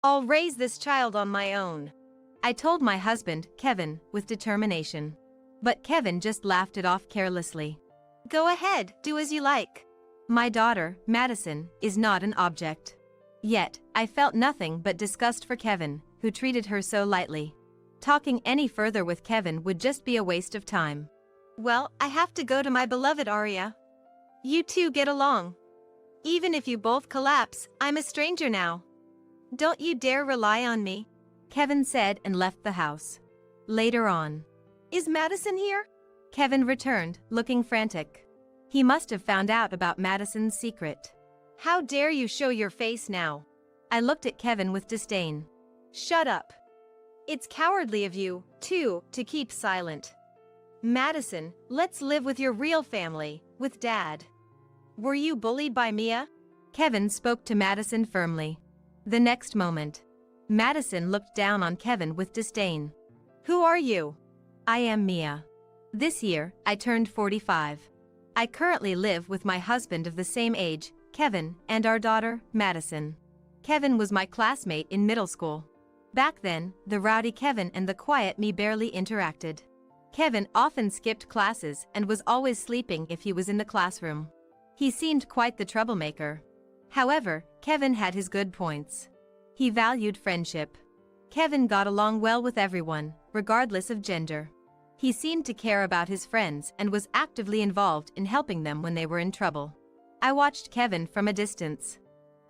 I'll raise this child on my own. I told my husband, Kevin, with determination. But Kevin just laughed it off carelessly. Go ahead, do as you like. My daughter, Madison, is not an object. Yet, I felt nothing but disgust for Kevin, who treated her so lightly. Talking any further with Kevin would just be a waste of time. Well, I have to go to my beloved Arya. You two get along. Even if you both collapse, I'm a stranger now. Don't you dare rely on me, Kevin said and left the house. Later on. Is Madison here? Kevin returned, looking frantic. He must have found out about Madison's secret. How dare you show your face now? I looked at Kevin with disdain. Shut up. It's cowardly of you, too, to keep silent. Madison, let's live with your real family, with Dad. Were you bullied by Mia? Kevin spoke to Madison firmly. The next moment, Madison looked down on Kevin with disdain. Who are you? I am Mia. This year, I turned 45. I currently live with my husband of the same age, Kevin, and our daughter, Madison. Kevin was my classmate in middle school. Back then, the rowdy Kevin and the quiet me barely interacted. Kevin often skipped classes and was always sleeping if he was in the classroom. He seemed quite the troublemaker. However, Kevin had his good points. He valued friendship. Kevin got along well with everyone, regardless of gender. He seemed to care about his friends and was actively involved in helping them when they were in trouble. I watched Kevin from a distance.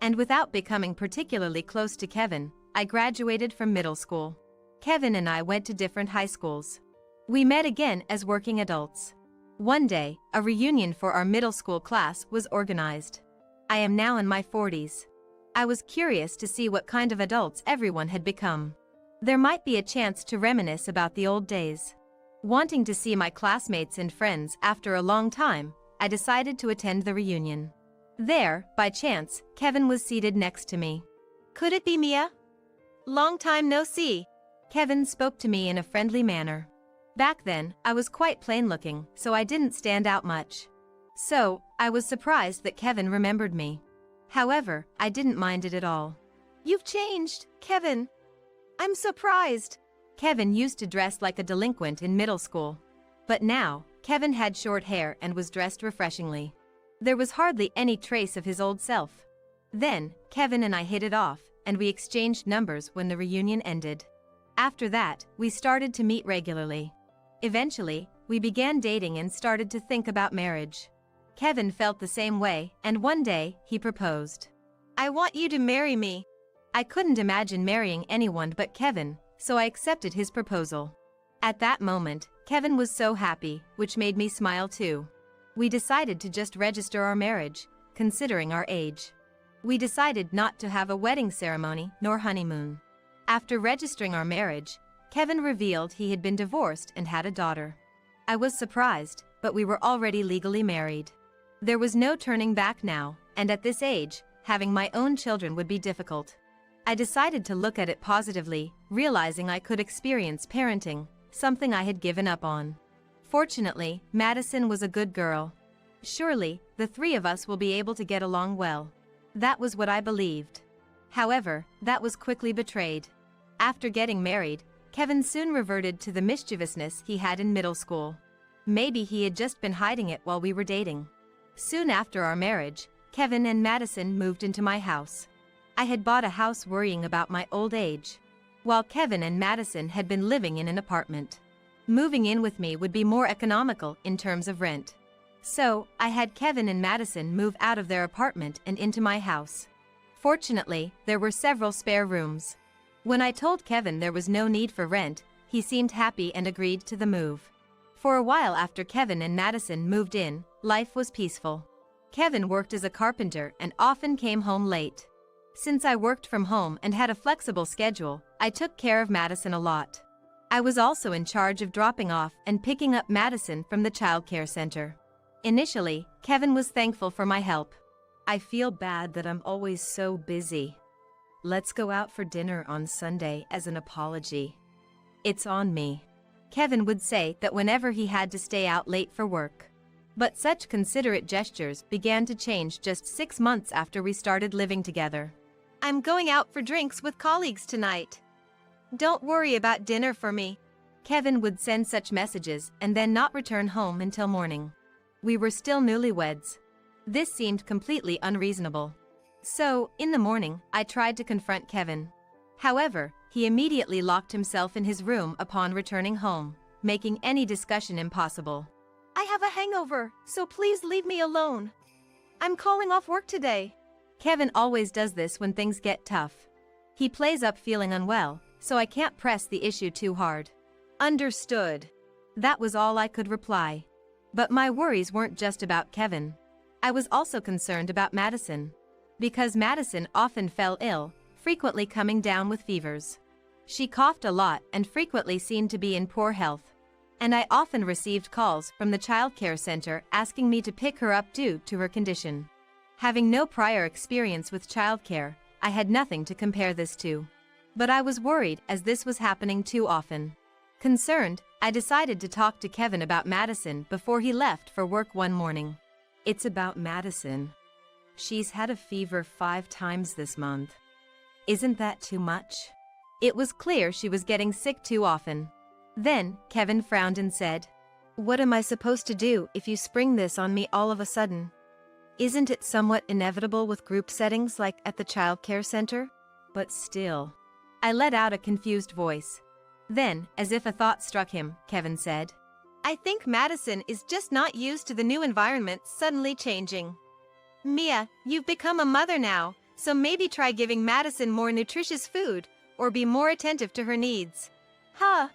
And without becoming particularly close to Kevin, I graduated from middle school. Kevin and I went to different high schools. We met again as working adults. One day, a reunion for our middle school class was organized. I am now in my 40s. I was curious to see what kind of adults everyone had become. There might be a chance to reminisce about the old days. Wanting to see my classmates and friends after a long time, I decided to attend the reunion. There, by chance, Kevin was seated next to me. Could it be Mia? Long time no see. Kevin spoke to me in a friendly manner. Back then, I was quite plain-looking, so I didn't stand out much. So, I was surprised that Kevin remembered me. However, I didn't mind it at all. You've changed, Kevin. I'm surprised. Kevin used to dress like a delinquent in middle school. But now, Kevin had short hair and was dressed refreshingly. There was hardly any trace of his old self. Then, Kevin and I hit it off, and we exchanged numbers when the reunion ended. After that, we started to meet regularly. Eventually, we began dating and started to think about marriage. Kevin felt the same way, and one day, he proposed. I want you to marry me. I couldn't imagine marrying anyone but Kevin, so I accepted his proposal. At that moment, Kevin was so happy, which made me smile too. We decided to just register our marriage, considering our age. We decided not to have a wedding ceremony nor honeymoon. After registering our marriage, Kevin revealed he had been divorced and had a daughter. I was surprised, but we were already legally married. There was no turning back now, and at this age, having my own children would be difficult. I decided to look at it positively, realizing I could experience parenting, something I had given up on. Fortunately, Madison was a good girl. Surely, the three of us will be able to get along well. That was what I believed. However, that was quickly betrayed. After getting married, Kevin soon reverted to the mischievousness he had in middle school. Maybe he had just been hiding it while we were dating. Soon after our marriage, Kevin and Madison moved into my house. I had bought a house worrying about my old age, while Kevin and Madison had been living in an apartment. Moving in with me would be more economical in terms of rent. So, I had Kevin and Madison move out of their apartment and into my house. Fortunately, there were several spare rooms. When I told Kevin there was no need for rent, he seemed happy and agreed to the move. For a while after Kevin and Madison moved in, life was peaceful. Kevin worked as a carpenter and often came home late. Since I worked from home and had a flexible schedule, I took care of Madison a lot. I was also in charge of dropping off and picking up Madison from the childcare center. Initially, Kevin was thankful for my help. I feel bad that I'm always so busy. Let's go out for dinner on Sunday as an apology. It's on me. Kevin would say that whenever he had to stay out late for work. But such considerate gestures began to change just 6 months after we started living together. I'm going out for drinks with colleagues tonight. Don't worry about dinner for me. Kevin would send such messages and then not return home until morning. We were still newlyweds. This seemed completely unreasonable. So, in the morning, I tried to confront Kevin. However, he immediately locked himself in his room upon returning home, making any discussion impossible. I have a hangover, so please leave me alone. I'm calling off work today. Kevin always does this when things get tough. He plays up feeling unwell, so I can't press the issue too hard. Understood. That was all I could reply. But my worries weren't just about Kevin. I was also concerned about Madison. Because Madison often fell ill, frequently coming down with fevers. She coughed a lot and frequently seemed to be in poor health. And I often received calls from the childcare center asking me to pick her up due to her condition. Having no prior experience with childcare, I had nothing to compare this to. But I was worried as this was happening too often. Concerned, I decided to talk to Kevin about Madison before he left for work one morning. It's about Madison. She's had a fever 5 times this month. Isn't that too much? It was clear she was getting sick too often. Then, Kevin frowned and said, "What am I supposed to do if you spring this on me all of a sudden? Isn't it somewhat inevitable with group settings like at the childcare center? But still." I let out a confused voice. Then, as if a thought struck him, Kevin said, "I think Madison is just not used to the new environment suddenly changing. Mia, you've become a mother now, so maybe try giving Madison more nutritious food, or be more attentive to her needs." Huh?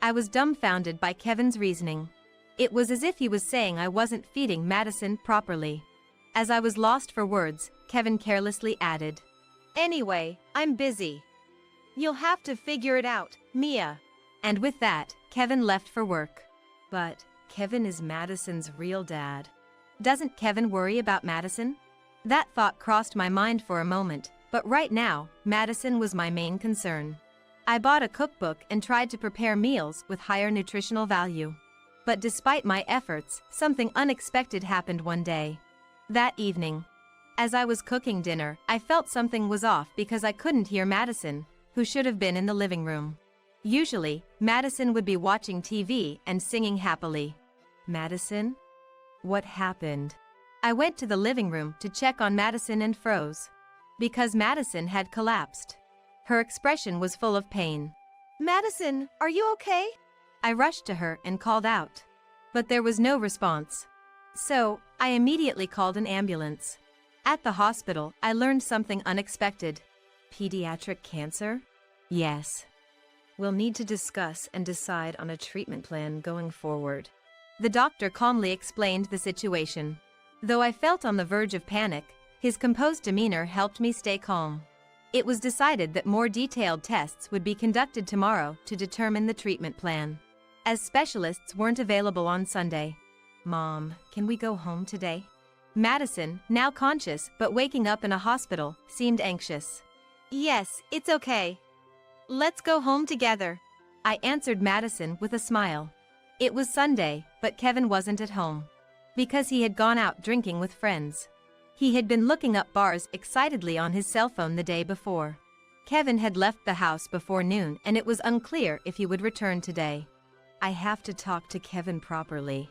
I was dumbfounded by Kevin's reasoning. It was as if he was saying I wasn't feeding Madison properly. As I was lost for words, Kevin carelessly added, "Anyway, I'm busy. You'll have to figure it out, Mia." And with that, Kevin left for work. But Kevin is Madison's real dad. Doesn't Kevin worry about Madison? That thought crossed my mind for a moment, but right now, Madison was my main concern. I bought a cookbook and tried to prepare meals with higher nutritional value. But despite my efforts, something unexpected happened one day. That evening, as I was cooking dinner, I felt something was off because I couldn't hear Madison, who should have been in the living room. Usually, Madison would be watching TV and singing happily. Madison? What happened? I went to the living room to check on Madison and froze. Because Madison had collapsed. Her expression was full of pain. "Madison, are you okay?" I rushed to her and called out. But there was no response. So, I immediately called an ambulance. At the hospital, I learned something unexpected. Pediatric cancer? Yes. We'll need to discuss and decide on a treatment plan going forward. The doctor calmly explained the situation. Though I felt on the verge of panic, his composed demeanor helped me stay calm. It was decided that more detailed tests would be conducted tomorrow to determine the treatment plan. As specialists weren't available on Sunday. "Mom, can we go home today?" Madison, now conscious but waking up in a hospital, seemed anxious. "Yes, it's okay. Let's go home together," I answered Madison with a smile. It was Sunday, but Kevin wasn't at home. Because he had gone out drinking with friends. He had been looking up bars excitedly on his cell phone the day before. Kevin had left the house before noon and it was unclear if he would return today. I have to talk to Kevin properly.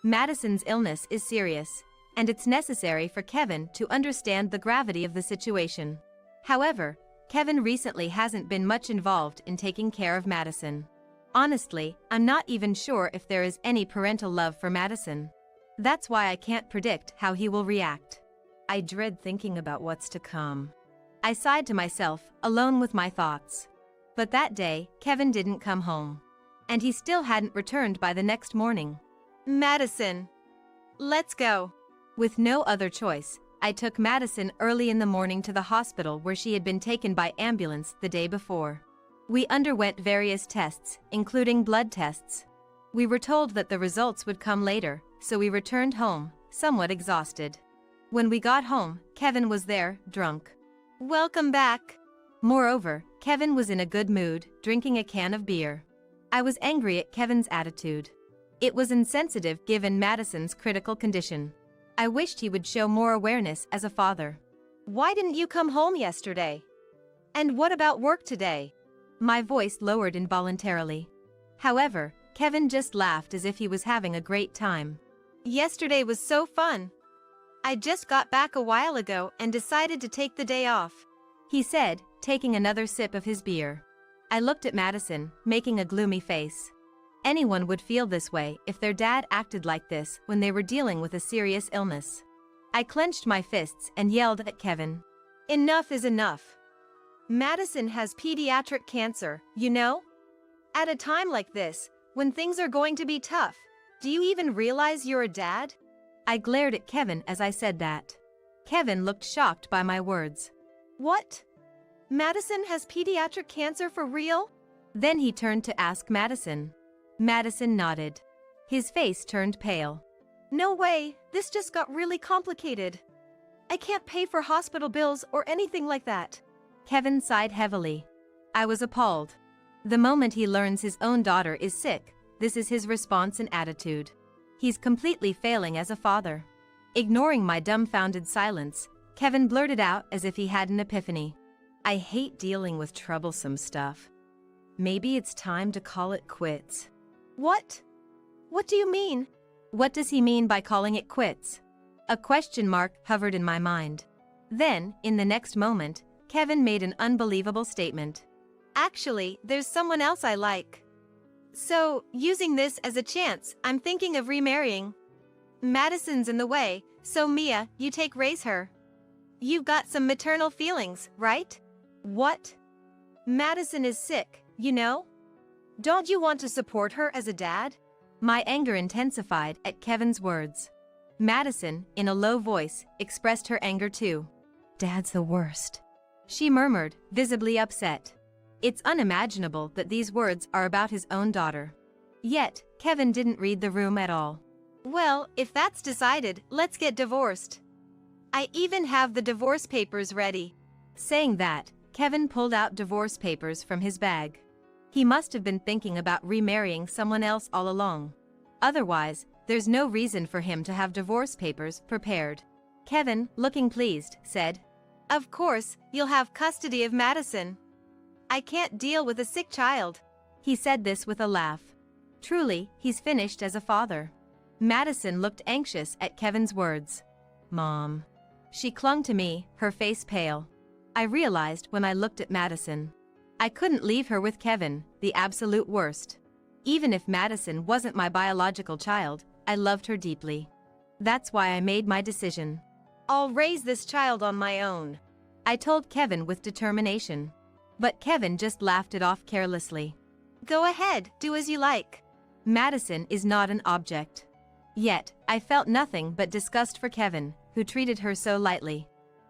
Madison's illness is serious, and it's necessary for Kevin to understand the gravity of the situation. However, Kevin recently hasn't been much involved in taking care of Madison. Honestly, I'm not even sure if there is any parental love for Madison. That's why I can't predict how he will react. I dread thinking about what's to come. I sighed to myself, alone with my thoughts. But that day, Kevin didn't come home. And he still hadn't returned by the next morning. "Madison, let's go." With no other choice, I took Madison early in the morning to the hospital where she had been taken by ambulance the day before. We underwent various tests, including blood tests. We were told that the results would come later, so we returned home, somewhat exhausted. When we got home, Kevin was there, drunk. "Welcome back." Moreover, Kevin was in a good mood, drinking a can of beer. I was angry at Kevin's attitude. It was insensitive given Madison's critical condition. I wished he would show more awareness as a father. "Why didn't you come home yesterday?" And what about work today? My voice lowered involuntarily. However, Kevin just laughed as if he was having a great time. Yesterday was so fun. I just got back a while ago and decided to take the day off, he said, taking another sip of his beer. I looked at Madison, making a gloomy face. Anyone would feel this way if their dad acted like this when they were dealing with a serious illness. I clenched my fists and yelled at Kevin. Enough is enough. Madison has pediatric cancer, you know? At a time like this, when things are going to be tough, do you even realize you're a dad? I glared at Kevin as I said that. Kevin looked shocked by my words. What? Madison has pediatric cancer for real? Then he turned to ask Madison. Madison nodded. His face turned pale. No way, this just got really complicated. I can't pay for hospital bills or anything like that. Kevin sighed heavily. I was appalled. The moment he learns his own daughter is sick, this is his response and attitude. He's completely failing as a father. Ignoring my dumbfounded silence, Kevin blurted out as if he had an epiphany. I hate dealing with troublesome stuff. Maybe it's time to call it quits. What? What do you mean? What does he mean by calling it quits? A question mark hovered in my mind. Then, in the next moment, Kevin made an unbelievable statement. Actually, there's someone else I like. So, using this as a chance, I'm thinking of remarrying. Madison's in the way, so Mia, you raise her. You've got some maternal feelings, right? What? Madison is sick, you know? Don't you want to support her as a dad? My anger intensified at Kevin's words. Madison, in a low voice, expressed her anger too. Dad's the worst, she murmured, visibly upset. It's unimaginable that these words are about his own daughter. Yet, Kevin didn't read the room at all. Well, if that's decided, let's get divorced. I even have the divorce papers ready. Saying that, Kevin pulled out divorce papers from his bag. He must have been thinking about remarrying someone else all along. Otherwise, there's no reason for him to have divorce papers prepared. Kevin, looking pleased, said, Of course, you'll have custody of Madison. I can't deal with a sick child. He said this with a laugh. Truly, he's finished as a father. Madison looked anxious at Kevin's words. Mom. She clung to me, her face pale. I realized when I looked at Madison. I couldn't leave her with Kevin, the absolute worst. Even if Madison wasn't my biological child, I loved her deeply. That's why I made my decision. I'll raise this child on my own, I told Kevin with determination. But Kevin just laughed it off carelessly. Go ahead, do as you like. Madison is not an object. Yet, I felt nothing but disgust for Kevin, who treated her so lightly.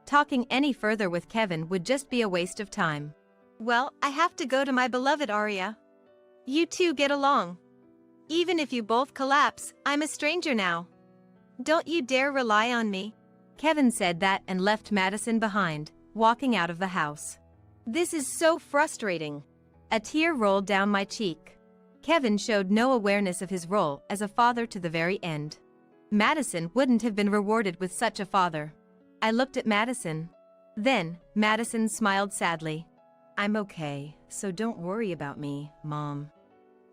Talking any further with Kevin would just be a waste of time. Well, I have to go to my beloved Arya. You two get along. Even if you both collapse, I'm a stranger now. Don't you dare rely on me. Kevin said that and left Madison behind, walking out of the house. This is so frustrating. A tear rolled down my cheek. Kevin showed no awareness of his role as a father to the very end. Madison wouldn't have been rewarded with such a father. I looked at Madison. Then, Madison smiled sadly. I'm okay, so don't worry about me, Mom.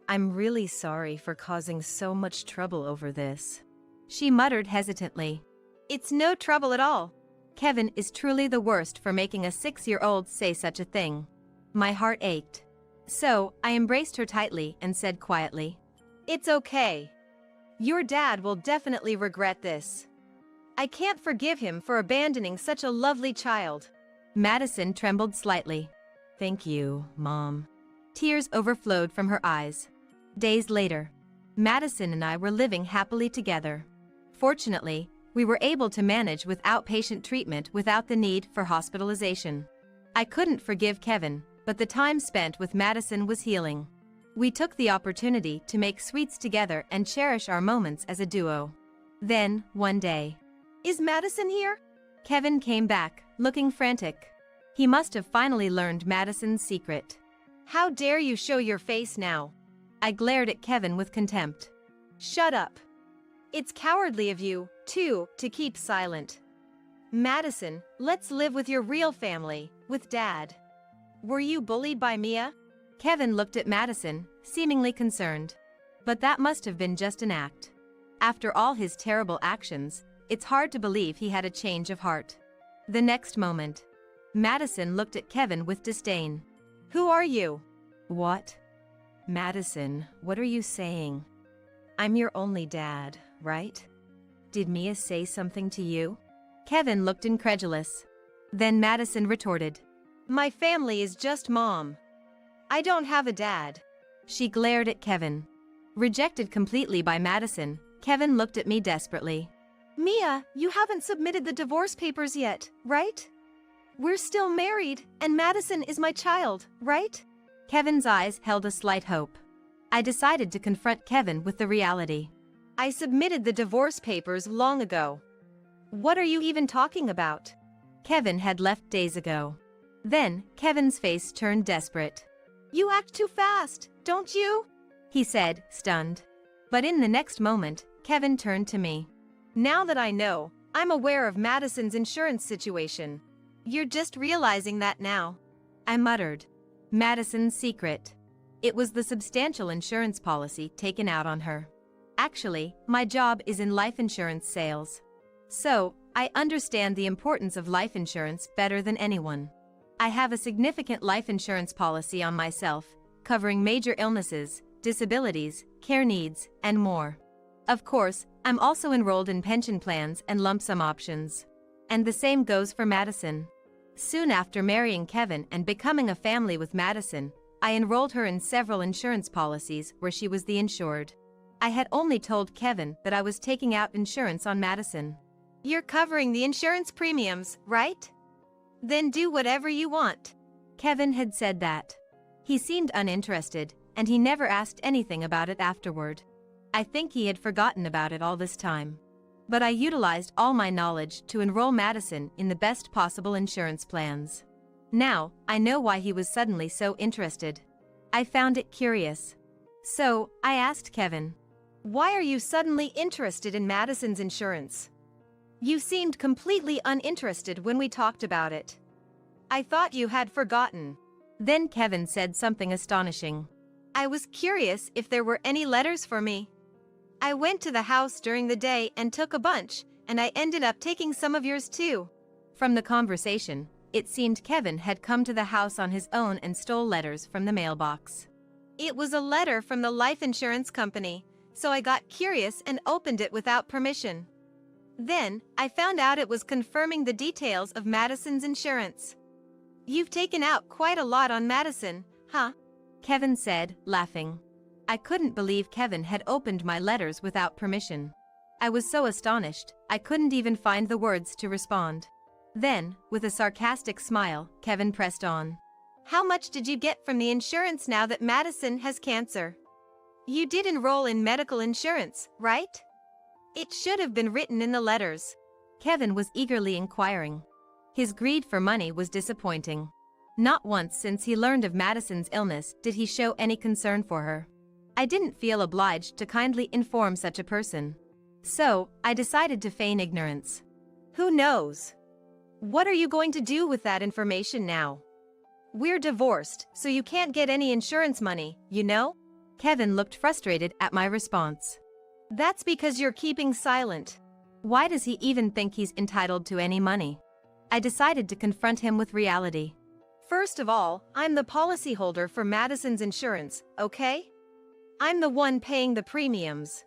I'm really sorry for causing so much trouble over this. She muttered hesitantly. It's no trouble at all. Kevin is truly the worst for making a 6-year-old say such a thing. My heart ached. So, I embraced her tightly and said quietly, It's okay. Your dad will definitely regret this. I can't forgive him for abandoning such a lovely child. Madison trembled slightly. Thank you, Mom. Tears overflowed from her eyes. Days later, Madison and I were living happily together. Fortunately, we were able to manage with outpatient treatment without the need for hospitalization. I couldn't forgive Kevin, but the time spent with Madison was healing. We took the opportunity to make sweets together and cherish our moments as a duo. Then, one day, Is Madison here? Kevin came back, looking frantic. He must have finally learned Madison's secret. How dare you show your face now? I glared at Kevin with contempt. Shut up. It's cowardly of you, too, to keep silent. Madison, let's live with your real family, with Dad. Were you bullied by Mia? Kevin looked at Madison, seemingly concerned. But that must have been just an act. After all his terrible actions, it's hard to believe he had a change of heart. The next moment, Madison looked at Kevin with disdain. Who are you? What? Madison, what are you saying? I'm your only dad, right? Did Mia say something to you? Kevin looked incredulous. Then Madison retorted. My family is just Mom. I don't have a dad. She glared at Kevin. Rejected completely by Madison, Kevin looked at me desperately. Mia, you haven't submitted the divorce papers yet, right? We're still married, and Madison is my child, right? Kevin's eyes held a slight hope. I decided to confront Kevin with the reality. I submitted the divorce papers long ago. What are you even talking about? Kevin had left days ago. Then, Kevin's face turned desperate. You act too fast, don't you? He said, stunned. But in the next moment, Kevin turned to me. Now that I know, I'm aware of Madison's insurance situation. You're just realizing that now. I muttered. Madison's secret. It was the substantial insurance policy taken out on her. Actually, my job is in life insurance sales. So, I understand the importance of life insurance better than anyone. I have a significant life insurance policy on myself, covering major illnesses, disabilities, care needs, and more. Of course, I'm also enrolled in pension plans and lump sum options. And the same goes for Madison. Soon after marrying Kevin and becoming a family with Madison, I enrolled her in several insurance policies where she was the insured. I had only told Kevin that I was taking out insurance on Madison. You're covering the insurance premiums, right? Then do whatever you want. Kevin had said that. He seemed uninterested, and he never asked anything about it afterward. I think he had forgotten about it all this time. But I utilized all my knowledge to enroll Madison in the best possible insurance plans. Now, I know why he was suddenly so interested. I found it curious. So, I asked Kevin, why are you suddenly interested in Madison's insurance? You seemed completely uninterested when we talked about it. I thought you had forgotten. Then Kevin said something astonishing. I was curious if there were any letters for me. I went to the house during the day and took a bunch, and I ended up taking some of yours too. From the conversation, it seemed Kevin had come to the house on his own and stole letters from the mailbox. It was a letter from the life insurance company, so I got curious and opened it without permission. Then, I found out it was confirming the details of Madison's insurance. You've taken out quite a lot on Madison, huh? Kevin said, laughing. I couldn't believe Kevin had opened my letters without permission. I was so astonished, I couldn't even find the words to respond. Then, with a sarcastic smile, Kevin pressed on. How much did you get from the insurance now that Madison has cancer? You did enroll in medical insurance, right? It should have been written in the letters. Kevin was eagerly inquiring. His greed for money was disappointing. Not once since he learned of Madison's illness did he show any concern for her. I didn't feel obliged to kindly inform such a person. So, I decided to feign ignorance. Who knows? What are you going to do with that information now? We're divorced, so you can't get any insurance money, you know? Kevin looked frustrated at my response. That's because you're keeping silent. Why does he even think he's entitled to any money? I decided to confront him with reality. First of all, I'm the policyholder for Madison's insurance, okay? I'm the one paying the premiums.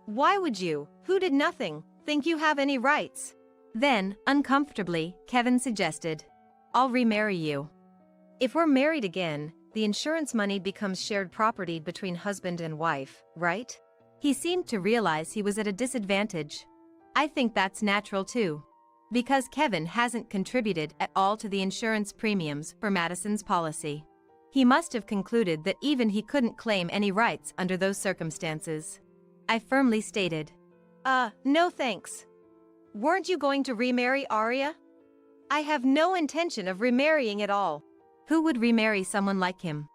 Why would you, who did nothing, think you have any rights? Then, uncomfortably, Kevin suggested, I'll remarry you. If we're married again, the insurance money becomes shared property between husband and wife, right? He seemed to realize he was at a disadvantage. I think that's natural too. Because Kevin hasn't contributed at all to the insurance premiums for Madison's policy. He must have concluded that even he couldn't claim any rights under those circumstances. I firmly stated, no thanks. Weren't you going to remarry Arya? I have no intention of remarrying at all. Who would remarry someone like him?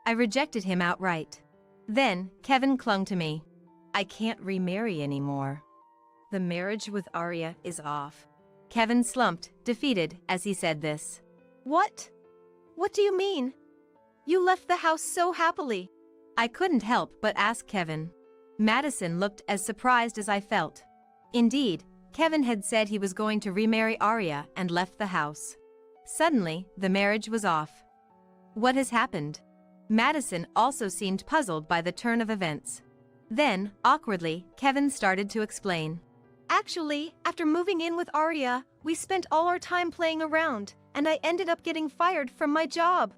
I rejected him outright. Then, Kevin clung to me. I can't remarry anymore. The marriage with Arya is off. Kevin slumped, defeated, as he said this. What? What do you mean? You left the house so happily. I couldn't help but ask Kevin. Madison looked as surprised as I felt. Indeed, Kevin had said he was going to remarry Arya and left the house. Suddenly, the marriage was off. What has happened? Madison also seemed puzzled by the turn of events. Then, awkwardly, Kevin started to explain. Actually, after moving in with Arya, we spent all our time playing around, and I ended up getting fired from my job.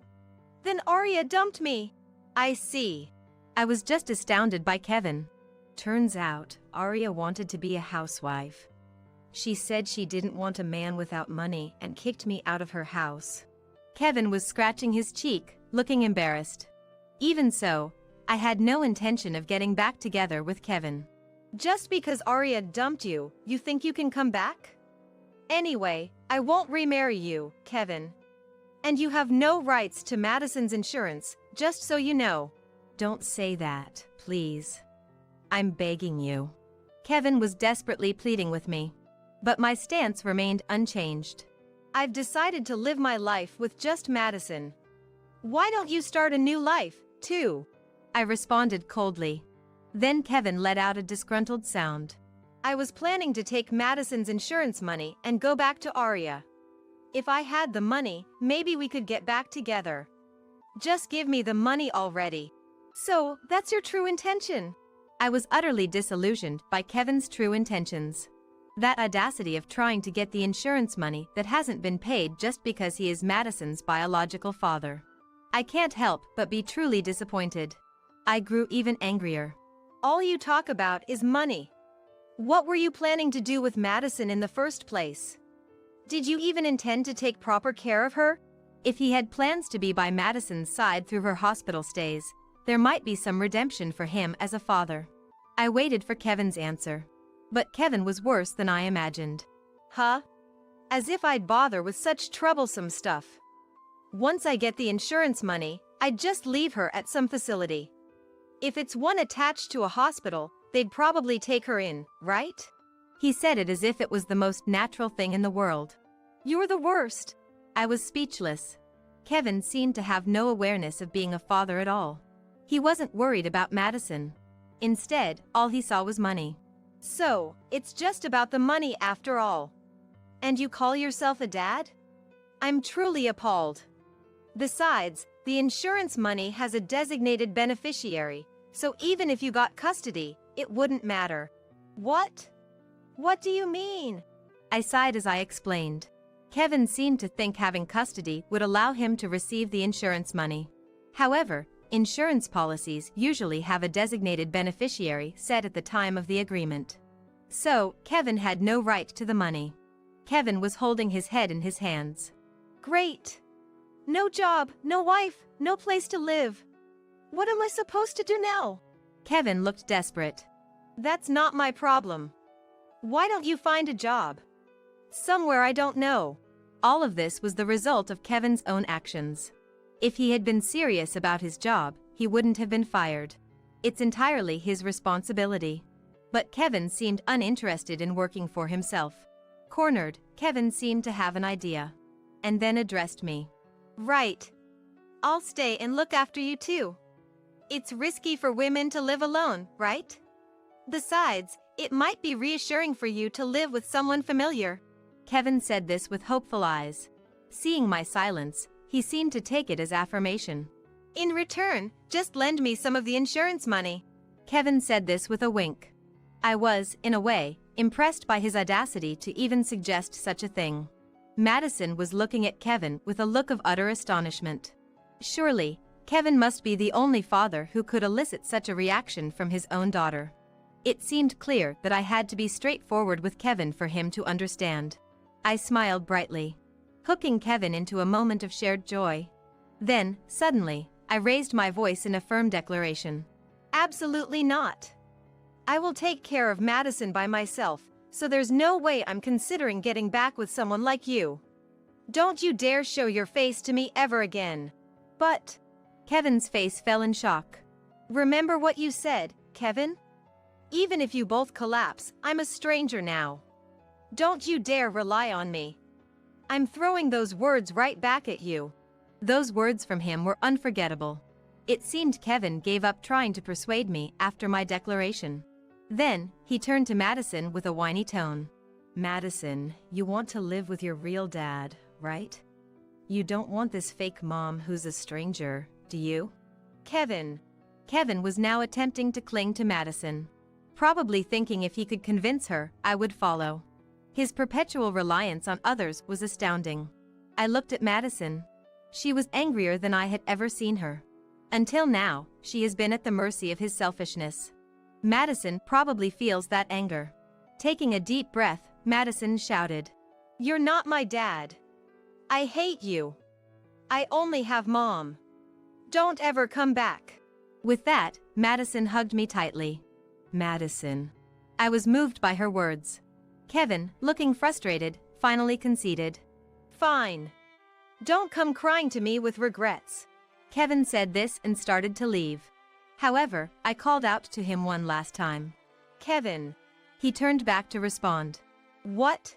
Then Arya dumped me. I see. I was just astounded by Kevin. Turns out, Arya wanted to be a housewife. She said she didn't want a man without money and kicked me out of her house. Kevin was scratching his cheek, looking embarrassed. Even so, I had no intention of getting back together with Kevin. Just because Arya dumped you, you think you can come back? Anyway, I won't remarry you, Kevin. And you have no rights to Madison's insurance, just so you know. Don't say that, please. I'm begging you. Kevin was desperately pleading with me. But my stance remained unchanged. I've decided to live my life with just Madison. Why don't you start a new life, too? I responded coldly. Then Kevin let out a disgruntled sound. I was planning to take Madison's insurance money and go back to Arya. If I had the money, maybe we could get back together. Just give me the money already. So, that's your true intention? I was utterly disillusioned by Kevin's true intentions. That audacity of trying to get the insurance money that hasn't been paid just because he is Madison's biological father. I can't help but be truly disappointed. I grew even angrier. All you talk about is money. What were you planning to do with Madison in the first place? Did you even intend to take proper care of her? If he had plans to be by Madison's side through her hospital stays, there might be some redemption for him as a father. I waited for Kevin's answer. But Kevin was worse than I imagined. Huh? As if I'd bother with such troublesome stuff. Once I get the insurance money, I'd just leave her at some facility. If it's one attached to a hospital, they'd probably take her in, right? He said it as if it was the most natural thing in the world. You're the worst. I was speechless. Kevin seemed to have no awareness of being a father at all. He wasn't worried about Madison. Instead, all he saw was money. So, it's just about the money after all. And you call yourself a dad? I'm truly appalled. Besides, the insurance money has a designated beneficiary, so even if you got custody, it wouldn't matter. What? What do you mean? I sighed as I explained. Kevin seemed to think having custody would allow him to receive the insurance money. However, insurance policies usually have a designated beneficiary set at the time of the agreement. So, Kevin had no right to the money. Kevin was holding his head in his hands. Great! No job, no wife, no place to live. What am I supposed to do now? Kevin looked desperate. That's not my problem. Why don't you find a job? Somewhere I don't know. All of this was the result of Kevin's own actions. If he had been serious about his job, he wouldn't have been fired. It's entirely his responsibility. But Kevin seemed uninterested in working for himself. Cornered, Kevin seemed to have an idea. And then addressed me. Right. I'll stay and look after you too. It's risky for women to live alone, right? Besides, it might be reassuring for you to live with someone familiar. Kevin said this with hopeful eyes. Seeing my silence, he seemed to take it as affirmation. In return, just lend me some of the insurance money. Kevin said this with a wink. I was, in a way, impressed by his audacity to even suggest such a thing. Madison was looking at Kevin with a look of utter astonishment. Surely, Kevin must be the only father who could elicit such a reaction from his own daughter. It seemed clear that I had to be straightforward with Kevin for him to understand. I smiled brightly, hooking Kevin into a moment of shared joy. Then, suddenly, I raised my voice in a firm declaration. Absolutely not. I will take care of Madison by myself, so there's no way I'm considering getting back with someone like you. Don't you dare show your face to me ever again. But... Kevin's face fell in shock. Remember what you said, Kevin? Even if you both collapse, I'm a stranger now. Don't you dare rely on me. I'm throwing those words right back at you. Those words from him were unforgettable. It seemed Kevin gave up trying to persuade me after my declaration. Then, he turned to Madison with a whiny tone. Madison, you want to live with your real dad, right? You don't want this fake mom who's a stranger, do you? Kevin. Kevin was now attempting to cling to Madison, probably thinking if he could convince her, I would follow. His perpetual reliance on others was astounding. I looked at Madison. She was angrier than I had ever seen her. Until now, she has been at the mercy of his selfishness. Madison probably feels that anger. Taking a deep breath, Madison shouted, "You're not my dad. I hate you. I only have Mom. Don't ever come back." With that, Madison hugged me tightly. Madison. I was moved by her words. Kevin, looking frustrated, finally conceded. Fine. Don't come crying to me with regrets. Kevin said this and started to leave. However, I called out to him one last time. Kevin. He turned back to respond. What?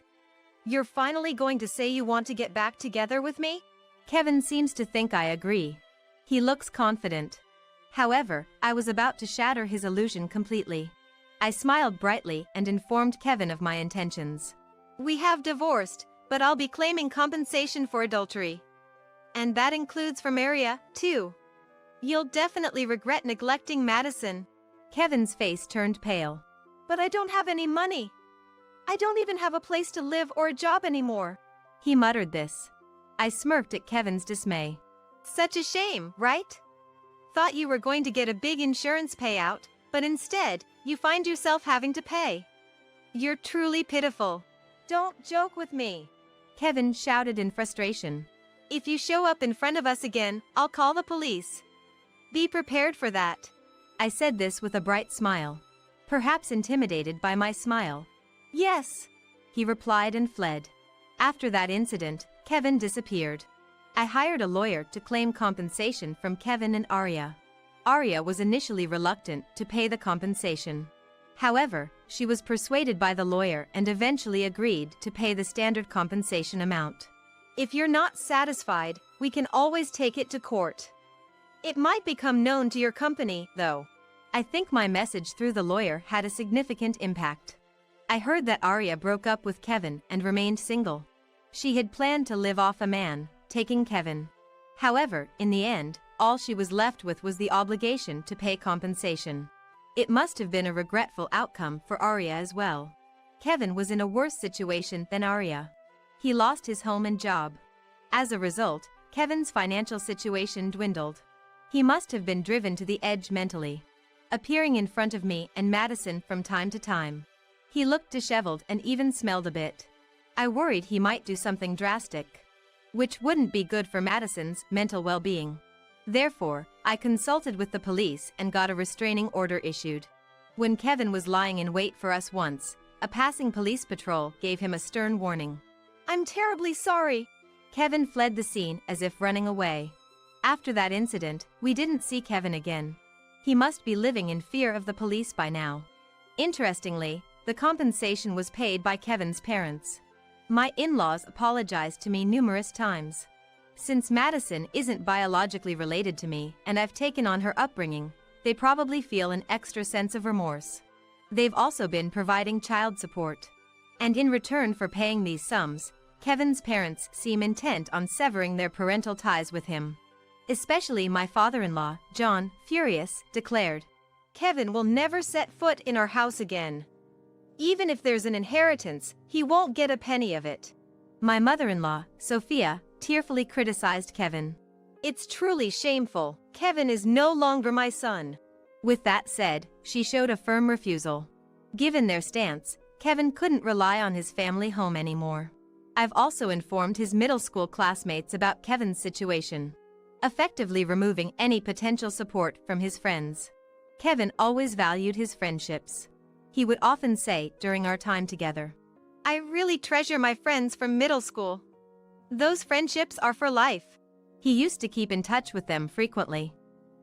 You're finally going to say you want to get back together with me? Kevin seems to think I agree. He looks confident. However, I was about to shatter his illusion completely. I smiled brightly and informed Kevin of my intentions. We have divorced, but I'll be claiming compensation for adultery. And that includes from Aria, too. You'll definitely regret neglecting Madison. Kevin's face turned pale. But I don't have any money. I don't even have a place to live or a job anymore. He muttered this. I smirked at Kevin's dismay. Such a shame, right? Thought you were going to get a big insurance payout, but instead, you find yourself having to pay. You're truly pitiful. Don't joke with me. Kevin shouted in frustration. If you show up in front of us again, I'll call the police. Be prepared for that. I said this with a bright smile. Perhaps intimidated by my smile. Yes, he replied and fled. After that incident, Kevin disappeared. I hired a lawyer to claim compensation from Kevin and Aria. Aria was initially reluctant to pay the compensation. However, she was persuaded by the lawyer and eventually agreed to pay the standard compensation amount. If you're not satisfied, we can always take it to court. It might become known to your company, though. I think my message through the lawyer had a significant impact. I heard that Aria broke up with Kevin and remained single. She had planned to live off a man, taking Kevin. However, in the end, all she was left with was the obligation to pay compensation. It must have been a regretful outcome for Aria as well. Kevin was in a worse situation than Aria. He lost his home and job. As a result, Kevin's financial situation dwindled. He must have been driven to the edge mentally, appearing in front of me and Madison from time to time. He looked disheveled and even smelled a bit. I worried he might do something drastic, which wouldn't be good for Madison's mental well-being. Therefore, I consulted with the police and got a restraining order issued. When Kevin was lying in wait for us once, a passing police patrol gave him a stern warning. I'm terribly sorry. Kevin fled the scene as if running away. After that incident, we didn't see Kevin again. He must be living in fear of the police by now. Interestingly, the compensation was paid by Kevin's parents. My in-laws apologized to me numerous times. Since Madison isn't biologically related to me and I've taken on her upbringing, they probably feel an extra sense of remorse. They've also been providing child support. And in return for paying these sums, Kevin's parents seem intent on severing their parental ties with him. Especially my father-in-law, John, furious, declared, Kevin will never set foot in our house again. Even if there's an inheritance, he won't get a penny of it. My mother-in-law, Sophia, tearfully criticized Kevin. It's truly shameful. Kevin is no longer my son. With that said, she showed a firm refusal. Given their stance, Kevin couldn't rely on his family home anymore. I've also informed his middle school classmates about Kevin's situation, effectively removing any potential support from his friends. Kevin always valued his friendships. He would often say during our time together, I really treasure my friends from middle school. Those friendships are for life. He used to keep in touch with them frequently.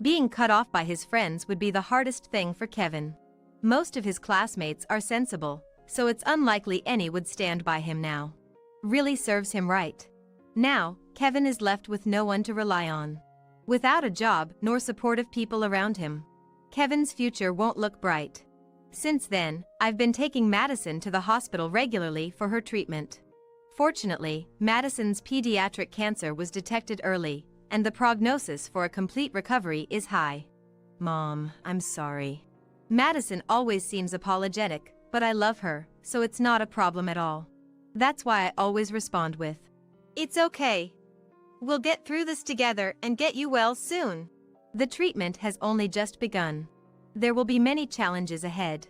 Being cut off by his friends would be the hardest thing for Kevin. Most of his classmates are sensible, so it's unlikely any would stand by him now. Really serves him right. Now, Kevin is left with no one to rely on. Without a job nor supportive people around him, Kevin's future won't look bright. Since then, I've been taking Madison to the hospital regularly for her treatment. Fortunately, Madison's pediatric cancer was detected early, and the prognosis for a complete recovery is high. Mom, I'm sorry. Madison always seems apologetic, but I love her, so it's not a problem at all. That's why I always respond with, "It's okay. We'll get through this together and get you well soon." The treatment has only just begun. There will be many challenges ahead.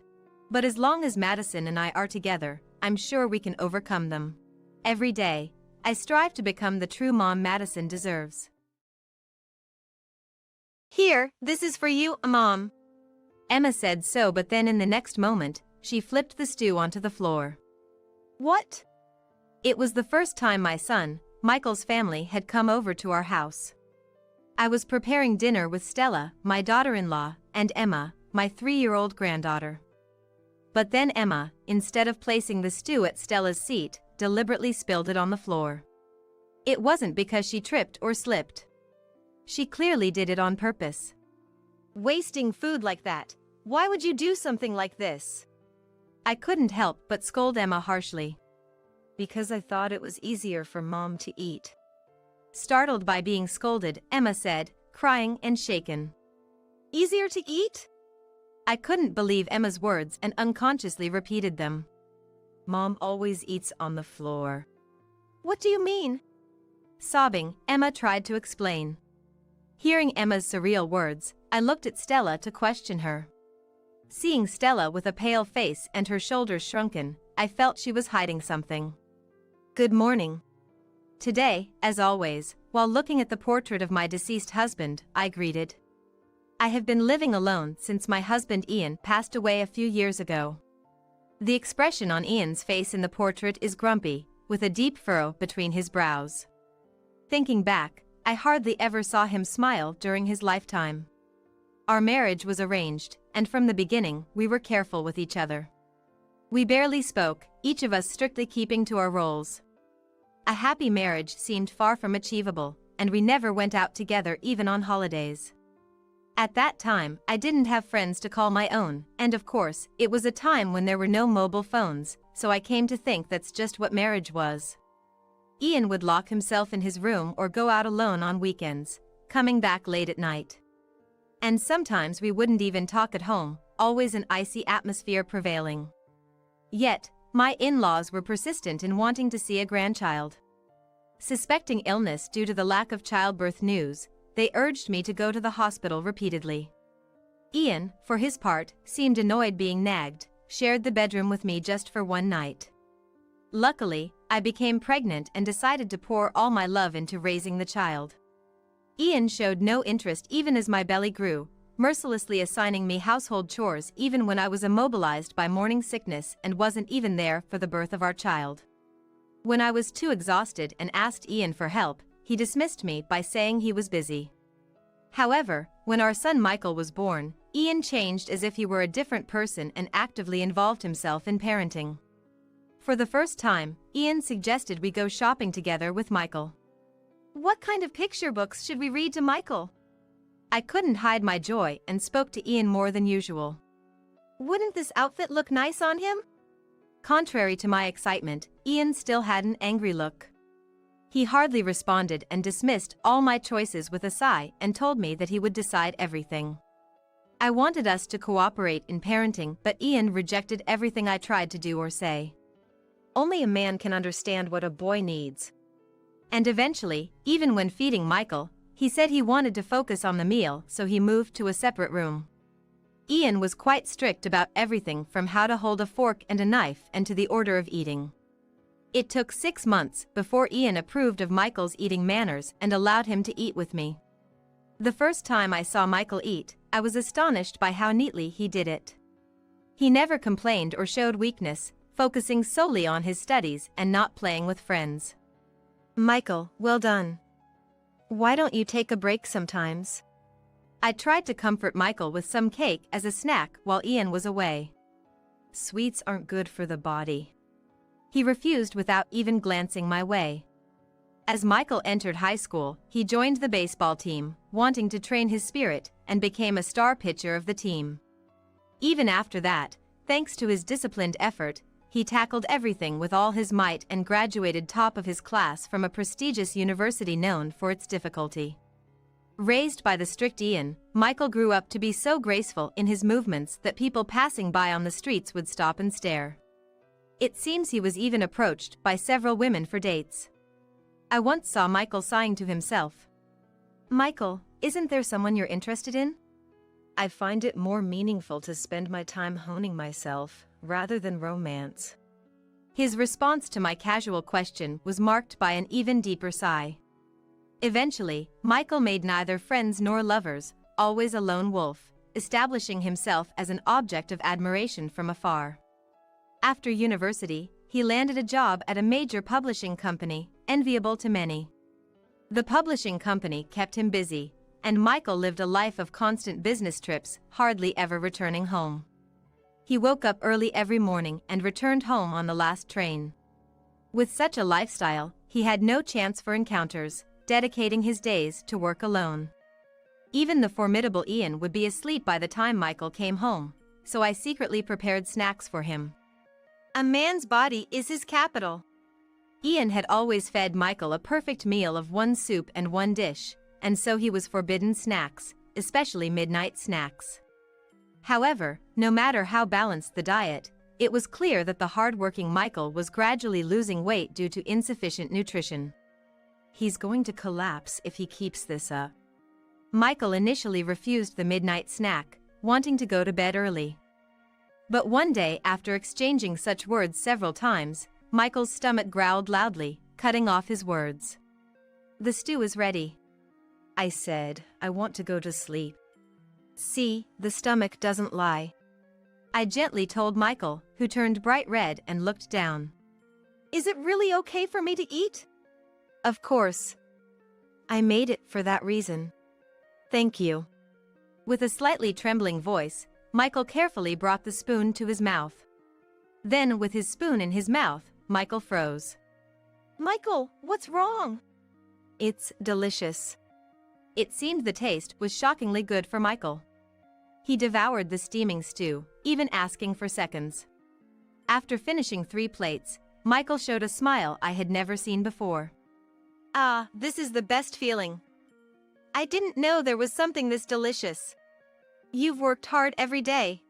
But as long as Madison and I are together, I'm sure we can overcome them. Every day, I strive to become the true mom Madison deserves. "Here, this is for you, Mom." Emma said so, but then in the next moment, she flipped the stew onto the floor. "What?" It was the first time my son, Michael's family had come over to our house. I was preparing dinner with Stella, my daughter-in-law, and Emma, my 3-year-old granddaughter. But then Emma, instead of placing the stew at Stella's seat, deliberately spilled it on the floor. It wasn't because she tripped or slipped. She clearly did it on purpose. "Wasting food like that. Why would you do something like this?" I couldn't help but scold Emma harshly. "Because I thought it was easier for Mom to eat." Startled by being scolded, Emma said, crying and shaken. "Easier to eat?" I couldn't believe Emma's words and unconsciously repeated them. "Mom always eats on the floor." "What do you mean?" Sobbing, Emma tried to explain. Hearing Emma's surreal words, I looked at Stella to question her. Seeing Stella with a pale face and her shoulders shrunken, I felt she was hiding something. "Good morning." Today, as always, while looking at the portrait of my deceased husband, I greeted. I have been living alone since my husband Ian passed away a few years ago. The expression on Ian's face in the portrait is grumpy, with a deep furrow between his brows. Thinking back, I hardly ever saw him smile during his lifetime. Our marriage was arranged, and from the beginning, we were careful with each other. We barely spoke, each of us strictly keeping to our roles. A happy marriage seemed far from achievable, and we never went out together even on holidays. At that time, I didn't have friends to call my own, and of course, it was a time when there were no mobile phones, so I came to think that's just what marriage was. Ian would lock himself in his room or go out alone on weekends, coming back late at night. And sometimes we wouldn't even talk at home, always an icy atmosphere prevailing. Yet, my in-laws were persistent in wanting to see a grandchild. Suspecting illness due to the lack of childbirth news, they urged me to go to the hospital repeatedly. Ian, for his part, seemed annoyed being nagged, shared the bedroom with me just for one night. Luckily, I became pregnant and decided to pour all my love into raising the child. Ian showed no interest even as my belly grew, mercilessly assigning me household chores even when I was immobilized by morning sickness and wasn't even there for the birth of our child. When I was too exhausted and asked Ian for help, he dismissed me by saying he was busy. However, when our son Michael was born, Ian changed as if he were a different person and actively involved himself in parenting. For the first time, Ian suggested we go shopping together with Michael. "What kind of picture books should we read to Michael?" I couldn't hide my joy and spoke to Ian more than usual. "Wouldn't this outfit look nice on him?" Contrary to my excitement, Ian still had an angry look. He hardly responded and dismissed all my choices with a sigh and told me that he would decide everything. I wanted us to cooperate in parenting, but Ian rejected everything I tried to do or say. Only a man can understand what a boy needs. And eventually, even when feeding Michael, he said he wanted to focus on the meal, so he moved to a separate room. Ian was quite strict about everything from how to hold a fork and a knife and to the order of eating. It took 6 months before Ian approved of Michael's eating manners and allowed him to eat with me. The first time I saw Michael eat, I was astonished by how neatly he did it. He never complained or showed weakness, focusing solely on his studies and not playing with friends. "Michael, well done. Why don't you take a break sometimes?" I tried to comfort Michael with some cake as a snack while Ian was away. "Sweets aren't good for the body." He refused without even glancing my way. As Michael entered high school, he joined the baseball team, wanting to train his spirit, and became a star pitcher of the team. Even after that, thanks to his disciplined effort, he tackled everything with all his might and graduated top of his class from a prestigious university known for its difficulty. Raised by the strict Ian, Michael grew up to be so graceful in his movements that people passing by on the streets would stop and stare. It seems he was even approached by several women for dates. I once saw Michael sighing to himself. "Michael, isn't there someone you're interested in?" "I find it more meaningful to spend my time honing myself, rather than romance." His response to my casual question was marked by an even deeper sigh. Eventually, Michael made neither friends nor lovers, always a lone wolf, establishing himself as an object of admiration from afar. After university, he landed a job at a major publishing company, enviable to many. The publishing company kept him busy, and Michael lived a life of constant business trips, hardly ever returning home. He woke up early every morning and returned home on the last train. With such a lifestyle, he had no chance for encounters, dedicating his days to work alone. Even the formidable Ian would be asleep by the time Michael came home, so I secretly prepared snacks for him. A man's body is his capital. Ian had always fed Michael a perfect meal of one soup and one dish, and so he was forbidden snacks, especially midnight snacks. However, no matter how balanced the diet, it was clear that the hard-working Michael was gradually losing weight due to insufficient nutrition. "He's going to collapse if he keeps this up." Michael initially refused the midnight snack, wanting to go to bed early. But one day, after exchanging such words several times, Michael's stomach growled loudly, cutting off his words. "The stew is ready." I said, "I want to go to sleep." "See, the stomach doesn't lie," I gently told Michael, who turned bright red and looked down. "Is it really okay for me to eat?" "Of course. I made it for that reason." "Thank you." With a slightly trembling voice, Michael carefully brought the spoon to his mouth. Then, with his spoon in his mouth, Michael froze. "Michael, what's wrong?" "It's delicious." It seemed the taste was shockingly good for Michael. He devoured the steaming stew, even asking for seconds. After finishing 3 plates, Michael showed a smile I had never seen before. "Ah, this is the best feeling. I didn't know there was something this delicious. You've worked hard every day.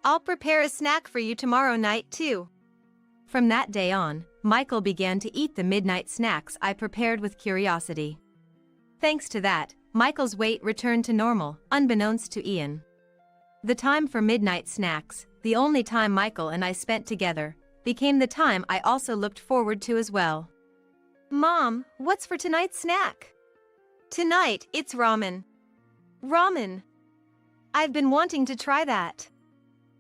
I'll prepare a snack for you tomorrow night too." From that day on, Michael began to eat the midnight snacks I prepared with curiosity. Thanks to that, Michael's weight returned to normal, unbeknownst to Ian. The time for midnight snacks, the only time Michael and I spent together, became the time I also looked forward to as well. "Mom, what's for tonight's snack?" "Tonight, it's ramen." "Ramen? I've been wanting to try that."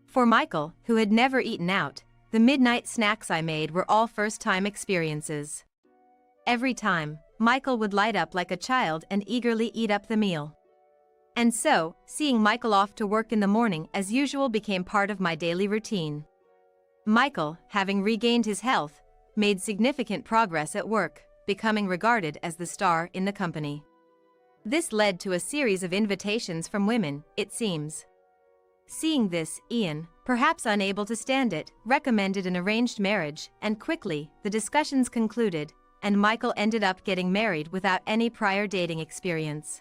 For Michael, who had never eaten out, the midnight snacks I made were all first-time experiences. Every time, Michael would light up like a child and eagerly eat up the meal. And so, seeing Michael off to work in the morning as usual became part of my daily routine. Michael, having regained his health, made significant progress at work, becoming regarded as the star in the company. This led to a series of invitations from women, it seems. Seeing this, Ian, perhaps unable to stand it, recommended an arranged marriage, and quickly, the discussions concluded, and Michael ended up getting married without any prior dating experience.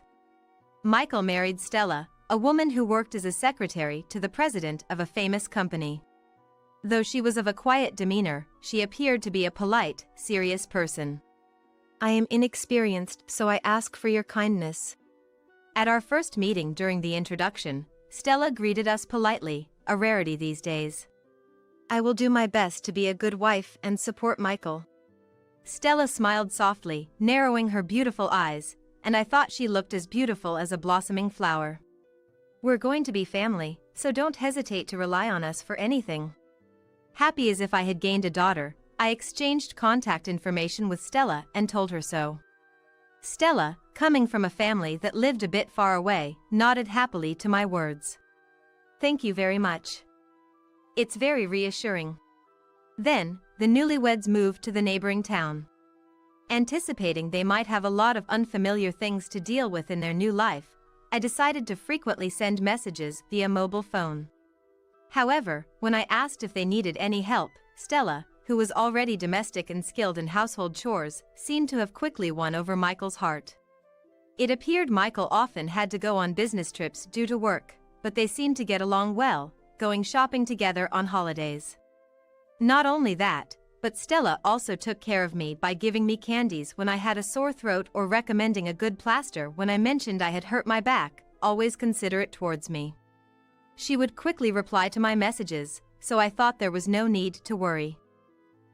Michael married Stella, a woman who worked as a secretary to the president of a famous company. Though she was of a quiet demeanor, she appeared to be a polite, serious person. "I am inexperienced, so I ask for your kindness." At our first meeting during the introduction, Stella greeted us politely, a rarity these days. "I will do my best to be a good wife and support Michael." Stella smiled softly, narrowing her beautiful eyes, and I thought she looked as beautiful as a blossoming flower. "We're going to be family, so don't hesitate to rely on us for anything." Happy as if I had gained a daughter, I exchanged contact information with Stella and told her so. Stella, coming from a family that lived a bit far away, nodded happily to my words. "Thank you very much. It's very reassuring." Then, the newlyweds moved to the neighboring town. Anticipating they might have a lot of unfamiliar things to deal with in their new life, I decided to frequently send messages via mobile phone. However, when I asked if they needed any help, Stella, who was already domestic and skilled in household chores, seemed to have quickly won over Michael's heart. It appeared Michael often had to go on business trips due to work, but they seemed to get along well, going shopping together on holidays. Not only that, but Stella also took care of me by giving me candies when I had a sore throat or recommending a good plaster when I mentioned I had hurt my back, always considerate towards me. She would quickly reply to my messages, so I thought there was no need to worry.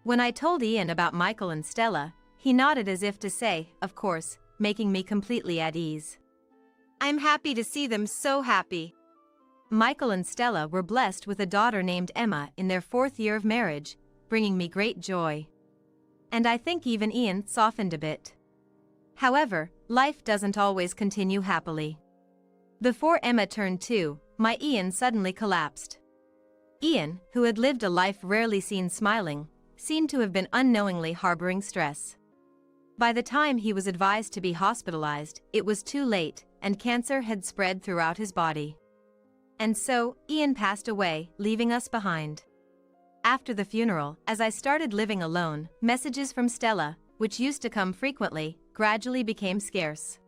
When I told Ian about Michael and Stella, he nodded as if to say, of course, making me completely at ease. I'm happy to see them so happy. Michael and Stella were blessed with a daughter named Emma in their 4th year of marriage, bringing me great joy. And I think even Ian softened a bit. However, life doesn't always continue happily. Before Emma turned 2, my Ian suddenly collapsed. Ian, who had lived a life rarely seen smiling, seemed to have been unknowingly harboring stress. By the time he was advised to be hospitalized, it was too late, and cancer had spread throughout his body. And so, Ian passed away, leaving us behind. After the funeral, as I started living alone, messages from Stella, which used to come frequently, gradually became scarce.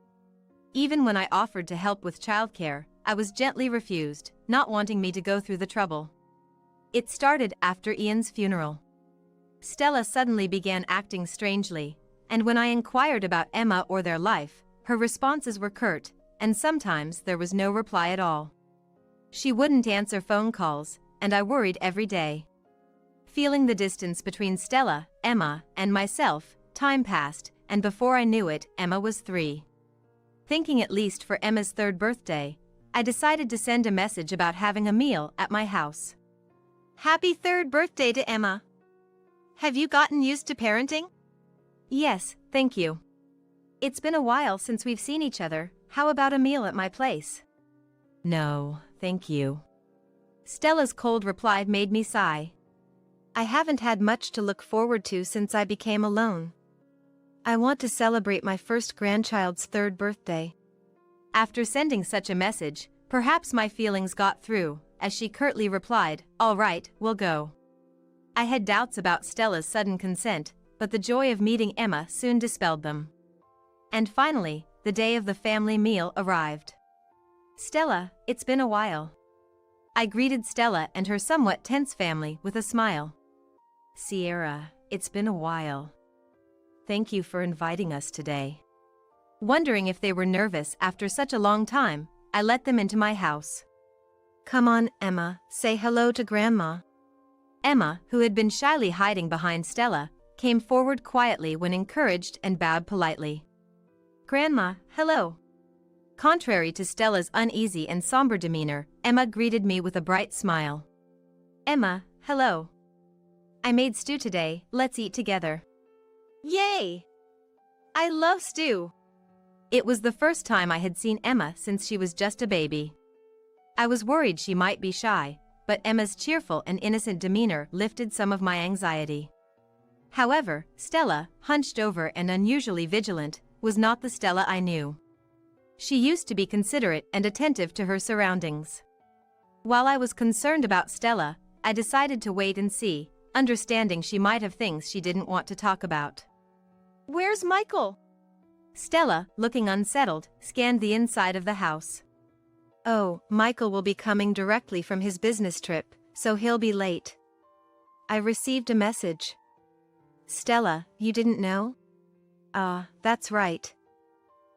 Even when I offered to help with childcare, I was gently refused, not wanting me to go through the trouble. It started after Ian's funeral. Stella suddenly began acting strangely, and when I inquired about Emma or their life, her responses were curt, and sometimes there was no reply at all. She wouldn't answer phone calls, and I worried every day. Feeling the distance between Stella, Emma, and myself, time passed, and before I knew it, Emma was 3. Thinking at least for Emma's 3rd birthday, I decided to send a message about having a meal at my house. Happy 3rd birthday to Emma! Have you gotten used to parenting? Yes, thank you. It's been a while since we've seen each other. How about a meal at my place? No, thank you. Stella's cold reply made me sigh. I haven't had much to look forward to since I became alone. I want to celebrate my first grandchild's 3rd birthday. After sending such a message, perhaps my feelings got through, as she curtly replied, all right, we'll go. I had doubts about Stella's sudden consent, but the joy of meeting Emma soon dispelled them. And finally, the day of the family meal arrived. Stella, it's been a while. I greeted Stella and her somewhat tense family with a smile. Sierra, it's been a while. Thank you for inviting us today. Wondering if they were nervous after such a long time, I let them into my house. Come on, Emma, say hello to Grandma. Emma, who had been shyly hiding behind Stella, came forward quietly when encouraged and bowed politely. Grandma, hello. Contrary to Stella's uneasy and somber demeanor, Emma greeted me with a bright smile. Emma, hello. I made stew today, let's eat together. Yay! I love stew. It was the first time I had seen Emma since she was just a baby. I was worried she might be shy, but Emma's cheerful and innocent demeanor lifted some of my anxiety. However, Stella, hunched over and unusually vigilant, was not the Stella I knew. She used to be considerate and attentive to her surroundings. While I was concerned about Stella, I decided to wait and see, understanding she might have things she didn't want to talk about. Where's Michael? Stella, looking unsettled, scanned the inside of the house. Oh, Michael will be coming directly from his business trip, so he'll be late. I received a message. Stella, you didn't know? That's right.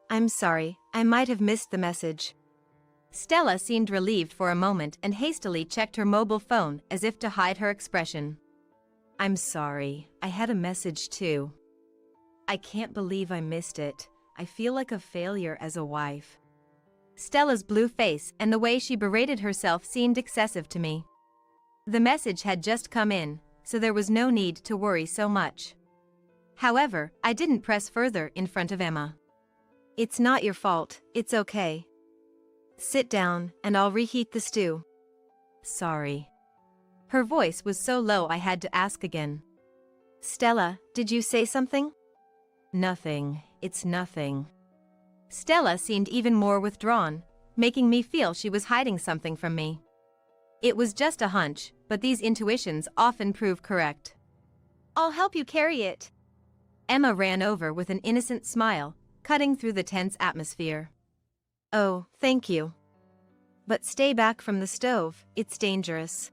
I'm sorry, I might have missed the message. Stella seemed relieved for a moment and hastily checked her mobile phone as if to hide her expression. I'm sorry, I had a message too. I can't believe I missed it. I feel like a failure as a wife. Stella's blue face and the way she berated herself seemed excessive to me. The message had just come in, so there was no need to worry so much. However, I didn't press further in front of Emma. It's not your fault, it's okay. Sit down, and I'll reheat the stew. Sorry. Her voice was so low I had to ask again. Stella, did you say something? Nothing, it's nothing. Stella seemed even more withdrawn, making me feel she was hiding something from me. It was just a hunch, but these intuitions often prove correct. I'll help you carry it. Emma ran over with an innocent smile, cutting through the tense atmosphere. Oh, thank you. But stay back from the stove, it's dangerous.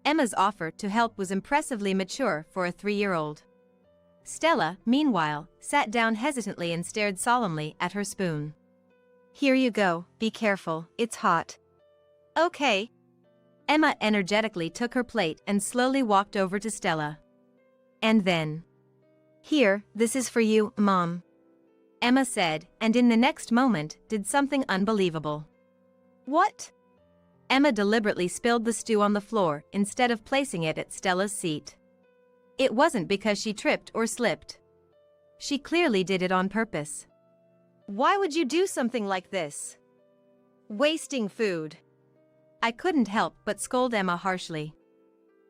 Emma's offer to help was impressively mature for a 3-year-old. Stella, meanwhile, sat down hesitantly and stared solemnly at her spoon. Here you go, be careful, it's hot. Okay. Emma energetically took her plate and slowly walked over to Stella. And then, here, this is for you, Mom. Emma said, and in the next moment, did something unbelievable. What? Emma deliberately spilled the stew on the floor instead of placing it at Stella's seat. It wasn't because she tripped or slipped. She clearly did it on purpose. Why would you do something like this? Wasting food. I couldn't help but scold Emma harshly.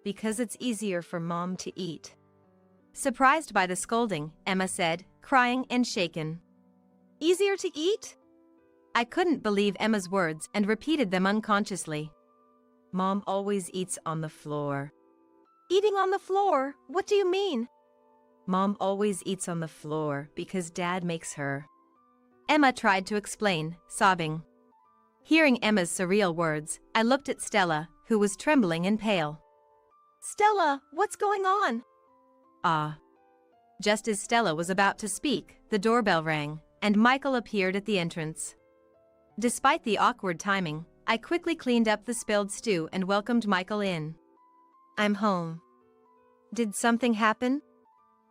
Because it's easier for Mom to eat. Surprised by the scolding, Emma said, crying and shaken. Easier to eat? I couldn't believe Emma's words and repeated them unconsciously. Mom always eats on the floor. Eating on the floor? What do you mean? Mom always eats on the floor because Dad makes her. Emma tried to explain, sobbing. Hearing Emma's surreal words, I looked at Stella, who was trembling and pale. Stella, what's going on? Ah. Just as Stella was about to speak, the doorbell rang, and Michael appeared at the entrance. Despite the awkward timing, I quickly cleaned up the spilled stew and welcomed Michael in. I'm home. Did something happen?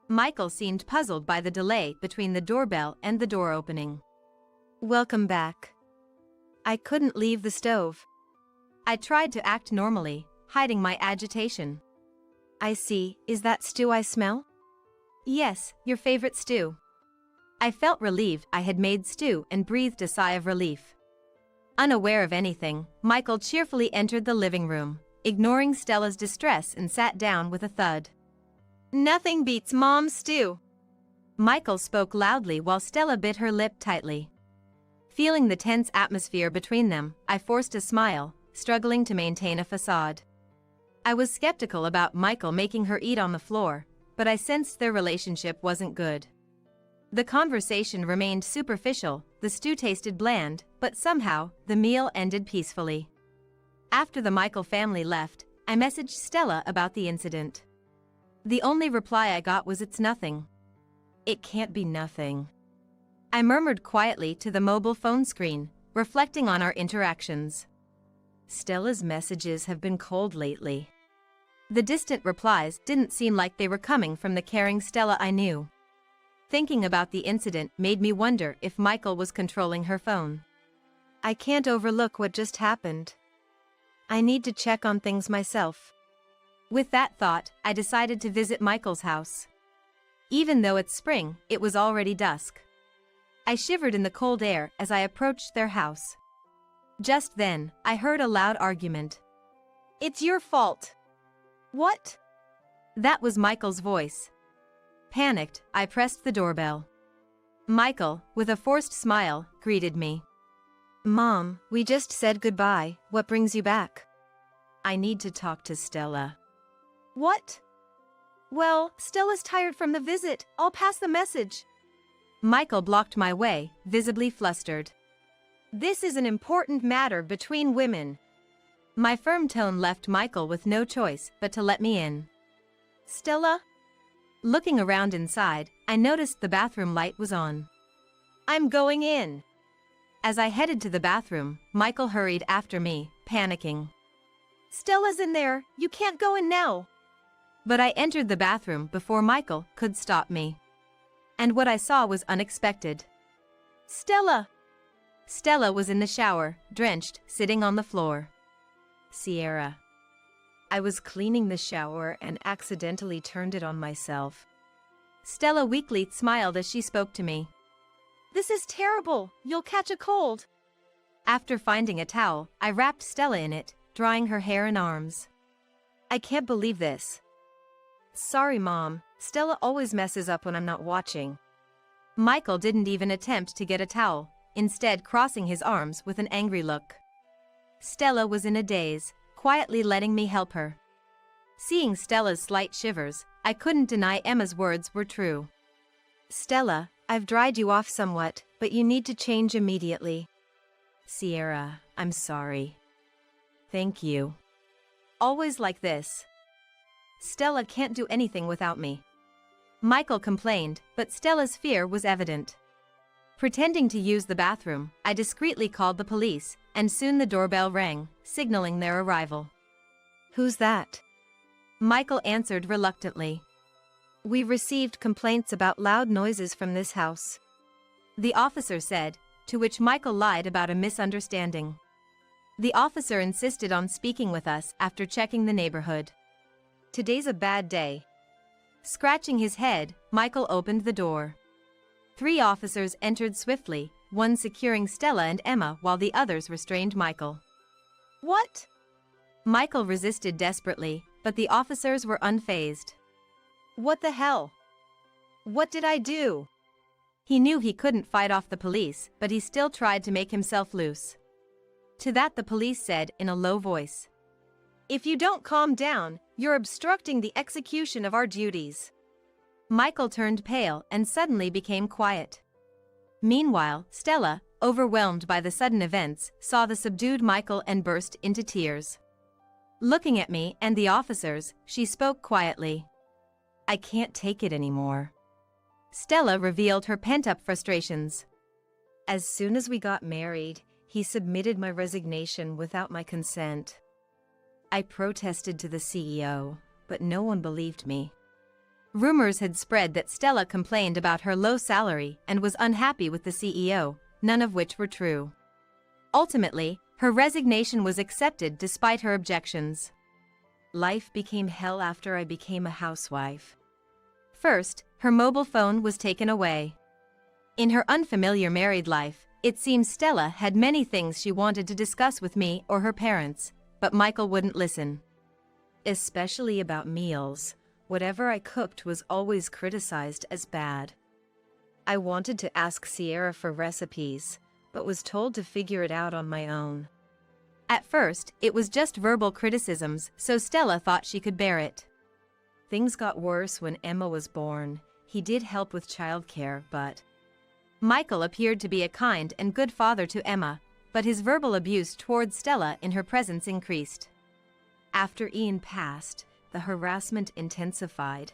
Michael seemed puzzled by the delay between the doorbell and the door opening. Welcome back. I couldn't leave the stove. I tried to act normally, hiding my agitation. I see, is that stew I smell? Yes, your favorite stew. I felt relieved I had made stew and breathed a sigh of relief. Unaware of anything, Michael cheerfully entered the living room, ignoring Stella's distress and sat down with a thud. Nothing beats Mom's stew. Michael spoke loudly while Stella bit her lip tightly. Feeling the tense atmosphere between them, I forced a smile, struggling to maintain a facade. I was skeptical about Michael making her eat on the floor, but I sensed their relationship wasn't good. The conversation remained superficial, the stew tasted bland, but somehow, the meal ended peacefully. After the Michael family left, I messaged Stella about the incident. The only reply I got was it's nothing. It can't be nothing. I murmured quietly to the mobile phone screen, reflecting on our interactions. Stella's messages have been cold lately. The distant replies didn't seem like they were coming from the caring Stella I knew. Thinking about the incident made me wonder if Michael was controlling her phone. I can't overlook what just happened. I need to check on things myself. With that thought, I decided to visit Michael's house. Even though it's spring, it was already dusk. I shivered in the cold air as I approached their house. Just then, I heard a loud argument. It's your fault. What? That was Michael's voice. Panicked, I pressed the doorbell. Michael, with a forced smile, greeted me. Mom, we just said goodbye, what brings you back? I need to talk to Stella. What? Well, Stella's tired from the visit, I'll pass the message. Michael blocked my way, visibly flustered. This is an important matter between women. My firm tone left Michael with no choice but to let me in. Stella? Looking around inside, I noticed the bathroom light was on. I'm going in. As I headed to the bathroom, Michael hurried after me, panicking. Stella's in there, you can't go in now. But I entered the bathroom before Michael could stop me. And what I saw was unexpected. Stella! Stella was in the shower, drenched, sitting on the floor. Sierra. I was cleaning the shower and accidentally turned it on myself. Stella weakly smiled as she spoke to me. This is terrible, you'll catch a cold. After finding a towel, I wrapped Stella in it, drying her hair and arms. I can't believe this. Sorry, Mom. Stella always messes up when I'm not watching. Michael didn't even attempt to get a towel, instead crossing his arms with an angry look. Stella was in a daze, quietly letting me help her. Seeing Stella's slight shivers, I couldn't deny Emma's words were true. Stella, I've dried you off somewhat, but you need to change immediately. Sierra, I'm sorry. Thank you. Always like this. Stella can't do anything without me. Michael complained, but Stella's fear was evident. Pretending to use the bathroom, I discreetly called the police, and soon the doorbell rang, signaling their arrival. Who's that? Michael answered reluctantly. We've received complaints about loud noises from this house. The officer said, to which Michael lied about a misunderstanding. The officer insisted on speaking with us after checking the neighborhood. Today's a bad day. Scratching his head, Michael opened the door. 3 officers entered swiftly, one securing Stella and Emma while the others restrained Michael. What? Michael resisted desperately, but the officers were unfazed. What the hell? What did I do? He knew he couldn't fight off the police, but he still tried to make himself loose. To that the police said in a low voice, "If you don't calm down, you're obstructing the execution of our duties." Michael turned pale and suddenly became quiet. Meanwhile, Stella, overwhelmed by the sudden events, saw the subdued Michael and burst into tears. Looking at me and the officers, she spoke quietly. I can't take it anymore. Stella revealed her pent-up frustrations. As soon as we got married, he submitted my resignation without my consent. I protested to the CEO, but no one believed me. Rumors had spread that Stella complained about her low salary and was unhappy with the CEO, none of which were true. Ultimately, her resignation was accepted despite her objections. Life became hell after I became a housewife. First, her mobile phone was taken away. In her unfamiliar married life, it seems Stella had many things she wanted to discuss with me or her parents, but Michael wouldn't listen. Especially about meals. Whatever I cooked was always criticized as bad. I wanted to ask Sierra for recipes, but was told to figure it out on my own. At first, it was just verbal criticisms, so Stella thought she could bear it. Things got worse when Emma was born. He did help with childcare, but... Michael appeared to be a kind and good father to Emma, but his verbal abuse towards Stella in her presence increased. After Ian passed, the harassment intensified.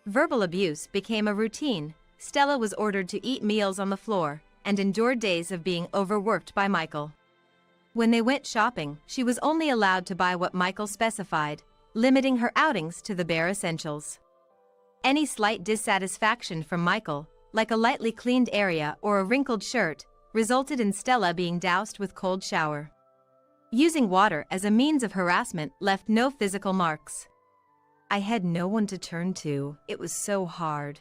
Verbal abuse became a routine. Stella was ordered to eat meals on the floor and endured days of being overworked by Michael. When they went shopping, she was only allowed to buy what Michael specified, limiting her outings to the bare essentials. Any slight dissatisfaction from Michael, like a lightly cleaned area or a wrinkled shirt, resulted in Stella being doused with cold shower. Using water as a means of harassment left no physical marks. I had no one to turn to. It was so hard.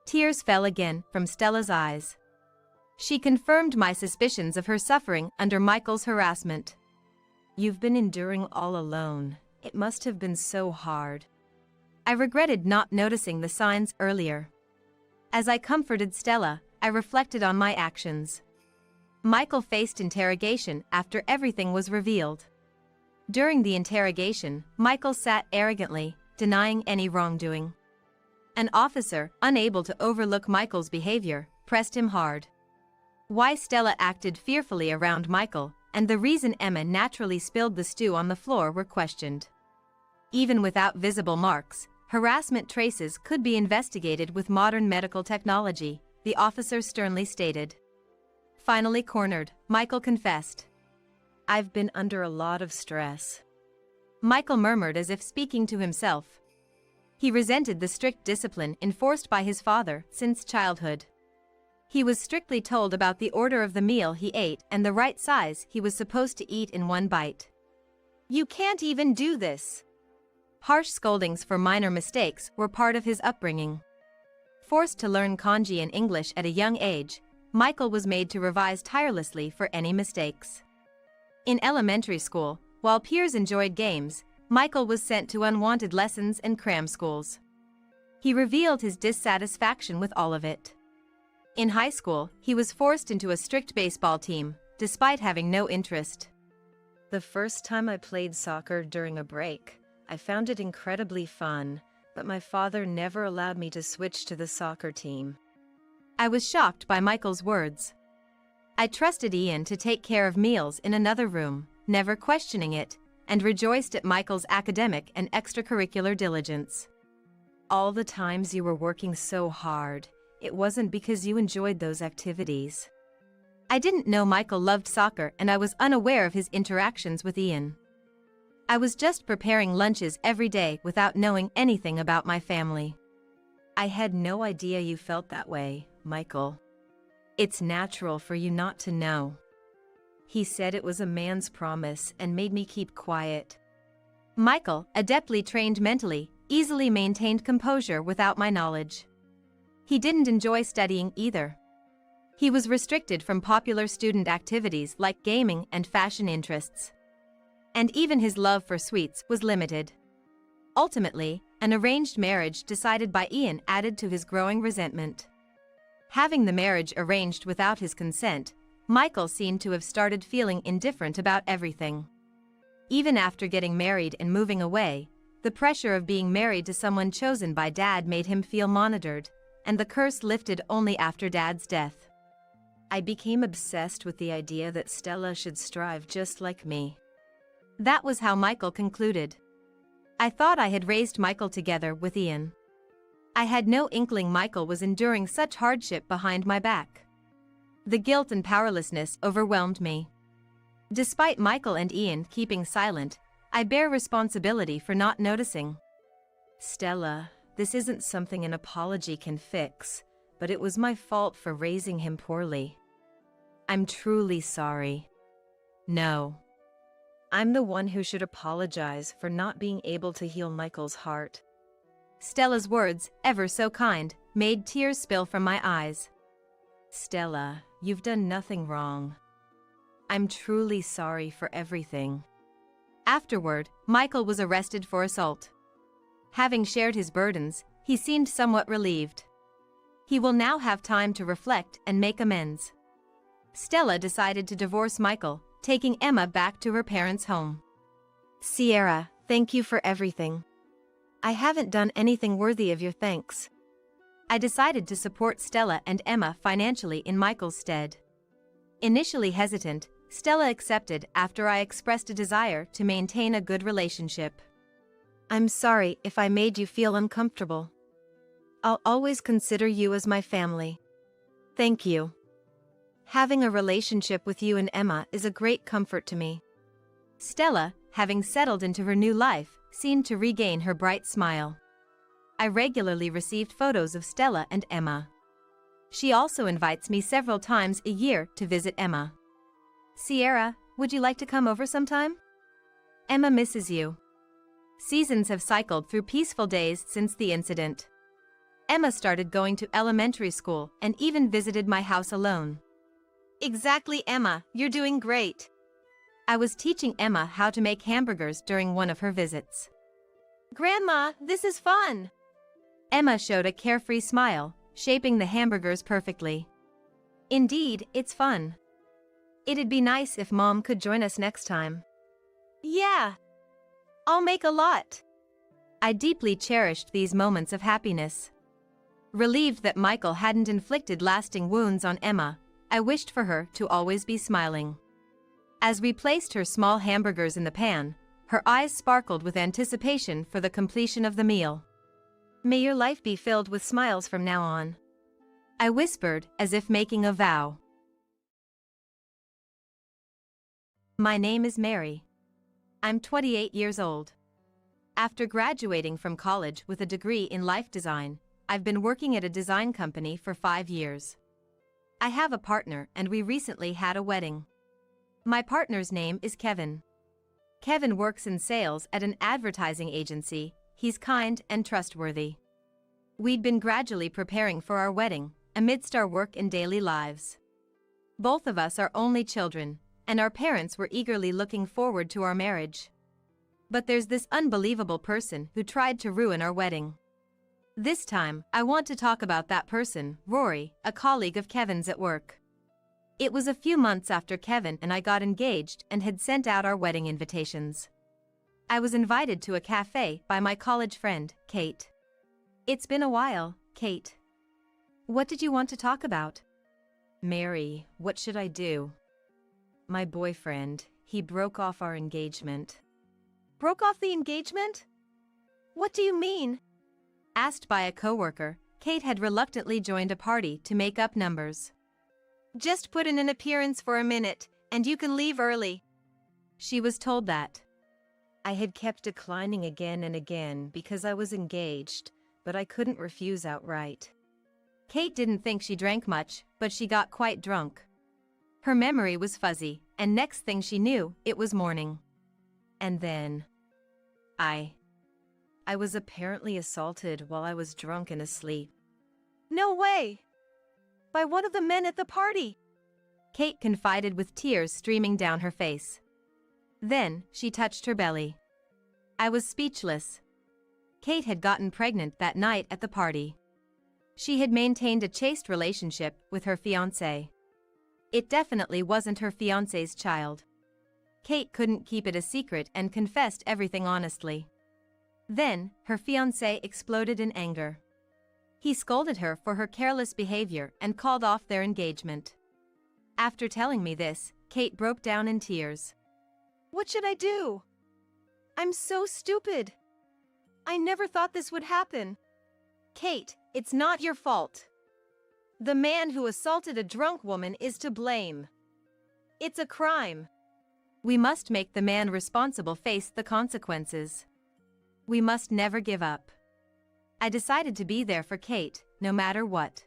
Tears fell again from Stella's eyes. She confirmed my suspicions of her suffering under Michael's harassment. You've been enduring all alone. It must have been so hard. I regretted not noticing the signs earlier. As I comforted Stella, I reflected on my actions. Michael faced interrogation after everything was revealed. During the interrogation, Michael sat arrogantly, denying any wrongdoing. An officer, unable to overlook Michael's behavior, pressed him hard. Why Stella acted fearfully around Michael, and the reason Emma naturally spilled the stew on the floor were questioned. Even without visible marks, harassment traces could be investigated with modern medical technology, the officer sternly stated. Finally cornered, Michael confessed. I've been under a lot of stress. Michael murmured as if speaking to himself. He resented the strict discipline enforced by his father since childhood. He was strictly told about the order of the meal he ate and the right size he was supposed to eat in one bite. You can't even do this. Harsh scoldings for minor mistakes were part of his upbringing. Forced to learn kanji and English at a young age, Michael was made to revise tirelessly for any mistakes. In elementary school, while peers enjoyed games, Michael was sent to unwanted lessons and cram schools. He revealed his dissatisfaction with all of it. In high school, he was forced into a strict baseball team, despite having no interest. The first time I played soccer during a break, I found it incredibly fun, but my father never allowed me to switch to the soccer team. I was shocked by Michael's words. I trusted Ian to take care of meals in another room, never questioning it, and rejoiced at Michael's academic and extracurricular diligence. All the times you were working so hard, it wasn't because you enjoyed those activities. I didn't know Michael loved soccer, and I was unaware of his interactions with Ian. I was just preparing lunches every day without knowing anything about my family. I had no idea you felt that way, Michael. It's natural for you not to know. He said it was a man's promise and made me keep quiet. Michael, adeptly trained mentally, easily maintained composure without my knowledge. He didn't enjoy studying either. He was restricted from popular student activities like gaming and fashion interests. And even his love for sweets was limited. Ultimately, an arranged marriage decided by Ian added to his growing resentment. Having the marriage arranged without his consent, Michael seemed to have started feeling indifferent about everything. Even after getting married and moving away, the pressure of being married to someone chosen by Dad made him feel monitored, and the curse lifted only after Dad's death. I became obsessed with the idea that Stella should strive just like me. That was how Michael concluded. I thought I had raised Michael together with Ian. I had no inkling Michael was enduring such hardship behind my back. The guilt and powerlessness overwhelmed me. Despite Michael and Ian keeping silent, I bear responsibility for not noticing. Stella, this isn't something an apology can fix, but it was my fault for raising him poorly. I'm truly sorry. No. I'm the one who should apologize for not being able to heal Michael's heart. Stella's words, ever so kind, made tears spill from my eyes. Stella, you've done nothing wrong. I'm truly sorry for everything. Afterward, Michael was arrested for assault. Having shared his burdens, he seemed somewhat relieved. He will now have time to reflect and make amends. Stella decided to divorce Michael, taking Emma back to her parents' home. Sierra, thank you for everything. I haven't done anything worthy of your thanks. I decided to support Stella and Emma financially in Michael's stead. Initially hesitant, Stella accepted after I expressed a desire to maintain a good relationship. I'm sorry if I made you feel uncomfortable. I'll always consider you as my family. Thank you. Having a relationship with you and Emma is a great comfort to me. Stella, having settled into her new life, seemed to regain her bright smile. I regularly received photos of Stella and Emma. She also invites me several times a year to visit Emma. Sierra, would you like to come over sometime? Emma misses you. Seasons have cycled through peaceful days since the incident. Emma started going to elementary school and even visited my house alone. Exactly, Emma, you're doing great. I was teaching Emma how to make hamburgers during one of her visits. Grandma, this is fun. Emma showed a carefree smile, shaping the hamburgers perfectly. Indeed, it's fun. It'd be nice if Mom could join us next time. Yeah. I'll make a lot. I deeply cherished these moments of happiness. Relieved that Michael hadn't inflicted lasting wounds on Emma, I wished for her to always be smiling. As we placed her small hamburgers in the pan, her eyes sparkled with anticipation for the completion of the meal. May your life be filled with smiles from now on. I whispered, as if making a vow. My name is Mary. I'm 28 years old. After graduating from college with a degree in life design, I've been working at a design company for 5 years. I have a partner and we recently had a wedding. My partner's name is Kevin. Kevin works in sales at an advertising agency. He's kind and trustworthy. We'd been gradually preparing for our wedding, amidst our work and daily lives. Both of us are only children, and our parents were eagerly looking forward to our marriage. But there's this unbelievable person who tried to ruin our wedding. This time, I want to talk about that person, Rory, a colleague of Kevin's at work. It was a few months after Kevin and I got engaged and had sent out our wedding invitations. I was invited to a cafe by my college friend, Kate. It's been a while, Kate. What did you want to talk about? Mary, what should I do? My boyfriend, he broke off our engagement. Broke off the engagement? What do you mean? Asked by a coworker, Kate had reluctantly joined a party to make up numbers. Just put in an appearance for a minute, and you can leave early. She was told that. I had kept declining again and again because I was engaged, but I couldn't refuse outright. Kate didn't think she drank much, but she got quite drunk. Her memory was fuzzy, and next thing she knew, it was morning. And then... I was apparently assaulted while I was drunk and asleep. No way! By one of the men at the party! Kate confided with tears streaming down her face. Then, she touched her belly. I was speechless. Kate had gotten pregnant that night at the party. She had maintained a chaste relationship with her fiancé. It definitely wasn't her fiancé's child. Kate couldn't keep it a secret and confessed everything honestly. Then, her fiancé exploded in anger. He scolded her for her careless behavior and called off their engagement. After telling me this, Kate broke down in tears. What should I do? I'm so stupid. I never thought this would happen. Kate, it's not your fault. The man who assaulted a drunk woman is to blame. It's a crime. We must make the man responsible face the consequences. We must never give up. I decided to be there for Kate, no matter what.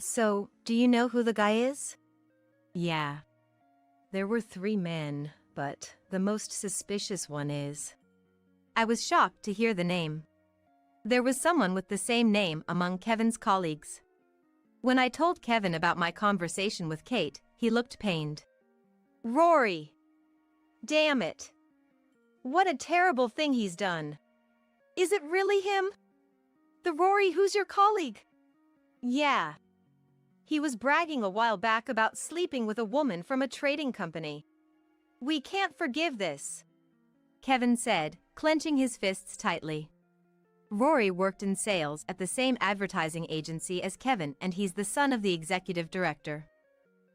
So, do you know who the guy is? Yeah. There were 3 men, but the most suspicious one is... I was shocked to hear the name. There was someone with the same name among Kevin's colleagues. When I told Kevin about my conversation with Kate, he looked pained. Rory! Damn it! What a terrible thing he's done. Is it really him? The Rory who's your colleague? Yeah. He was bragging a while back about sleeping with a woman from a trading company. We can't forgive this, Kevin said, clenching his fists tightly. Rory worked in sales at the same advertising agency as Kevin, and he's the son of the executive director.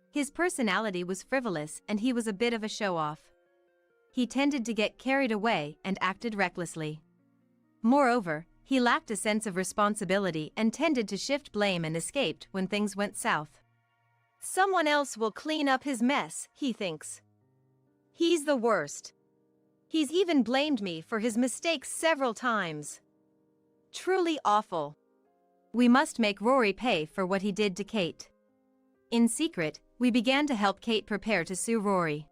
His personality was frivolous and he was a bit of a show-off. He tended to get carried away and acted recklessly. Moreover, he lacked a sense of responsibility and tended to shift blame and escaped when things went south. Someone else will clean up his mess, he thinks. He's the worst. He's even blamed me for his mistakes several times. Truly awful. We must make Rory pay for what he did to Kate. In secret, we began to help Kate prepare to sue Rory.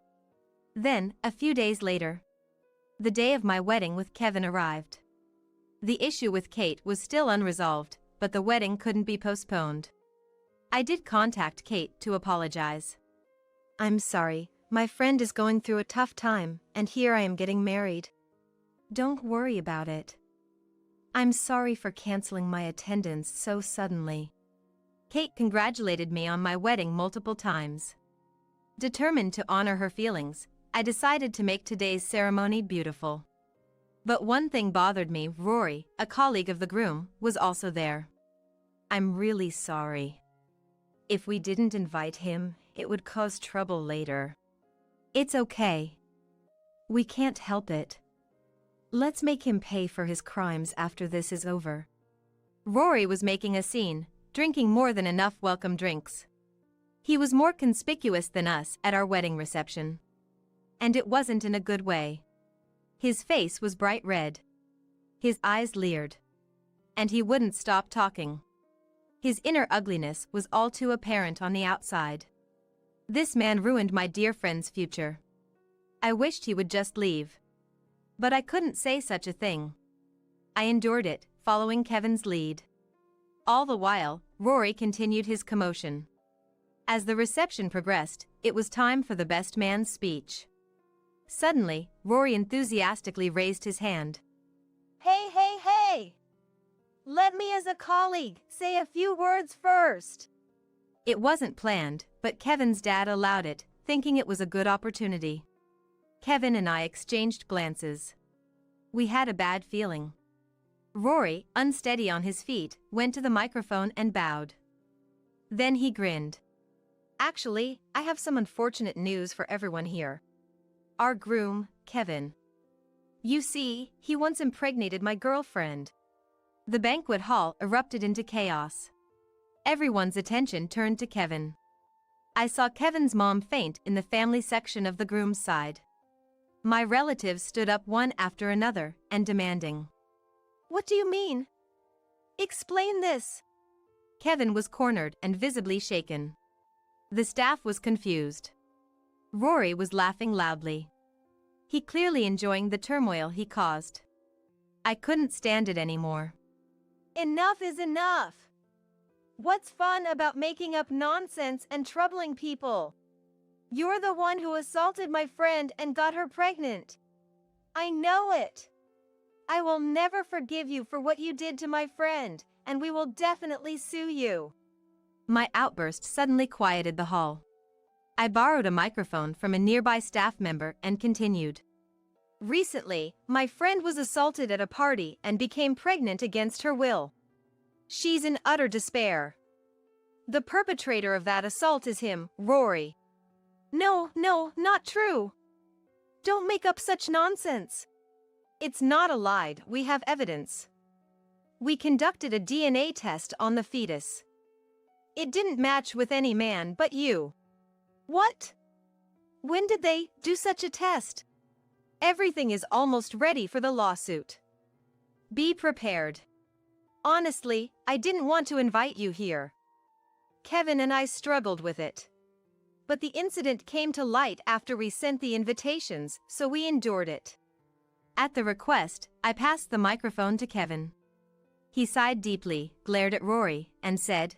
Then, a few days later, the day of my wedding with Kevin arrived. The issue with Kate was still unresolved, but the wedding couldn't be postponed. I did contact Kate to apologize. I'm sorry, my friend is going through a tough time, and here I am getting married. Don't worry about it. I'm sorry for canceling my attendance so suddenly. Kate congratulated me on my wedding multiple times. Determined to honor her feelings, I decided to make today's ceremony beautiful. But one thing bothered me. Rory, a colleague of the groom, was also there. I'm really sorry. If we didn't invite him, it would cause trouble later. It's okay. We can't help it. Let's make him pay for his crimes after this is over. Rory was making a scene, drinking more than enough welcome drinks. He was more conspicuous than us at our wedding reception. And it wasn't in a good way. His face was bright red. His eyes leered. And he wouldn't stop talking. His inner ugliness was all too apparent on the outside. This man ruined my dear friend's future. I wished he would just leave. But I couldn't say such a thing. I endured it, following Kevin's lead. All the while, Rory continued his commotion. As the reception progressed, it was time for the best man's speech. Suddenly, Rory enthusiastically raised his hand. Hey, hey, hey! Let me as a colleague say a few words first. It wasn't planned, but Kevin's dad allowed it, thinking it was a good opportunity. Kevin and I exchanged glances. We had a bad feeling. Rory, unsteady on his feet, went to the microphone and bowed. Then he grinned. Actually, I have some unfortunate news for everyone here. Our groom, Kevin. You see, he once impregnated my girlfriend. The banquet hall erupted into chaos. Everyone's attention turned to Kevin. I saw Kevin's mom faint in the family section of the groom's side. My relatives stood up one after another and demanding. What do you mean? Explain this. Kevin was cornered and visibly shaken. The staff was confused. Rory was laughing loudly. He clearly enjoying the turmoil he caused. I couldn't stand it anymore. Enough is enough. What's fun about making up nonsense and troubling people? You're the one who assaulted my friend and got her pregnant. I know it. I will never forgive you for what you did to my friend, and we will definitely sue you. My outburst suddenly quieted the hall. I borrowed a microphone from a nearby staff member and continued. Recently, my friend was assaulted at a party and became pregnant against her will. She's in utter despair. The perpetrator of that assault is him, Rory. No, not true. Don't make up such nonsense. It's not a lie, we have evidence. We conducted a DNA test on the fetus. It didn't match with any man but you. What? When did they do such a test? Everything is almost ready for the lawsuit. Be prepared. Honestly, I didn't want to invite you here. Kevin and I struggled with it. But the incident came to light after we sent the invitations, so we endured it. At the request, I passed the microphone to Kevin. He sighed deeply, glared at Rory, and said,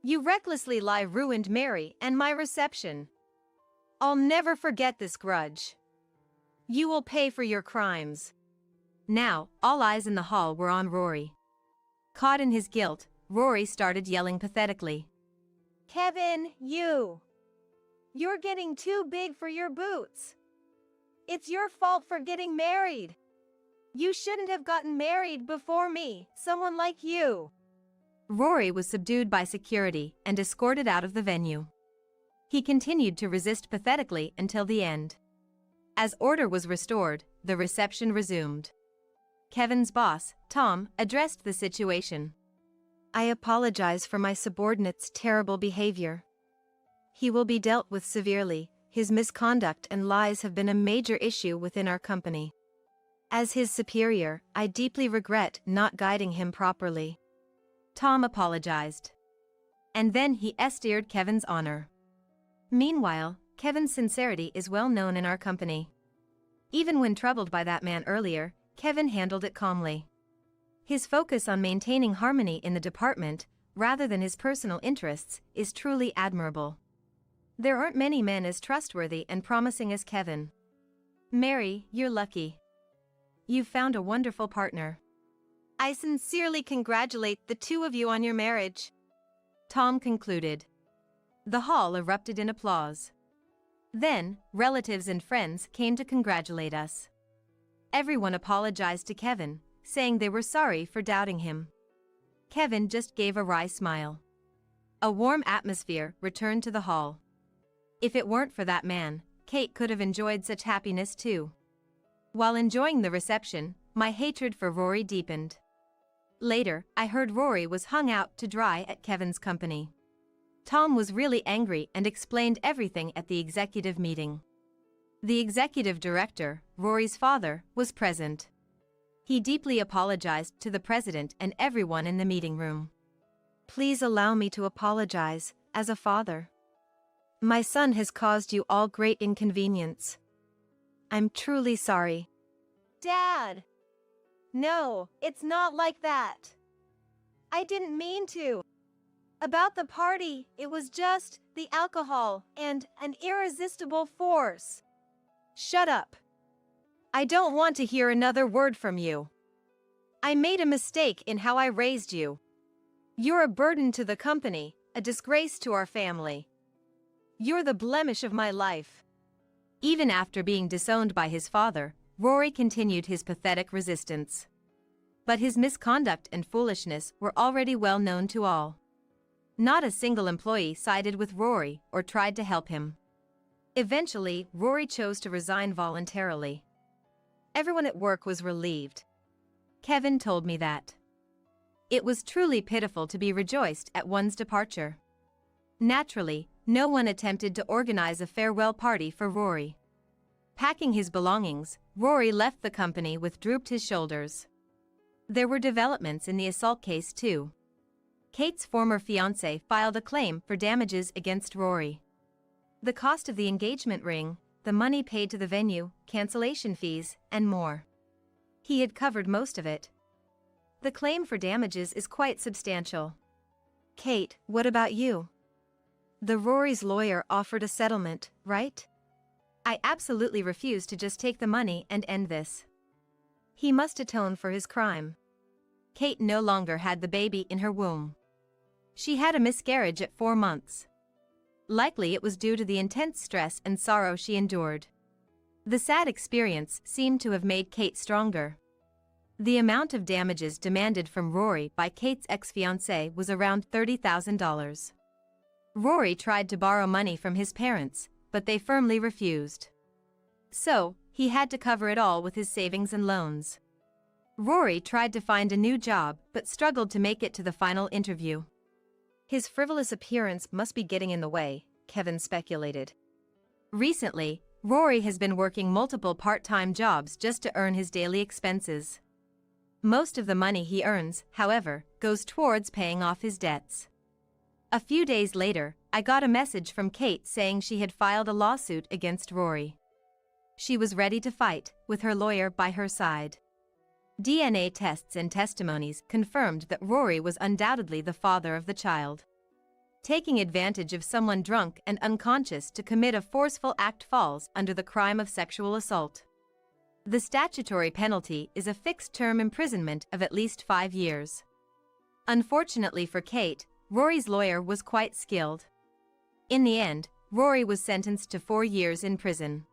You recklessly ruined Mary and my reception. I'll never forget this grudge. You will pay for your crimes. Now, all eyes in the hall were on Rory. Caught in his guilt, Rory started yelling pathetically. Kevin, You're getting too big for your boots. It's your fault for getting married. You shouldn't have gotten married before me, someone like you. Rory was subdued by security and escorted out of the venue. He continued to resist pathetically until the end. As order was restored, the reception resumed. Kevin's boss, Tom, addressed the situation. I apologize for my subordinate's terrible behavior. He will be dealt with severely. His misconduct and lies have been a major issue within our company. As his superior, I deeply regret not guiding him properly. Tom apologized. And then he esteered Kevin's honor. Meanwhile, Kevin's sincerity is well known in our company. Even when troubled by that man earlier, Kevin handled it calmly. His focus on maintaining harmony in the department, rather than his personal interests, is truly admirable. There aren't many men as trustworthy and promising as Kevin. Mary, you're lucky. You've found a wonderful partner. I sincerely congratulate the two of you on your marriage. Tom concluded. The hall erupted in applause. Then, relatives and friends came to congratulate us. Everyone apologized to Kevin, saying they were sorry for doubting him. Kevin just gave a wry smile. A warm atmosphere returned to the hall. If it weren't for that man, Kate could have enjoyed such happiness too. While enjoying the reception, my hatred for Rory deepened. Later, I heard Rory was hung out to dry at Kevin's company. Tom was really angry and explained everything at the executive meeting. The executive director, Rory's father, was present. He deeply apologized to the president and everyone in the meeting room. Please allow me to apologize, as a father. My son has caused you all great inconvenience. I'm truly sorry. Dad! No, it's not like that. I didn't mean to. About the party, it was just the alcohol and an irresistible force. Shut up. I don't want to hear another word from you. I made a mistake in how I raised you. You're a burden to the company, a disgrace to our family. You're the blemish of my life." Even after being disowned by his father, Rory continued his pathetic resistance. But his misconduct and foolishness were already well known to all. Not a single employee sided with Rory or tried to help him. Eventually, Rory chose to resign voluntarily. Everyone at work was relieved. Kevin told me that. It was truly pitiful to be rejoiced at one's departure. Naturally, no one attempted to organize a farewell party for Rory. Packing his belongings, Rory left the company with drooped his shoulders. There were developments in the assault case too. Kate's former fiancé filed a claim for damages against Rory. The cost of the engagement ring, the money paid to the venue, cancellation fees, and more. He had covered most of it. The claim for damages is quite substantial. "Kate, what about you? The Rory's lawyer offered a settlement, right? I absolutely refuse to just take the money and end this. He must atone for his crime." Kate no longer had the baby in her womb. She had a miscarriage at 4 months. Likely it was due to the intense stress and sorrow she endured. The sad experience seemed to have made Kate stronger. The amount of damages demanded from Rory by Kate's ex-fiancé was around $30,000. Rory tried to borrow money from his parents, but they firmly refused. So, he had to cover it all with his savings and loans. Rory tried to find a new job but struggled to make it to the final interview. His frivolous appearance must be getting in the way, Kevin speculated. Recently, Rory has been working multiple part-time jobs just to earn his daily expenses. Most of the money he earns, however, goes towards paying off his debts. A few days later, I got a message from Kate saying she had filed a lawsuit against Rory. She was ready to fight, with her lawyer by her side. DNA tests and testimonies confirmed that Rory was undoubtedly the father of the child. Taking advantage of someone drunk and unconscious to commit a forceful act falls under the crime of sexual assault. The statutory penalty is a fixed-term imprisonment of at least 5 years. Unfortunately for Kate, Rory's lawyer was quite skilled. In the end, Rory was sentenced to 4 years in prison.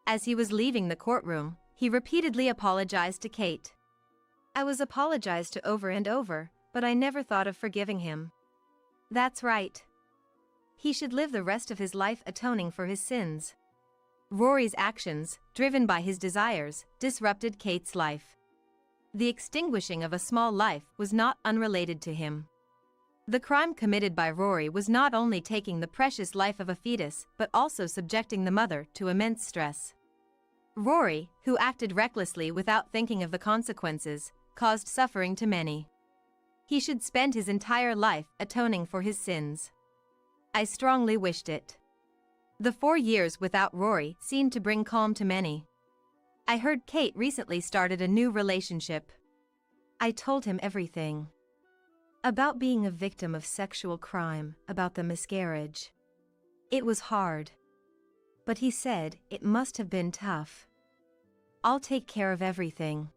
As he was leaving the courtroom, he repeatedly apologized to Kate. "I was apologized to over and over, but I never thought of forgiving him. That's right. He should live the rest of his life atoning for his sins." Rory's actions, driven by his desires, disrupted Kate's life. The extinguishing of a small life was not unrelated to him. The crime committed by Rory was not only taking the precious life of a fetus but also subjecting the mother to immense stress. Rory, who acted recklessly without thinking of the consequences, caused suffering to many. He should spend his entire life atoning for his sins. I strongly wished it. The 4 years without Rory seemed to bring calm to many. I heard Kate recently started a new relationship. I told him everything. About being a victim of sexual crime, about the miscarriage. It was hard. But he said it must have been tough. I'll take care of everything.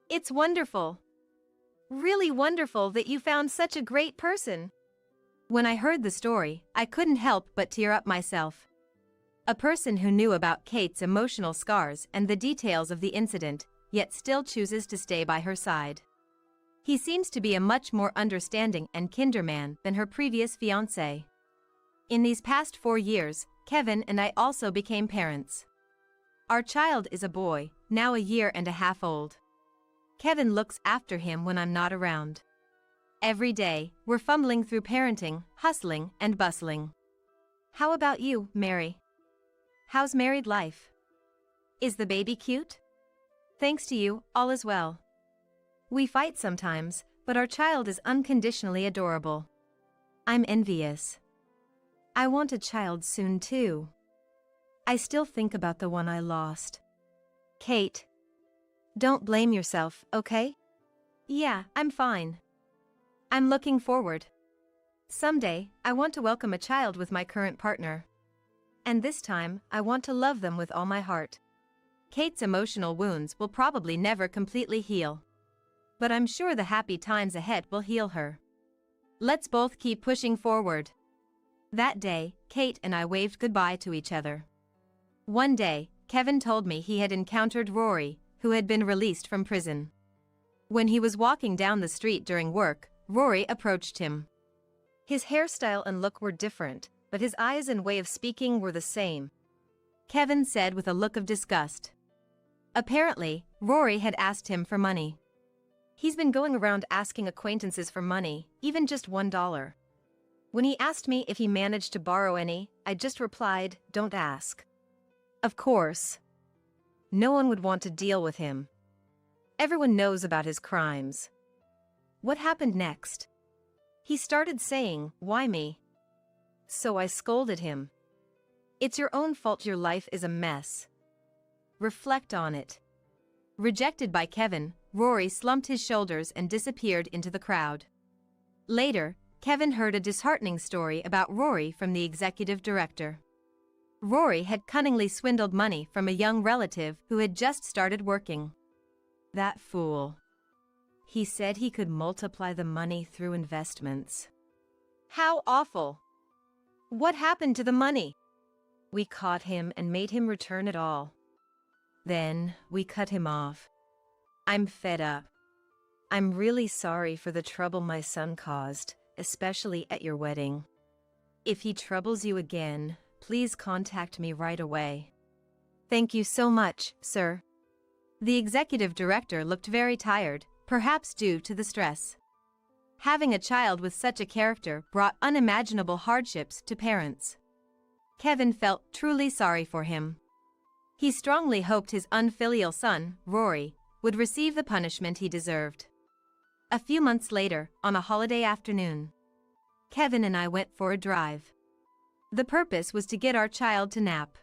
It's wonderful. Really wonderful that you found such a great person. When I heard the story, I couldn't help but tear up myself. A person who knew about Kate's emotional scars and the details of the incident, yet still chooses to stay by her side. He seems to be a much more understanding and kinder man than her previous fiancé. In these past 4 years, Kevin and I also became parents. Our child is a boy, now a 1.5 years old. Kevin looks after him when I'm not around. Every day, we're fumbling through parenting, hustling, and bustling. How about you, Mary? How's married life? Is the baby cute? Thanks to you, all is well. We fight sometimes, but our child is unconditionally adorable. I'm envious. I want a child soon too. I still think about the one I lost. Kate. Don't blame yourself, okay? Yeah, I'm fine. I'm looking forward. Someday, I want to welcome a child with my current partner. And this time, I want to love them with all my heart. Kate's emotional wounds will probably never completely heal. But I'm sure the happy times ahead will heal her. Let's both keep pushing forward. That day, Kate and I waved goodbye to each other. One day, Kevin told me he had encountered Rory, who had been released from prison. When he was walking down the street during work, Rory approached him. His hairstyle and look were different, but his eyes and way of speaking were the same. Kevin said with a look of disgust. Apparently, Rory had asked him for money. He's been going around asking acquaintances for money, even just $1. When he asked me if he managed to borrow any, I just replied, "Don't ask." Of course. No one would want to deal with him. Everyone knows about his crimes. What happened next? He started saying, "Why me?" So I scolded him. It's your own fault your life is a mess. Reflect on it. Rejected by Kevin, Rory slumped his shoulders and disappeared into the crowd. Later, Kevin heard a disheartening story about Rory from the executive director. Rory had cunningly swindled money from a young relative who had just started working. That fool. He said he could multiply the money through investments. How awful. What happened to the money? We caught him and made him return it all. Then, we cut him off. I'm fed up. I'm really sorry for the trouble my son caused, especially at your wedding. If he troubles you again, please contact me right away. Thank you so much, sir. The executive director looked very tired, perhaps due to the stress. Having a child with such a character brought unimaginable hardships to parents. Kevin felt truly sorry for him. He strongly hoped his unfilial son, Rory, would receive the punishment he deserved. A few months later, on a holiday afternoon, Kevin and I went for a drive. The purpose was to get our child to nap.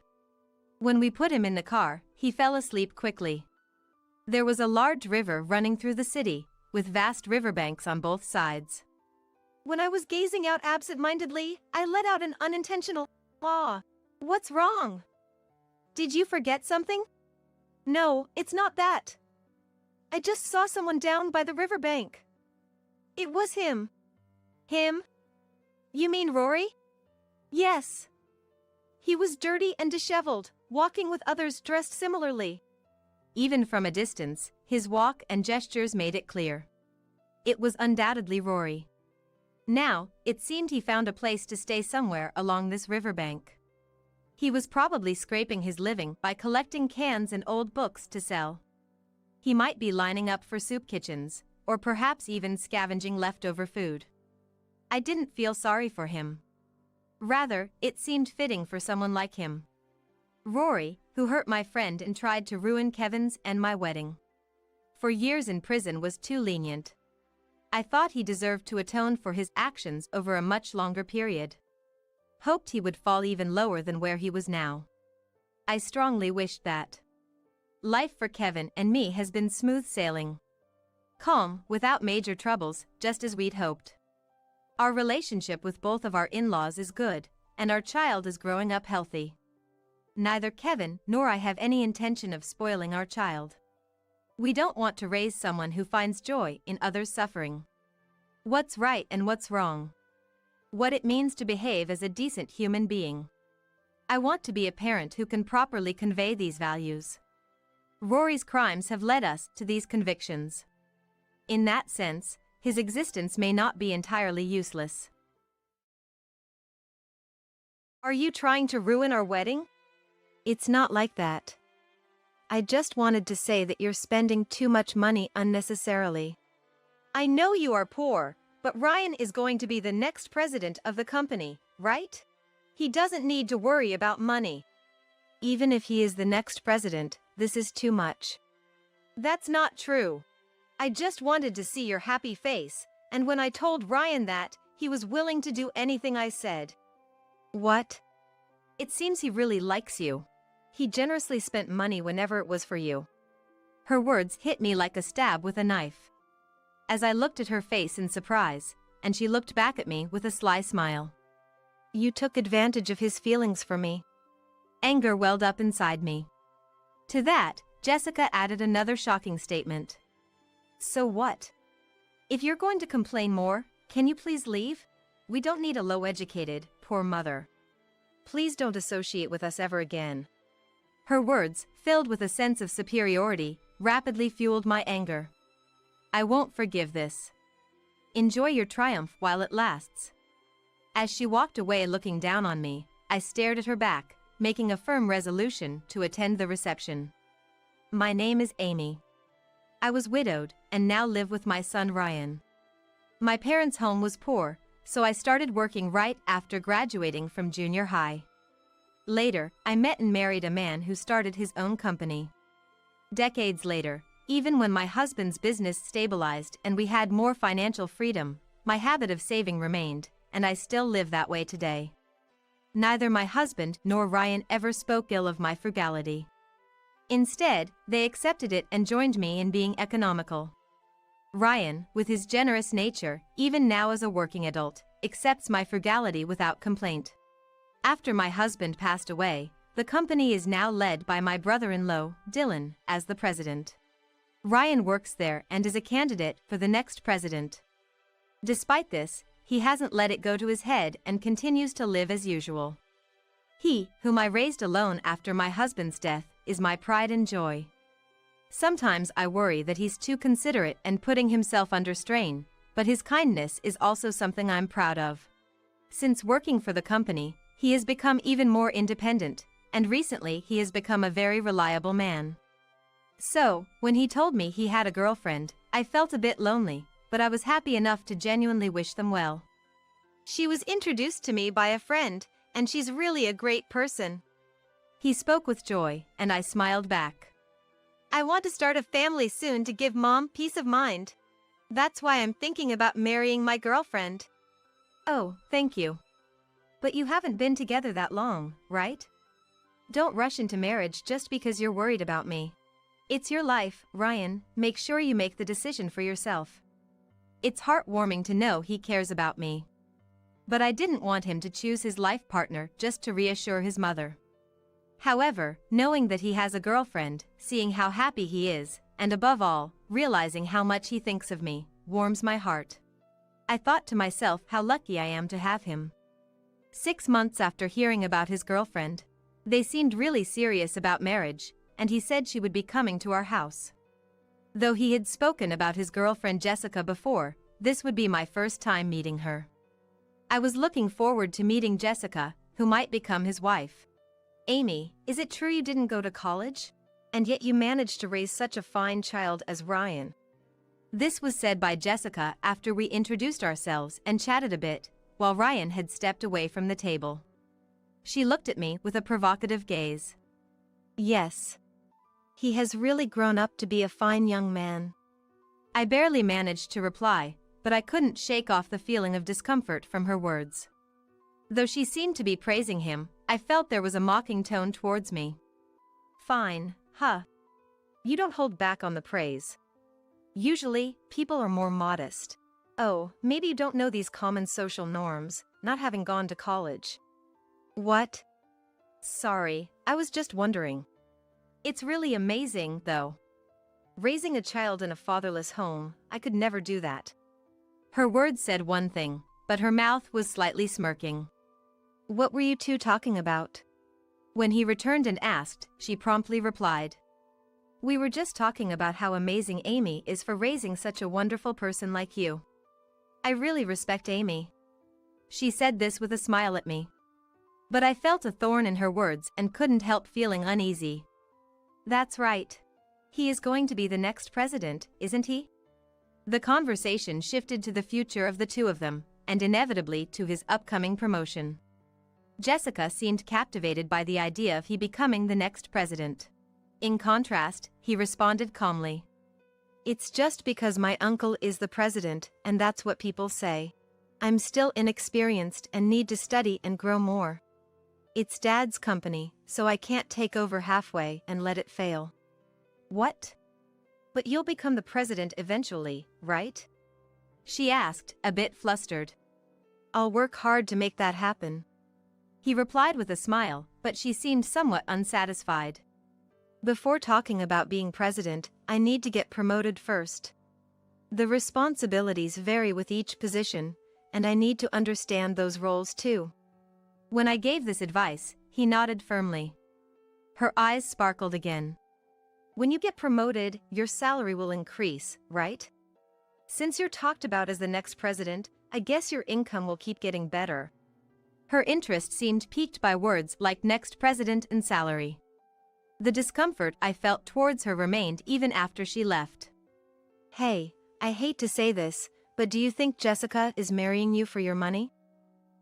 When we put him in the car, he fell asleep quickly. There was a large river running through the city, with vast riverbanks on both sides. When I was gazing out absent-mindedly, I let out an unintentional "Aw, what's wrong? Did you forget something?" "No, it's not that. I just saw someone down by the riverbank." "It was him." "Him? You mean Rory?" "Yes. He was dirty and disheveled, walking with others dressed similarly." Even from a distance, his walk and gestures made it clear. It was undoubtedly Rory. Now, it seemed he found a place to stay somewhere along this riverbank. He was probably scraping his living by collecting cans and old books to sell. He might be lining up for soup kitchens, or perhaps even scavenging leftover food. I didn't feel sorry for him. Rather, it seemed fitting for someone like him. Rory, who hurt my friend and tried to ruin Kevin's and my wedding. For years in prison was too lenient. I thought he deserved to atone for his actions over a much longer period. Hoped he would fall even lower than where he was now. I strongly wished that. Life for Kevin and me has been smooth sailing. Calm, without major troubles, just as we'd hoped. Our relationship with both of our in-laws is good, and our child is growing up healthy. Neither Kevin nor I have any intention of spoiling our child. We don't want to raise someone who finds joy in others' suffering. What's right and what's wrong. What it means to behave as a decent human being. I want to be a parent who can properly convey these values. Rory's crimes have led us to these convictions. In that sense, his existence may not be entirely useless. Are you trying to ruin our wedding? It's not like that. I just wanted to say that you're spending too much money unnecessarily. I know you are poor, but Ryan is going to be the next president of the company, right? He doesn't need to worry about money. Even if he is the next president, this is too much. That's not true. I just wanted to see your happy face, and when I told Ryan that, he was willing to do anything I said. What? It seems he really likes you. He generously spent money whenever it was for you. Her words hit me like a stab with a knife. As I looked at her face in surprise, and she looked back at me with a sly smile. You took advantage of his feelings for me. Anger welled up inside me. To that, Jessica added another shocking statement. So what? If you're going to complain more, can you please leave? We don't need a low-educated, poor mother. Please don't associate with us ever again. Her words, filled with a sense of superiority, rapidly fueled my anger. I won't forgive this. Enjoy your triumph while it lasts. As she walked away looking down on me, I stared at her back, making a firm resolution to attend the reception. My name is Amy. I was widowed and now live with my son Ryan. My parents' home was poor, so I started working right after graduating from junior high. Later, I met and married a man who started his own company. Decades later, even when my husband's business stabilized and we had more financial freedom, my habit of saving remained, and I still live that way today. Neither my husband nor Ryan ever spoke ill of my frugality. Instead, they accepted it and joined me in being economical. Ryan, with his generous nature, even now as a working adult, accepts my frugality without complaint. After my husband passed away, the company is now led by my brother-in-law, Dylan, as the president. Ryan works there and is a candidate for the next president. Despite this, he hasn't let it go to his head and continues to live as usual. He, whom I raised alone after my husband's death, is my pride and joy. Sometimes I worry that he's too considerate and putting himself under strain, but his kindness is also something I'm proud of. Since working for the company, he has become even more independent, and recently he has become a very reliable man. So, when he told me he had a girlfriend, I felt a bit lonely, but I was happy enough to genuinely wish them well. She was introduced to me by a friend, and she's really a great person. He spoke with joy, and I smiled back. I want to start a family soon to give Mom peace of mind. That's why I'm thinking about marrying my girlfriend. Oh, thank you. But you haven't been together that long, right? Don't rush into marriage just because you're worried about me. It's your life, Ryan, make sure you make the decision for yourself. It's heartwarming to know he cares about me. But I didn't want him to choose his life partner just to reassure his mother. However, knowing that he has a girlfriend, seeing how happy he is, and above all, realizing how much he thinks of me, warms my heart. I thought to myself how lucky I am to have him. 6 months after hearing about his girlfriend, they seemed really serious about marriage, and he said she would be coming to our house. Though he had spoken about his girlfriend Jessica before, this would be my first time meeting her. I was looking forward to meeting Jessica, who might become his wife. Amy, is it true you didn't go to college? And yet you managed to raise such a fine child as Ryan. This was said by Jessica after we introduced ourselves and chatted a bit, while Ryan had stepped away from the table. She looked at me with a provocative gaze. Yes. He has really grown up to be a fine young man. I barely managed to reply, but I couldn't shake off the feeling of discomfort from her words. Though she seemed to be praising him, I felt there was a mocking tone towards me. Fine, huh? You don't hold back on the praise. Usually, people are more modest. Oh, maybe you don't know these common social norms, not having gone to college. What? Sorry, I was just wondering. It's really amazing, though. Raising a child in a fatherless home, I could never do that. Her words said one thing, but her mouth was slightly smirking. What were you two talking about? When he returned and asked, she promptly replied. We were just talking about how amazing Amy is for raising such a wonderful person like you. I really respect Amy. She said this with a smile at me. But I felt a thorn in her words and couldn't help feeling uneasy. That's right. He is going to be the next president, isn't he? The conversation shifted to the future of the two of them, and inevitably to his upcoming promotion. Jessica seemed captivated by the idea of he becoming the next president. In contrast, he responded calmly. It's just because my uncle is the president, and that's what people say. I'm still inexperienced and need to study and grow more. It's Dad's company, so I can't take over halfway and let it fail. What? But you'll become the president eventually, right? She asked, a bit flustered. I'll work hard to make that happen. He replied with a smile, but she seemed somewhat unsatisfied. Before talking about being president, I need to get promoted first. The responsibilities vary with each position, and I need to understand those roles too. When I gave this advice, he nodded firmly. Her eyes sparkled again. When you get promoted, your salary will increase, right? Since you're talked about as the next president, I guess your income will keep getting better. Her interest seemed piqued by words like next president and salary. The discomfort I felt towards her remained even after she left. Hey, I hate to say this, but do you think Jessica is marrying you for your money?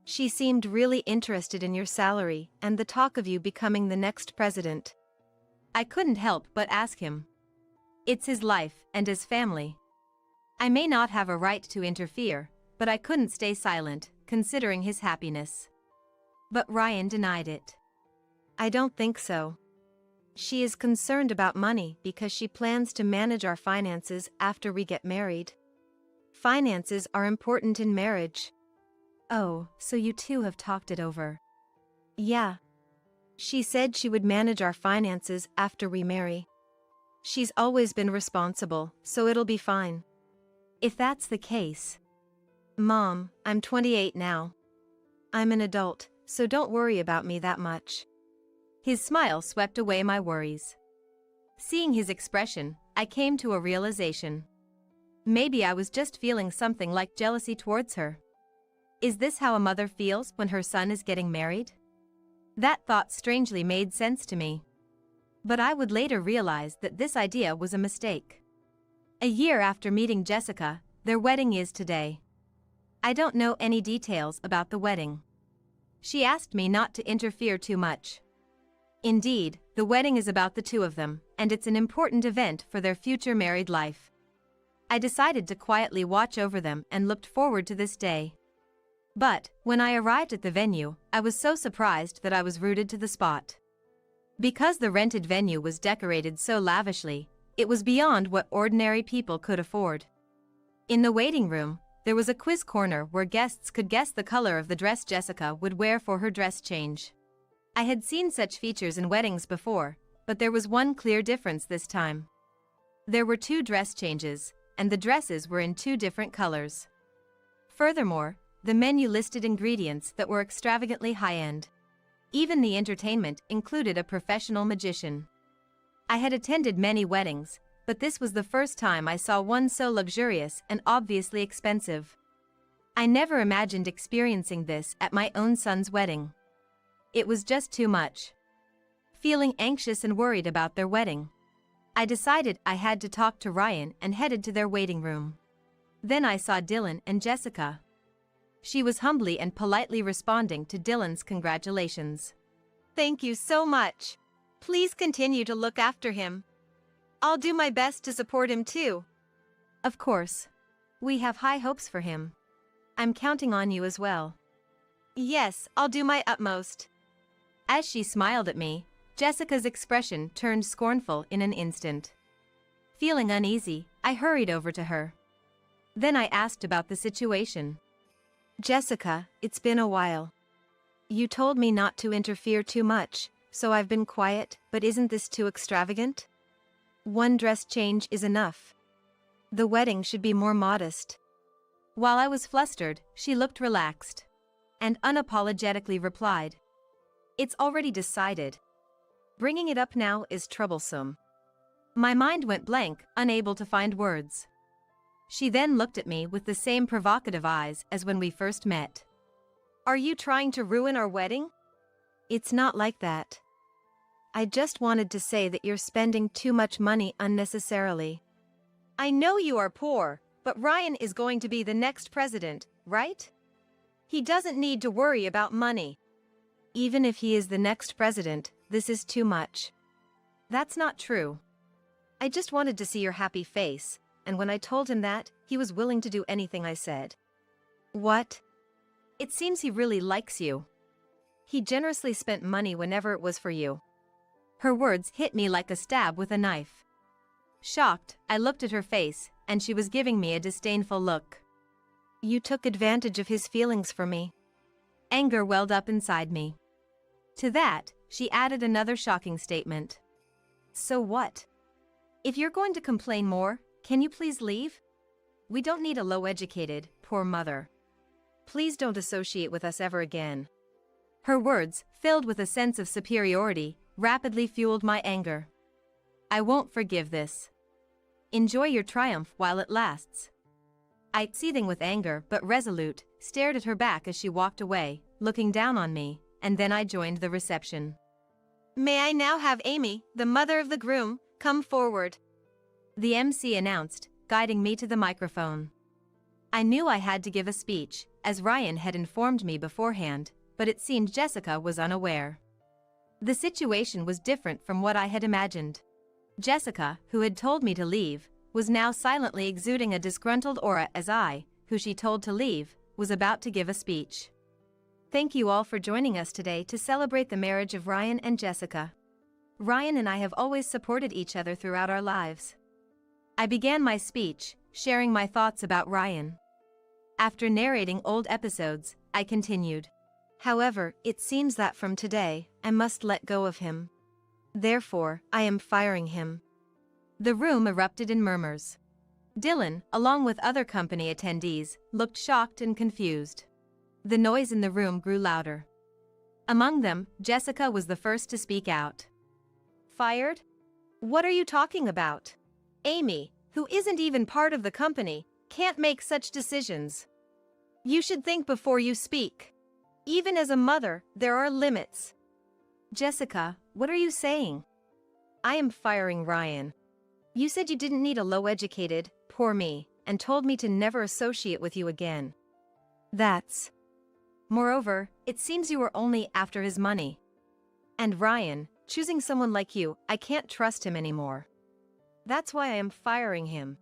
She seemed really interested in your salary and the talk of you becoming the next president. I couldn't help but ask him. It's his life and his family. I may not have a right to interfere, but I couldn't stay silent, considering his happiness. But Ryan denied it. I don't think so. She is concerned about money because she plans to manage our finances after we get married. Finances are important in marriage. Oh, so you two have talked it over. Yeah. She said she would manage our finances after we marry. She's always been responsible, so it'll be fine. If that's the case. Mom, I'm 28 now. I'm an adult, so don't worry about me that much. His smile swept away my worries. Seeing his expression, I came to a realization. Maybe I was just feeling something like jealousy towards her. Is this how a mother feels when her son is getting married? That thought strangely made sense to me. But I would later realize that this idea was a mistake. A year after meeting Jessica, their wedding is today. I don't know any details about the wedding. She asked me not to interfere too much. Indeed, the wedding is about the two of them, and it's an important event for their future married life. I decided to quietly watch over them and looked forward to this day. But, when I arrived at the venue, I was so surprised that I was rooted to the spot. Because the rented venue was decorated so lavishly, it was beyond what ordinary people could afford. In the waiting room, there was a quiz corner where guests could guess the color of the dress Jessica would wear for her dress change. I had seen such features in weddings before, but there was one clear difference this time. There were 2 dress changes, and the dresses were in 2 different colors. Furthermore, the menu listed ingredients that were extravagantly high-end. Even the entertainment included a professional magician. I had attended many weddings, but this was the first time I saw one so luxurious and obviously expensive. I never imagined experiencing this at my own son's wedding. It was just too much. Feeling anxious and worried about their wedding, I decided I had to talk to Ryan and headed to their waiting room. Then I saw Dylan and Jessica. She was humbly and politely responding to Dylan's congratulations. Thank you so much. Please continue to look after him. I'll do my best to support him too. Of course. We have high hopes for him. I'm counting on you as well. Yes, I'll do my utmost. As she smiled at me, Jessica's expression turned scornful in an instant. Feeling uneasy, I hurried over to her. Then I asked about the situation. Jessica, it's been a while. You told me not to interfere too much, so I've been quiet, but isn't this too extravagant? One dress change is enough. The wedding should be more modest. While I was flustered, she looked relaxed and unapologetically replied, It's already decided. Bringing it up now is troublesome. My mind went blank, unable to find words. She then looked at me with the same provocative eyes as when we first met. Are you trying to ruin our wedding? It's not like that. I just wanted to say that you're spending too much money unnecessarily. I know you are poor, but Ryan is going to be the next president, right? He doesn't need to worry about money. Even if he is the next president, this is too much. That's not true. I just wanted to see your happy face, and when I told him that, he was willing to do anything I said. What? It seems he really likes you. He generously spent money whenever it was for you. Her words hit me like a stab with a knife. Shocked, I looked at her face, and she was giving me a disdainful look. You took advantage of his feelings for me. Anger welled up inside me. To that, she added another shocking statement. So what? If you're going to complain more, can you please leave? We don't need a low-educated, poor mother. Please don't associate with us ever again. Her words, filled with a sense of superiority, rapidly fueled my anger. I won't forgive this. Enjoy your triumph while it lasts. I, seething with anger but resolute, stared at her back as she walked away, looking down on me, and then I joined the reception. May I now have Amy, the mother of the groom, come forward? The MC announced, guiding me to the microphone. I knew I had to give a speech, as Ryan had informed me beforehand, but it seemed Jessica was unaware. The situation was different from what I had imagined. Jessica, who had told me to leave, was now silently exuding a disgruntled aura as I, who she told to leave, was about to give a speech. Thank you all for joining us today to celebrate the marriage of Ryan and Jessica. Ryan and I have always supported each other throughout our lives. I began my speech, sharing my thoughts about Ryan. After narrating old episodes, I continued. However, it seems that from today, I must let go of him. Therefore, I am firing him. The room erupted in murmurs. Dylan, along with other company attendees, looked shocked and confused. The noise in the room grew louder. Among them, Jessica was the first to speak out. Fired? What are you talking about? Amy, who isn't even part of the company, can't make such decisions. You should think before you speak. Even as a mother, there are limits. Jessica, what are you saying? I am firing Ryan. You said you didn't need a low-educated, poor me, and told me to never associate with you again. That's... Moreover, it seems you were only after his money. And Ryan, choosing someone like you, I can't trust him anymore. That's why I am firing him.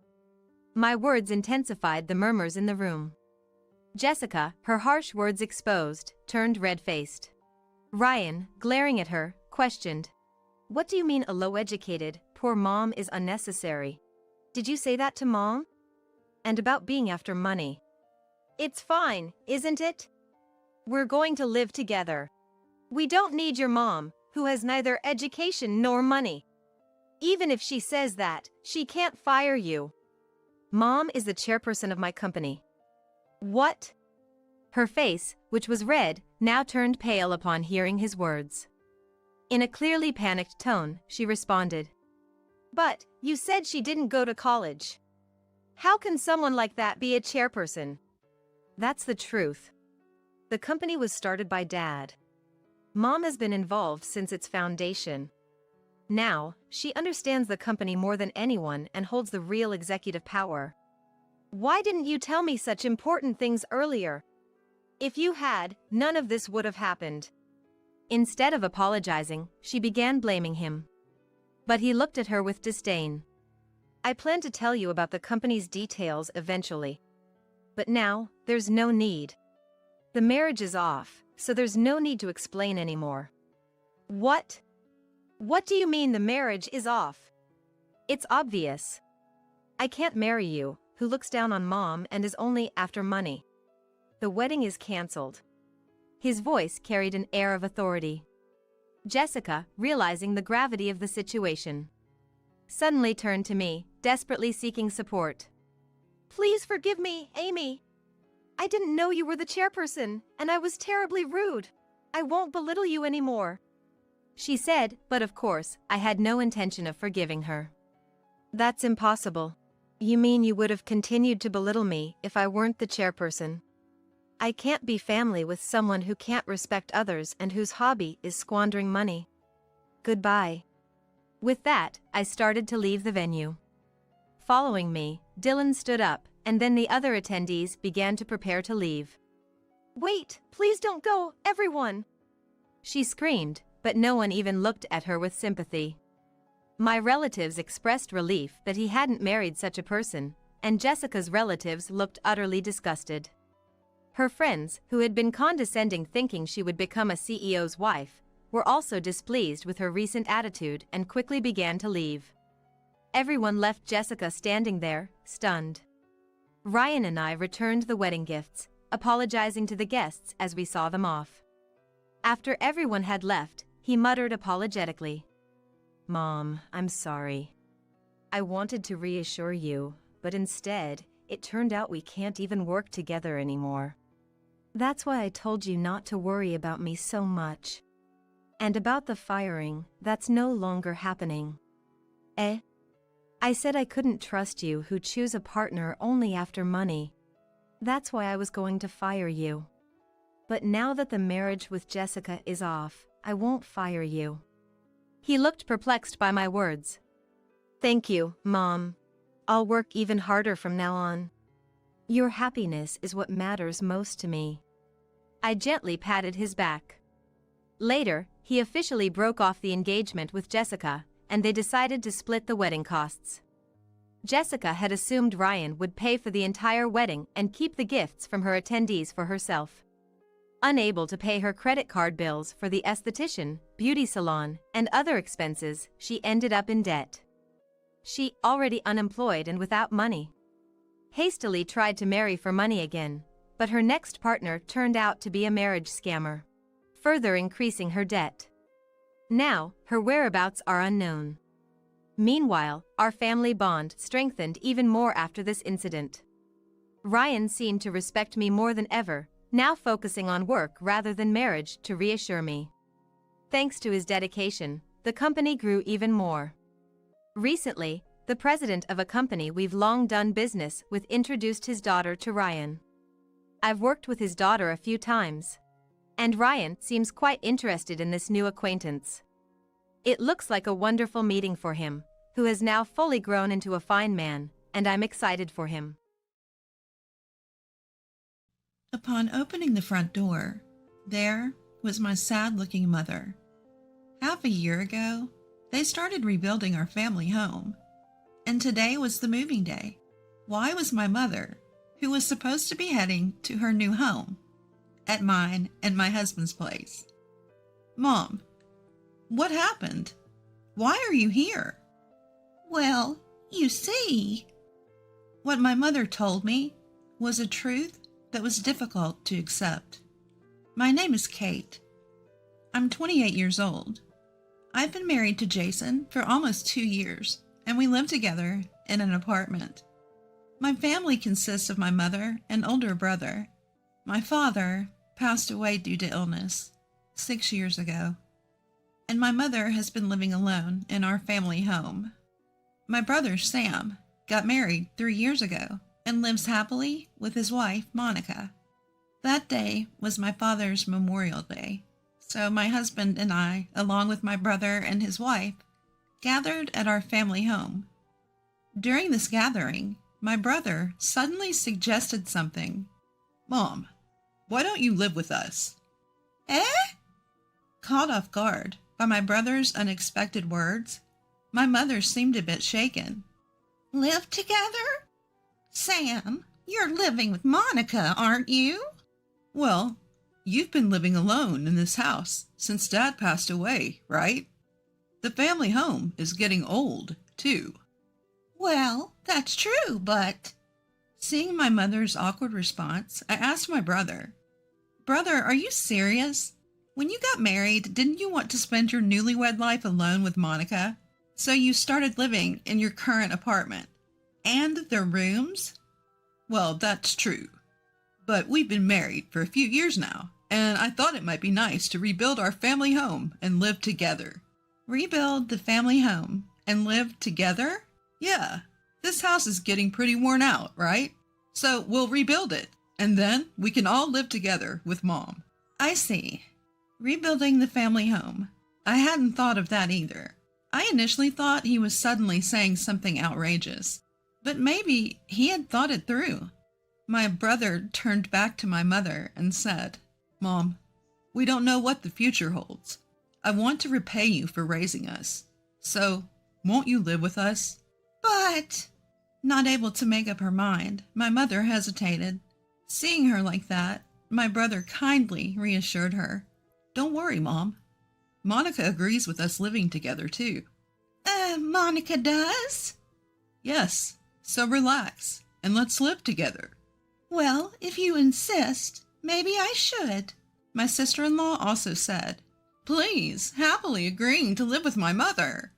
My words intensified the murmurs in the room. Jessica, her harsh words exposed, turned red-faced. Ryan, glaring at her, questioned. What do you mean a low-educated, poor mom is unnecessary? Did you say that to Mom? And about being after money. It's fine, isn't it? We're going to live together. We don't need your mom, who has neither education nor money. Even if she says that, she can't fire you. Mom is the chairperson of my company. What? Her face, which was red, now turned pale upon hearing his words. In a clearly panicked tone, she responded. But, you said she didn't go to college. How can someone like that be a chairperson? That's the truth. The company was started by Dad. Mom has been involved since its foundation. Now, she understands the company more than anyone and holds the real executive power. Why didn't you tell me such important things earlier? If you had, none of this would have happened. Instead of apologizing, she began blaming him. But he looked at her with disdain. I plan to tell you about the company's details eventually. But now, there's no need. The marriage is off, so there's no need to explain anymore. What? What do you mean the marriage is off? It's obvious. I can't marry you, who looks down on Mom and is only after money. The wedding is cancelled. His voice carried an air of authority. Jessica, realizing the gravity of the situation, suddenly turned to me, desperately seeking support. Please forgive me, Amy. I didn't know you were the chairperson, and I was terribly rude. I won't belittle you anymore. She said, but of course, I had no intention of forgiving her. That's impossible. You mean you would have continued to belittle me if I weren't the chairperson? I can't be family with someone who can't respect others and whose hobby is squandering money. Goodbye. With that, I started to leave the venue. Following me, Dylan stood up, and then the other attendees began to prepare to leave. Wait, please don't go, everyone! She screamed, but no one even looked at her with sympathy. My relatives expressed relief that he hadn't married such a person, and Jessica's relatives looked utterly disgusted. Her friends, who had been condescending thinking she would become a CEO's wife, were also displeased with her recent attitude and quickly began to leave. Everyone left Jessica standing there, stunned. Ryan and I returned the wedding gifts, apologizing to the guests as we saw them off. After everyone had left, he muttered apologetically. Mom, I'm sorry. I wanted to reassure you, but instead, it turned out we can't even work together anymore. That's why I told you not to worry about me so much. And about the firing, that's no longer happening. Eh? I said I couldn't trust you who choose a partner only after money. That's why I was going to fire you. But now that the marriage with Jessica is off, I won't fire you. He looked perplexed by my words. Thank you, Mom. I'll work even harder from now on. Your happiness is what matters most to me. I gently patted his back. Later, he officially broke off the engagement with Jessica, and they decided to split the wedding costs. Jessica had assumed Ryan would pay for the entire wedding and keep the gifts from her attendees for herself. Unable to pay her credit card bills for the esthetician, beauty salon, and other expenses, she ended up in debt. She, already unemployed and without money, hastily tried to marry for money again, but her next partner turned out to be a marriage scammer, further increasing her debt. Now, her whereabouts are unknown. Meanwhile, our family bond strengthened even more after this incident. Ryan seemed to respect me more than ever, now focusing on work rather than marriage to reassure me. Thanks to his dedication, the company grew even more. Recently, the president of a company we've long done business with introduced his daughter to Ryan. I've worked with his daughter a few times, and Ryan seems quite interested in this new acquaintance. It looks like a wonderful meeting for him, who has now fully grown into a fine man, and I'm excited for him. Upon opening the front door, there was my sad-looking mother. Half a year ago, they started rebuilding our family home, and today was the moving day. Why was my mother, who was supposed to be heading to her new home, at mine and my husband's place? Mom, what happened? Why are you here? Well, you see, what my mother told me was a truth that was difficult to accept. My name is Kate. I'm 28 years old. I've been married to Jason for almost 2 years, and we live together in an apartment. My family consists of my mother and older brother. My father passed away due to illness 6 years ago, and my mother has been living alone in our family home. My brother, Sam, got married 3 years ago and lives happily with his wife, Monica. That day was my father's Memorial Day, so my husband and I, along with my brother and his wife, gathered at our family home. During this gathering, my brother suddenly suggested something. Mom, why don't you live with us? Eh? Caught off guard by my brother's unexpected words, my mother seemed a bit shaken. Live together? Sam, you're living with Monica, aren't you? Well, you've been living alone in this house since Dad passed away, right? The family home is getting old, too. Well, that's true, but... Seeing my mother's awkward response, I asked my brother, Brother, are you serious? When you got married, didn't you want to spend your newlywed life alone with Monica? So you started living in your current apartment. And their rooms? Well, that's true. But we've been married for a few years now, and I thought it might be nice to rebuild our family home and live together. Rebuild the family home and live together? Yeah, this house is getting pretty worn out, right? So we'll rebuild it, and then we can all live together with Mom. I see. Rebuilding the family home. I hadn't thought of that either. I initially thought he was suddenly saying something outrageous, but maybe he had thought it through. My brother turned back to my mother and said, Mom, we don't know what the future holds. I want to repay you for raising us, so won't you live with us? But... Not able to make up her mind, my mother hesitated. Seeing her like that, my brother kindly reassured her. Don't worry, Mom. Monica agrees with us living together, too. Monica does? Yes, so relax, and let's live together. Well, if you insist, maybe I should, my sister-in-law also said. Please, happily agreeing to live with my mother.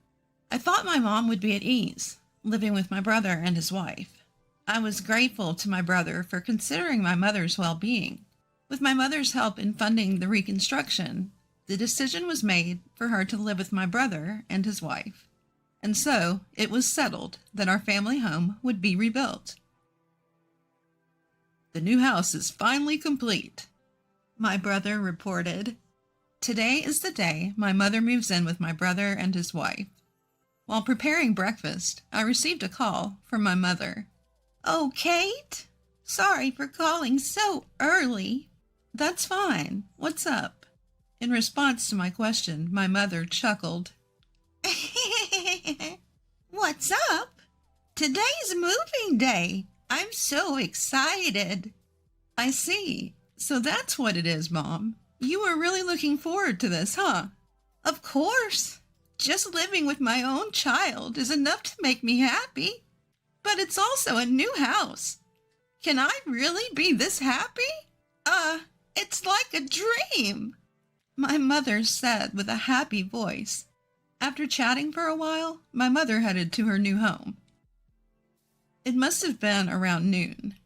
I thought my mom would be at ease, living with my brother and his wife. I was grateful to my brother for considering my mother's well-being. With my mother's help in funding the reconstruction, the decision was made for her to live with my brother and his wife. And so it was settled that our family home would be rebuilt. The new house is finally complete, my brother reported. Today is the day my mother moves in with my brother and his wife. While preparing breakfast, I received a call from my mother. "Oh, Kate? Sorry for calling so early." "That's fine. What's up?" In response to my question, my mother chuckled. "What's up? Today's moving day. I'm so excited." "I see. So that's what it is, Mom. You were really looking forward to this, huh?" "Of course. Just living with my own child is enough to make me happy. But it's also a new house. Can I really be this happy? It's like a dream," my mother said with a happy voice. After chatting for a while, my mother headed to her new home. It must have been around noon.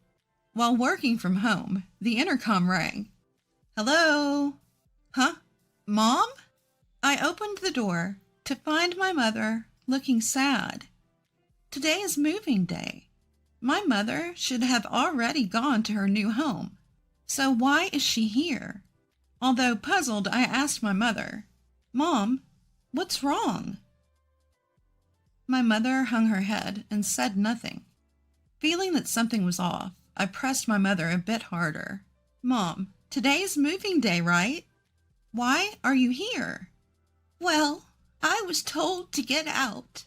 While working from home, the intercom rang. "Hello?" "Huh? Mom?" I opened the door to find my mother looking sad. Today is moving day. My mother should have already gone to her new home. So why is she here? Although puzzled, I asked my mother, "Mom, what's wrong?" My mother hung her head and said nothing. Feeling that something was off, I pressed my mother a bit harder. "Mom, today's moving day, right? Why are you here?" "Well, I was told to get out."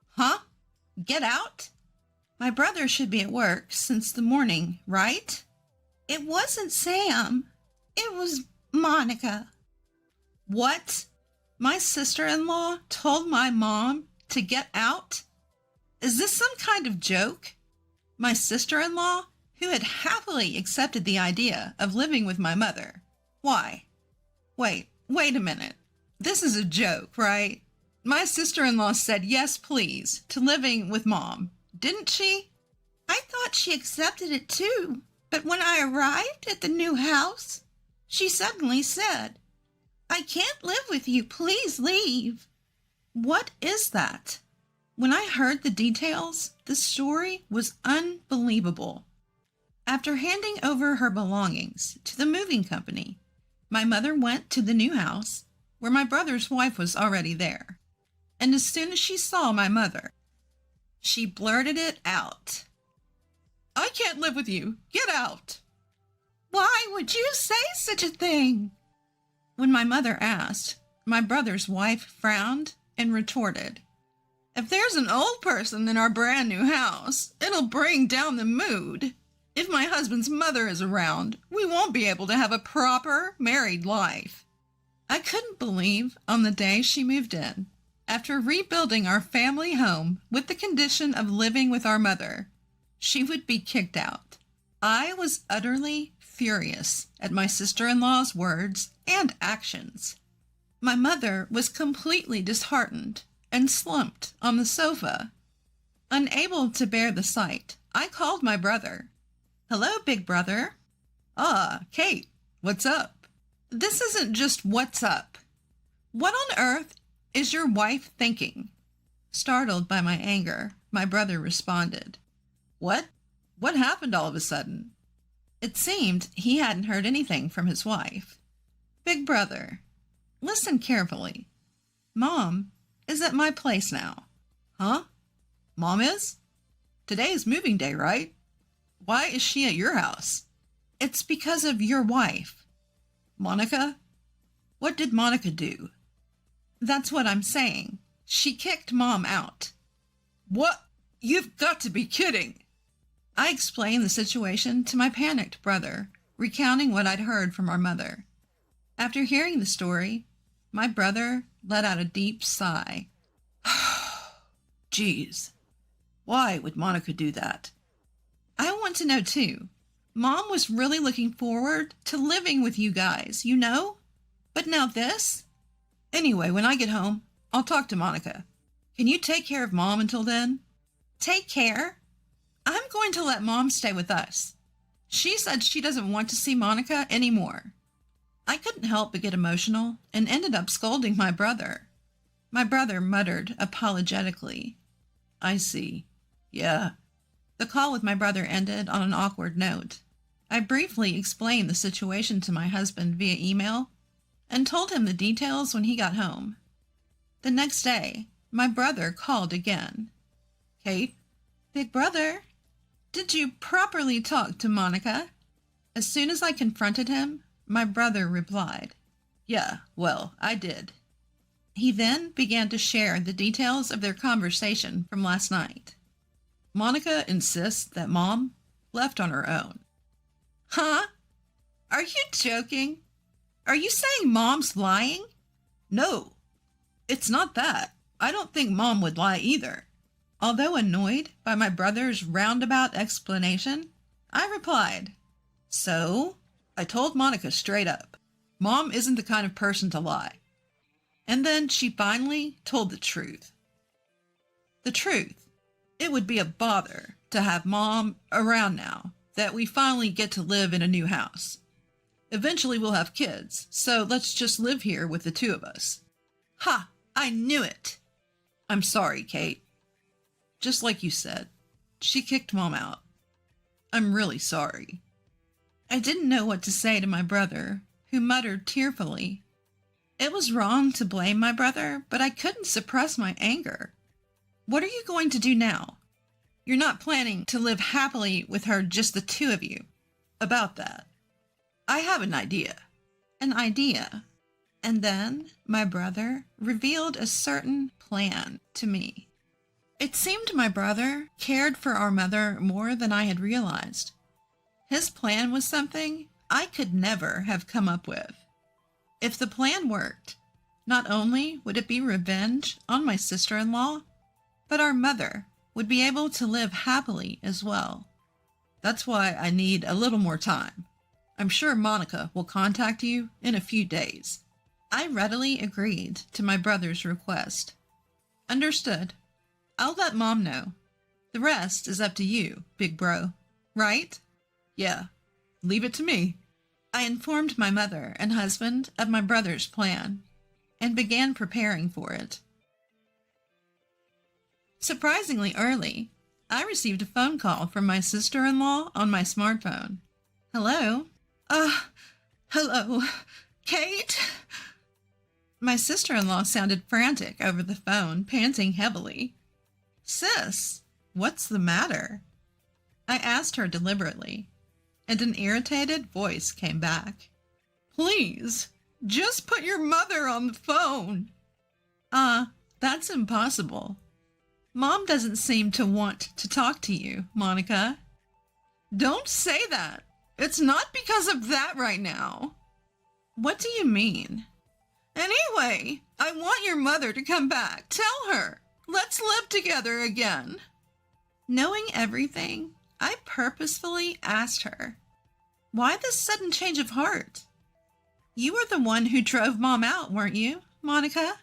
"Huh? Get out? My brother should be at work since the morning, right?" "It wasn't Sam. It was Monica." "What? My sister-in-law told my mom to get out? Is this some kind of joke? My sister-in-law, who had happily accepted the idea of living with my mother. Why? Wait a minute. This is a joke, right? My sister-in-law said yes, please, to living with Mom, didn't she?" "I thought she accepted it too, but when I arrived at the new house, she suddenly said, 'I can't live with you, please leave.'" "What is that?" When I heard the details, the story was unbelievable. After handing over her belongings to the moving company, my mother went to the new house where my brother's wife was already there. And as soon as she saw my mother, she blurted it out. "I can't live with you. Get out." "Why would you say such a thing?" When my mother asked, my brother's wife frowned and retorted, "If there's an old person in our brand new house, it'll bring down the mood. If my husband's mother is around, we won't be able to have a proper married life." I couldn't believe on the day she moved in, after rebuilding our family home with the condition of living with our mother, she would be kicked out. I was utterly furious at my sister-in-law's words and actions. My mother was completely disheartened and slumped on the sofa. Unable to bear the sight, I called my brother. "Hello, big brother." Kate, what's up?" "This isn't just what's up. What on earth is your wife thinking?" Startled by my anger, my brother responded. What? What happened all of a sudden?" It seemed he hadn't heard anything from his wife. "Big brother, listen carefully. Mom is at my place now." "Huh? Mom is? Today is moving day, right? Why is she at your house?" "It's because of your wife." "Monica? What did Monica do?" "That's what I'm saying. She kicked Mom out." "What? You've got to be kidding." I explained the situation to my panicked brother, recounting what I'd heard from our mother. After hearing the story, my brother let out a deep sigh. "Geez, why would Monica do that?" "I want to know too. Mom was really looking forward to living with you guys, you know? But now this? Anyway, when I get home, I'll talk to Monica. Can you take care of Mom until then?" "Take care? I'm going to let Mom stay with us. She said she doesn't want to see Monica anymore. I couldn't help but get emotional and ended up scolding my brother. My brother muttered apologetically, I see. Yeah. The call with my brother ended on an awkward note. I briefly explained the situation to my husband via email and told him the details when he got home. The next day, my brother called again. Kate? Big brother? Did you properly talk to Monica? As soon as I confronted him, my brother replied, Yeah, well, I did. He then began to share the details of their conversation from last night. Monica insists that Mom left on her own. Huh? Are you joking? Are you saying Mom's lying? No, it's not that. I don't think Mom would lie either. Although annoyed by my brother's roundabout explanation, I replied, So, I told Monica straight up, Mom isn't the kind of person to lie. And then she finally told the truth. The truth. It would be a bother to have Mom around now that we finally get to live in a new house. Eventually we'll have kids, so let's just live here with the two of us. Ha! I knew it! I'm sorry, Kate. Just like you said, she kicked Mom out. I'm really sorry. I didn't know what to say to my brother, who muttered tearfully. It was wrong to blame my brother, but I couldn't suppress my anger. What are you going to do now? You're not planning to live happily with her, just the two of you. About that, I have an idea. An idea? And then my brother revealed a certain plan to me. It seemed my brother cared for our mother more than I had realized. His plan was something I could never have come up with. If the plan worked, not only would it be revenge on my sister-in-law, but our mother would be able to live happily as well. That's why I need a little more time. I'm sure Monica will contact you in a few days. I readily agreed to my brother's request. Understood. I'll let Mom know. The rest is up to you, big bro. Right? Yeah. Leave it to me. I informed my mother and husband of my brother's plan and began preparing for it. Surprisingly early, I received a phone call from my sister-in-law on my smartphone. Hello? Hello, Kate? My sister-in-law sounded frantic over the phone, panting heavily. Sis, what's the matter? I asked her deliberately, and an irritated voice came back. Please, just put your mother on the phone. That's impossible. Mom doesn't seem to want to talk to you, Monica. Don't say that. It's not because of that right now. What do you mean? Anyway, I want your mother to come back. Tell her. Let's live together again. Knowing everything, I purposefully asked her, why this sudden change of heart? You were the one who drove Mom out, weren't you, Monica?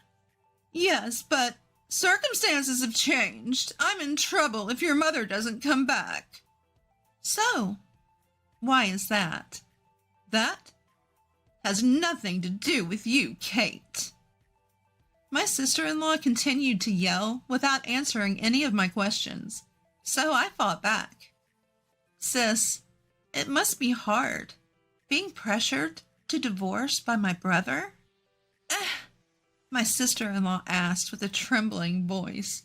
Yes, but circumstances have changed. I'm in trouble if your mother doesn't come back. So, why is that? That has nothing to do with you, Kate. My sister-in-law continued to yell without answering any of my questions, so I fought back. Sis, it must be hard, being pressured to divorce by my brother? My sister-in-law asked with a trembling voice.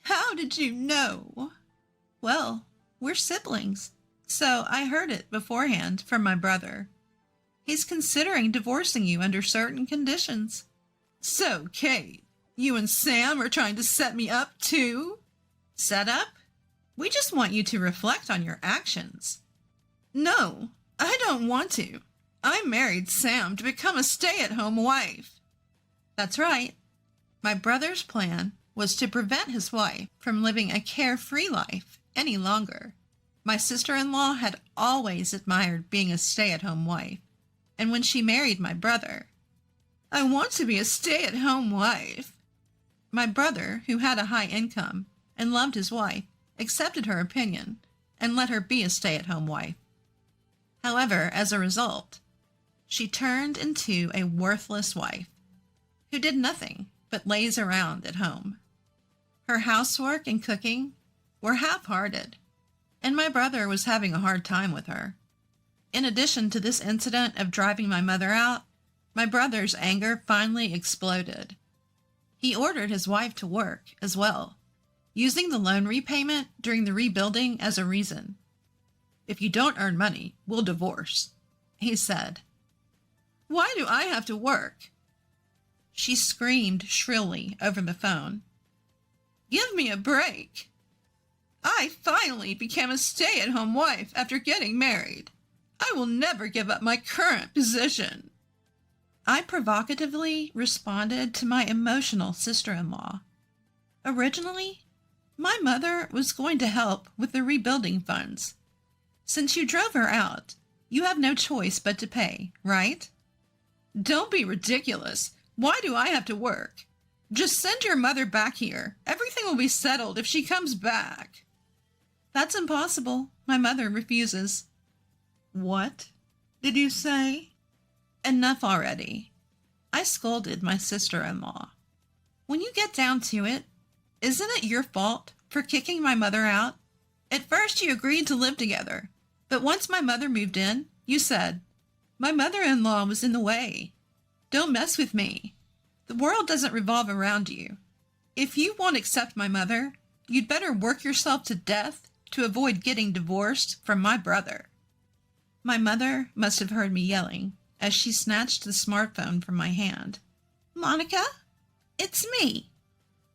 How did you know? Well, we're siblings, so I heard it beforehand from my brother. He's considering divorcing you under certain conditions. So, Kate, you and Sam are trying to set me up too? Set up? We just want you to reflect on your actions. No, I don't want to. I married Sam to become a stay-at-home wife. That's right. My brother's plan was to prevent his wife from living a carefree life any longer. My sister-in-law had always admired being a stay-at-home wife, and when she married my brother, I want to be a stay-at-home wife. My brother, who had a high income and loved his wife, accepted her opinion and let her be a stay-at-home wife. However, as a result, she turned into a worthless wife who did nothing but laze around at home. Her housework and cooking were half-hearted, and my brother was having a hard time with her. In addition to this incident of driving my mother out, my brother's anger finally exploded. He ordered his wife to work as well, using the loan repayment during the rebuilding as a reason. "If you don't earn money, we'll divorce," he said. "Why do I have to work?" She screamed shrilly over the phone. "Give me a break. I finally became a stay-at-home wife after getting married. I will never give up my current position." I provocatively responded to my emotional sister-in-law. Originally, my mother was going to help with the rebuilding funds. Since you drove her out, you have no choice but to pay, right? "Don't be ridiculous. Why do I have to work? Just send your mother back here. Everything will be settled if she comes back." "That's impossible. My mother refuses." "What did you say?" Enough already. I scolded my sister-in-law. "When you get down to it, isn't it your fault for kicking my mother out? At first you agreed to live together, but once my mother moved in, you said, 'My mother-in-law was in the way. Don't mess with me. The world doesn't revolve around you. If you won't accept my mother, you'd better work yourself to death to avoid getting divorced from my brother.'" My mother must have heard me yelling as she snatched the smartphone from my hand. "Monica, it's me."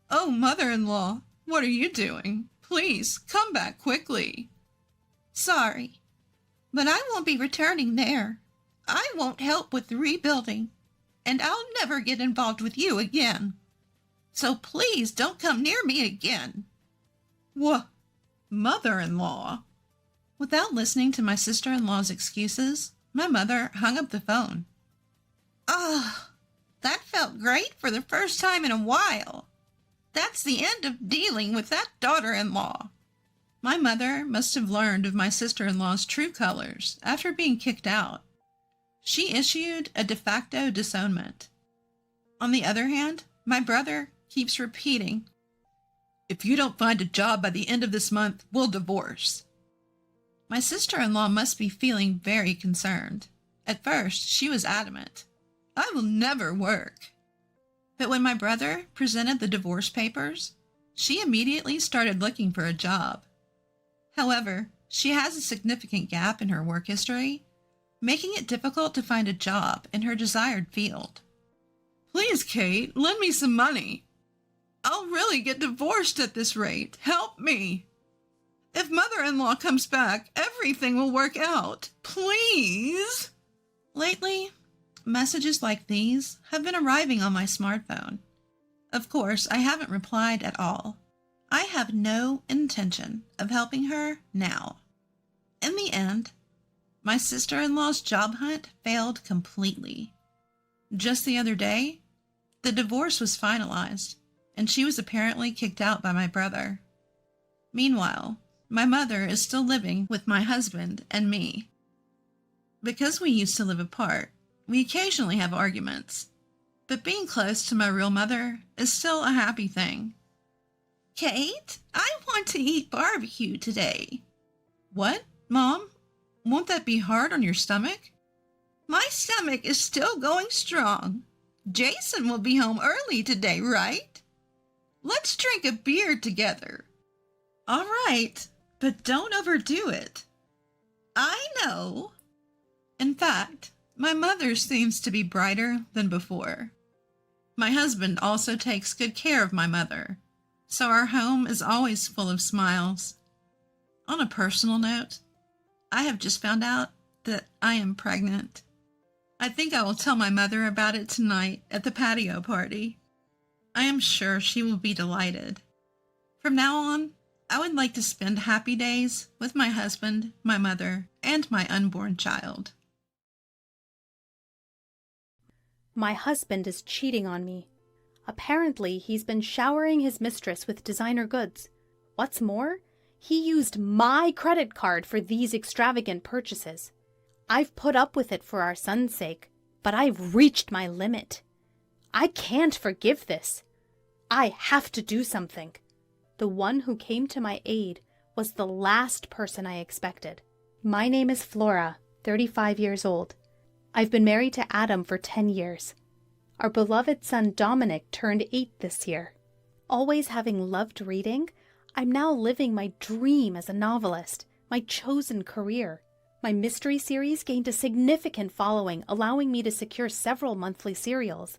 "Oh, mother-in-law, what are you doing? Please, come back quickly." "Sorry, but I won't be returning there. I won't help with the rebuilding, and I'll never get involved with you again. So please don't come near me again." "What? Mother-in-law?" Without listening to my sister-in-law's excuses, my mother hung up the phone. "Ah, that felt great for the first time in a while. That's the end of dealing with that daughter-in-law." My mother must have learned of my sister-in-law's true colors after being kicked out. She issued a de facto disownment. On the other hand, my brother keeps repeating, "If you don't find a job by the end of this month, we'll divorce." My sister-in-law must be feeling very concerned. At first, she was adamant, "I will never work." But when my brother presented the divorce papers, she immediately started looking for a job. However, she has a significant gap in her work history, making it difficult to find a job in her desired field. "Please, Kate, lend me some money. I'll really get divorced at this rate. Help me. If mother-in-law comes back, everything will work out. Please." Lately, messages like these have been arriving on my smartphone. Of course, I haven't replied at all. I have no intention of helping her now. In the end, my sister-in-law's job hunt failed completely. Just the other day, the divorce was finalized, and she was apparently kicked out by my brother. Meanwhile, my mother is still living with my husband and me. Because we used to live apart, we occasionally have arguments, but being close to my real mother is still a happy thing. "Kate, I want to eat barbecue today." "What, Mom? Won't that be hard on your stomach?" "My stomach is still going strong. Jason will be home early today, right? Let's drink a beer together." "All right, but don't overdo it." "I know." In fact, my mother seems to be brighter than before. My husband also takes good care of my mother, so our home is always full of smiles. On a personal note, I have just found out that I am pregnant. I think I will tell my mother about it tonight at the patio party. I am sure she will be delighted. From now on, I would like to spend happy days with my husband, my mother, and my unborn child. My husband is cheating on me. Apparently, he's been showering his mistress with designer goods. What's more, He used my credit card for these extravagant purchases. I've put up with it for our son's sake, but I've reached my limit. I can't forgive this. I have to do something. The one who came to my aid was the last person I expected. My name is Flora, 35 years old. I've been married to Adam for 10 years. Our beloved son Dominic turned 8 this year. Always having loved reading, I'm now living my dream as a novelist, my chosen career. My mystery series gained a significant following, allowing me to secure several monthly serials.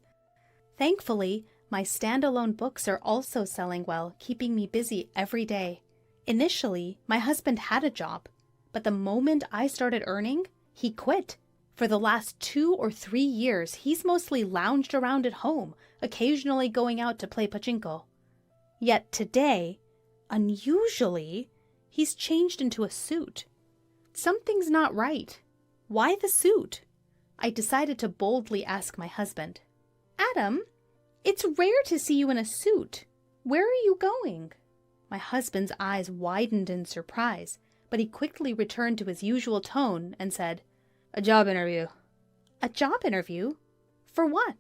Thankfully, my standalone books are also selling well, keeping me busy every day. Initially, my husband had a job, but the moment I started earning, he quit. For the last 2 or 3 years, he's mostly lounged around at home, occasionally going out to play pachinko. Yet today, unusually, he's changed into a suit. Something's not right. Why the suit? I decided to boldly ask my husband. Adam, it's rare to see you in a suit. Where are you going? My husband's eyes widened in surprise, but he quickly returned to his usual tone and said, A job interview. A job interview? For what?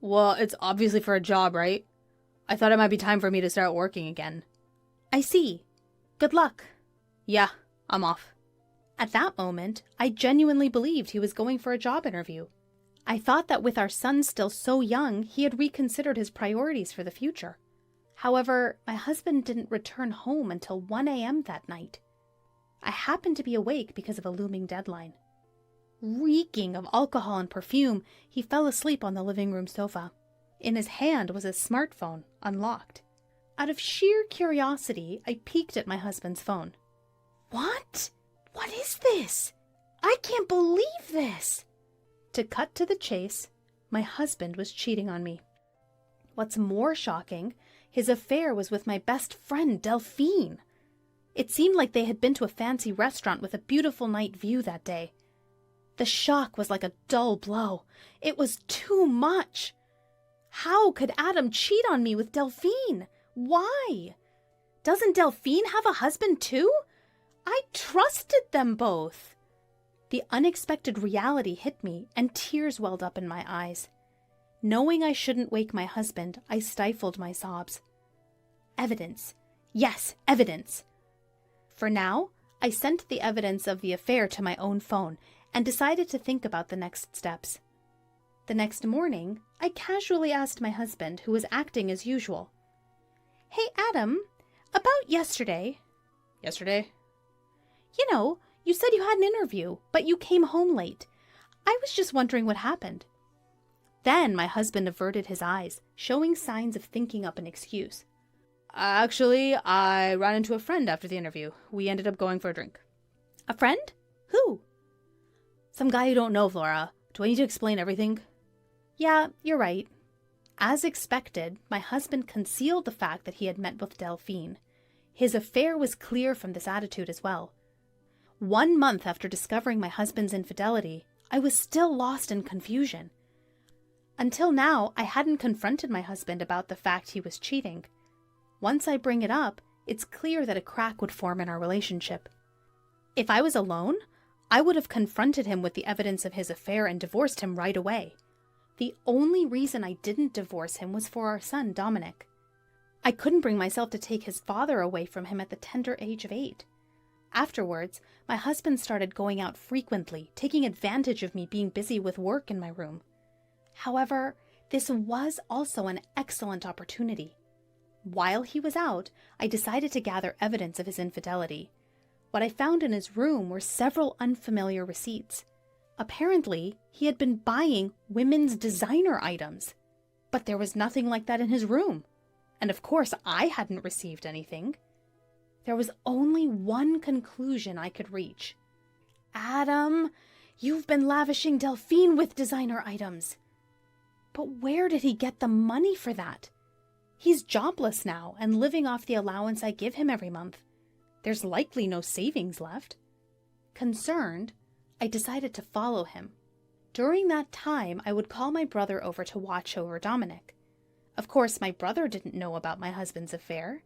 Well, it's obviously for a job, right? I thought it might be time for me to start working again. I see. Good luck. Yeah, I'm off. At that moment, I genuinely believed he was going for a job interview. I thought that with our son still so young, he had reconsidered his priorities for the future. However, my husband didn't return home until 1 a.m. that night. I happened to be awake because of a looming deadline. Reeking of alcohol and perfume, he fell asleep on the living room sofa. In his hand was his smartphone, unlocked. Out of sheer curiosity, I peeked at my husband's phone. What? What is this? I can't believe this! To cut to the chase, my husband was cheating on me. What's more shocking, his affair was with my best friend, Delphine. It seemed like they had been to a fancy restaurant with a beautiful night view that day. The shock was like a dull blow. It was too much. How could Adam cheat on me with Delphine? Why? Doesn't Delphine have a husband too? I trusted them both. The unexpected reality hit me, and tears welled up in my eyes. Knowing I shouldn't wake my husband, I stifled my sobs. Evidence. Yes, evidence. For now, I sent the evidence of the affair to my own phone and decided to think about the next steps. The next morning, I casually asked my husband, who was acting as usual. Hey, Adam, about yesterday. Yesterday? You know, you said you had an interview, but you came home late. I was just wondering what happened. Then my husband averted his eyes, showing signs of thinking up an excuse. Actually, I ran into a friend after the interview. We ended up going for a drink. A friend? Who? Some guy you don't know, Flora. Do I need to explain everything? Yeah, you're right. As expected, my husband concealed the fact that he had met with Delphine. His affair was clear from this attitude as well. 1 month after discovering my husband's infidelity, I was still lost in confusion. Until now, I hadn't confronted my husband about the fact he was cheating. Once I bring it up, it's clear that a crack would form in our relationship. If I was alone, I would have confronted him with the evidence of his affair and divorced him right away. The only reason I didn't divorce him was for our son, Dominic. I couldn't bring myself to take his father away from him at the tender age of 8. Afterwards, my husband started going out frequently, taking advantage of me being busy with work in my room. However, this was also an excellent opportunity. While he was out, I decided to gather evidence of his infidelity. What I found in his room were several unfamiliar receipts. Apparently, he had been buying women's designer items. But there was nothing like that in his room. And of course, I hadn't received anything. There was only one conclusion I could reach. Adam, you've been lavishing Delphine with designer items. But where did he get the money for that? He's jobless now and living off the allowance I give him every month. There's likely no savings left. Concerned, I decided to follow him. During that time, I would call my brother over to watch over Dominic. Of course, my brother didn't know about my husband's affair.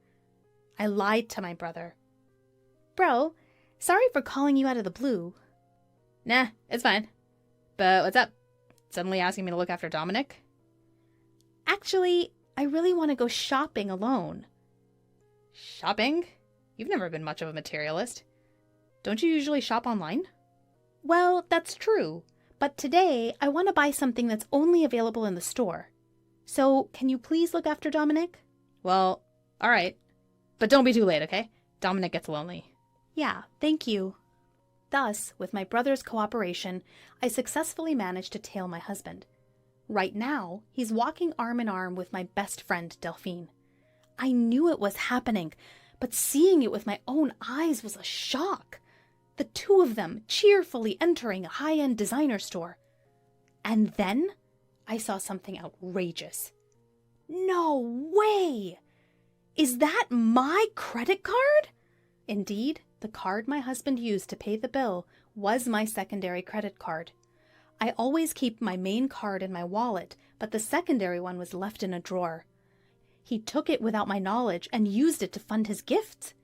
I lied to my brother. Bro, sorry for calling you out of the blue. Nah, it's fine. But what's up? Suddenly asking me to look after Dominic? Actually, I really want to go shopping alone. Shopping? You've never been much of a materialist. Don't you usually shop online? Well, that's true. But today, I want to buy something that's only available in the store. So, can you please look after Dominic? Well, all right. But don't be too late, okay? Dominic gets lonely. Yeah, thank you. Thus, with my brother's cooperation, I successfully managed to tail my husband. Right now, he's walking arm in arm with my best friend, Delphine. I knew it was happening, but seeing it with my own eyes was a shock. The two of them cheerfully entering a high-end designer store. And then I saw something outrageous. No way! Is that my credit card? Indeed, the card my husband used to pay the bill was my secondary credit card. I always keep my main card in my wallet, but the secondary one was left in a drawer. He took it without my knowledge and used it to fund his gifts.